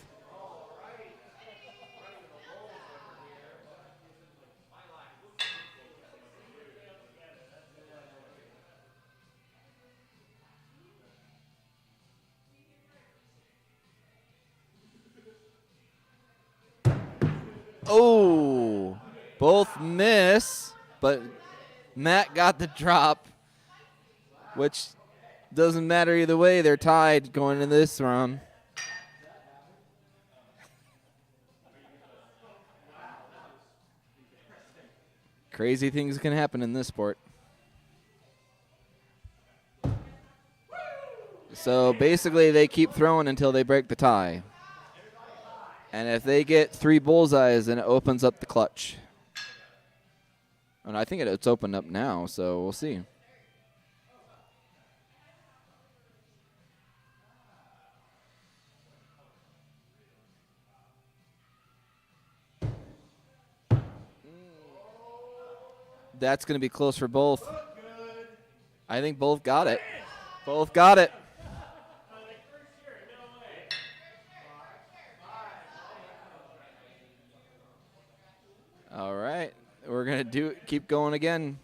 Oh, Both miss, but Matt got the drop, which doesn't matter either way. They're tied going into this round. Crazy things can happen in this sport. So basically they keep throwing until they break the tie. And if they get 3 bullseyes, then it opens up the clutch. And I think it's opened up now, so we'll see. That's going to be close for both. I think both got it. Both got it. All right. We're going to keep going again.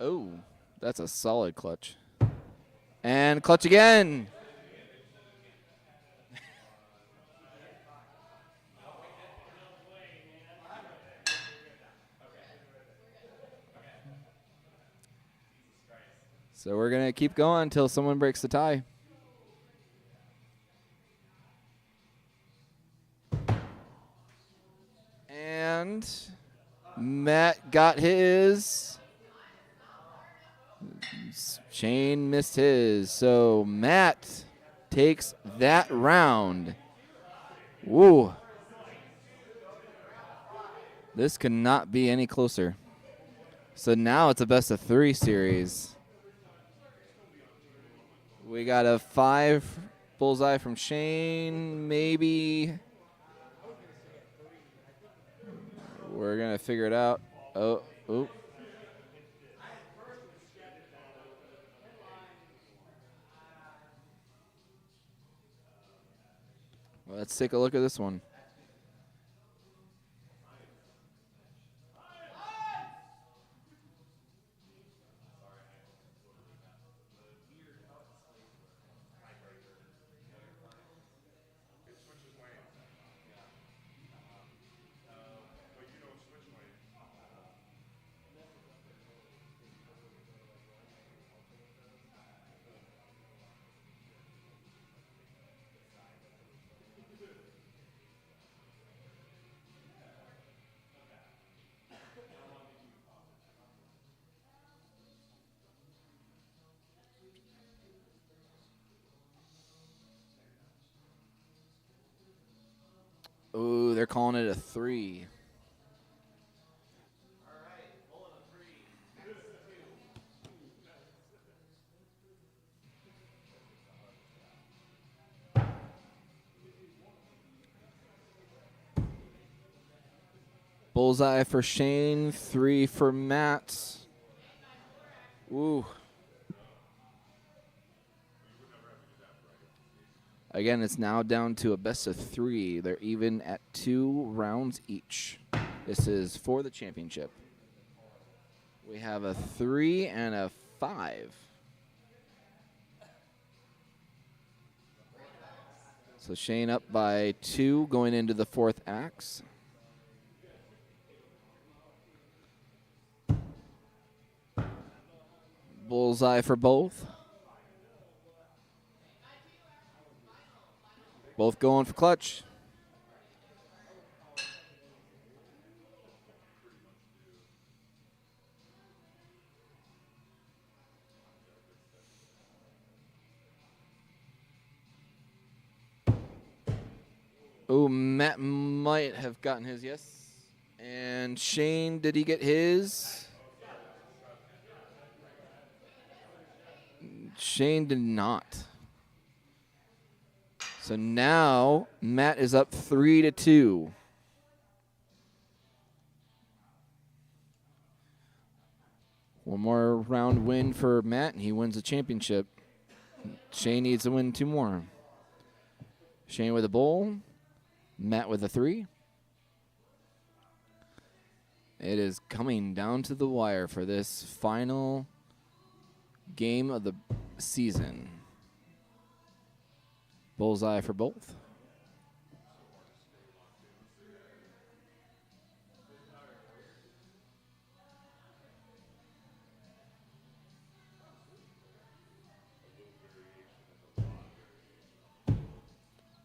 Oh, that's a solid clutch. And clutch again. So we're going to keep going until someone breaks the tie. And Matt got his. Shane missed his. So Matt takes that round. Woo. This could not be any closer. So now it's a best of 3 series. We got a 5 bullseye from Shane, maybe. We're going to figure it out. Oh. Let's take a look at this one. Ooh, they're calling it a 3. Bullseye for Shane, 3 for Matt. Ooh. Again, it's now down to a best of 3. They're even at 2 rounds each. This is for the championship. We have a 3 and a 5. So Shane up by 2 going into the 4th axe. Bullseye for both. Both going for clutch. Oh, Matt might have gotten his, yes. And Shane, did he get his? Shane did not. So now Matt is up 3-2. One more round win for Matt, and he wins the championship. Shane needs to win 2 more. Shane with a bull, Matt with a 3. It is coming down to the wire for this final game of the season. Bullseye for both.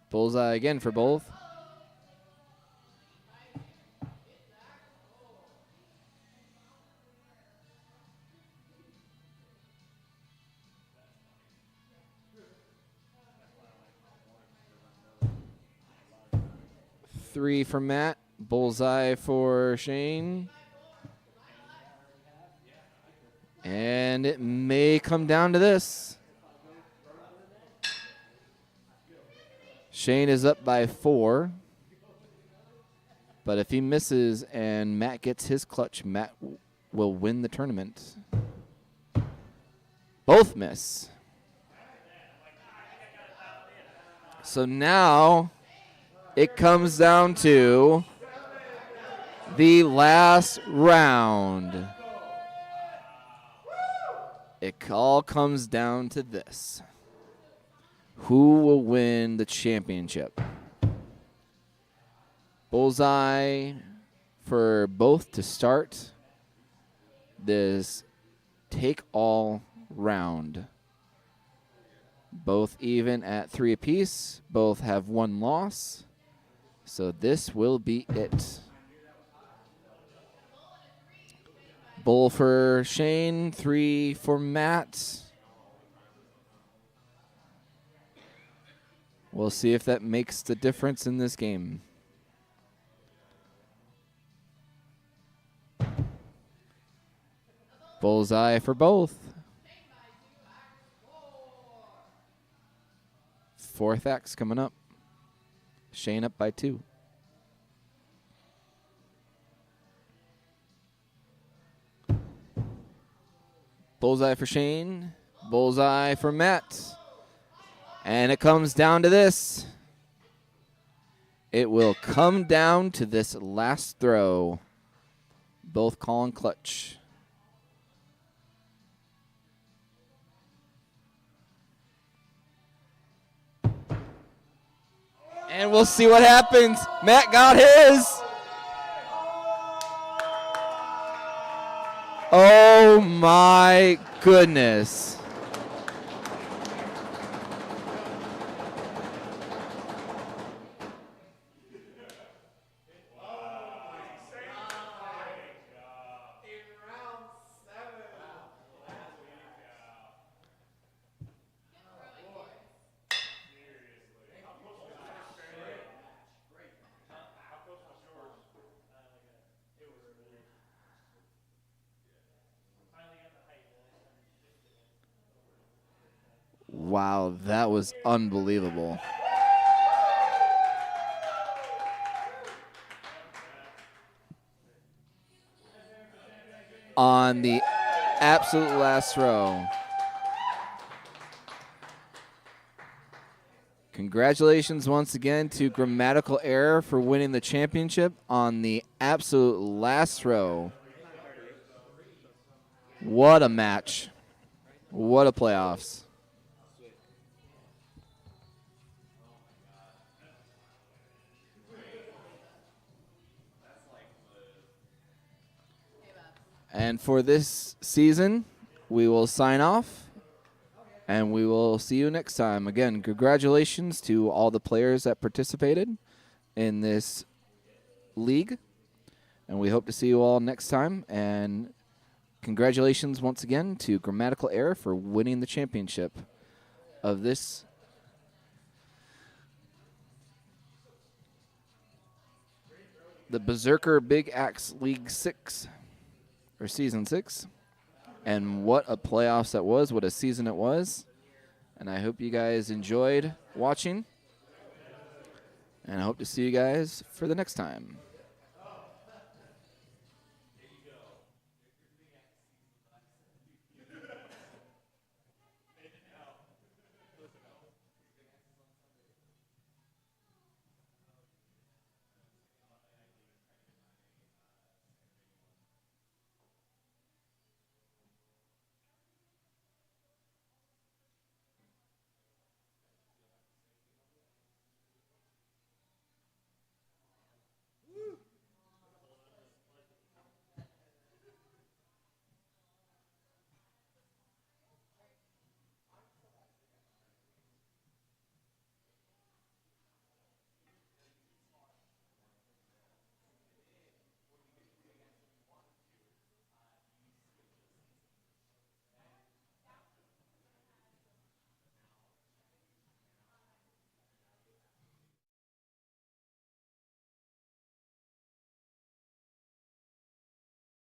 Bullseye again for both. Three for Matt. Bullseye for Shane. And it may come down to this. Shane is up by 4. But if he misses and Matt gets his clutch, Matt will win the tournament. Both miss. So now it comes down to the last round. It all comes down to this. Who will win the championship? Bullseye for both to start this take-all round. Both even at 3 apiece. Both have 1 loss. So this will be it. Bull for Shane, 3 for Matt. We'll see if that makes the difference in this game. Bullseye for both. 4th axe coming up. Shane up by 2. Bullseye for Shane. Bullseye for Matt. And it comes down to this. It will come down to this last throw. Both calling clutch. And we'll see what happens. Matt got his. Oh my goodness. Wow, that was unbelievable. On the absolute last throw. Congratulations once again to Grammatical Error for winning the championship on the absolute last throw. What a match. What a playoffs. And for this season, we will sign off, and we will see you next time. Again, congratulations to all the players that participated in this league, and we hope to see you all next time. And congratulations once again to Grammatical Error for winning the championship of this the Berserker Big Axe League 6. Or Season 6. And what a playoffs that was. What a season it was. And I hope you guys enjoyed watching. And I hope to see you guys for the next time.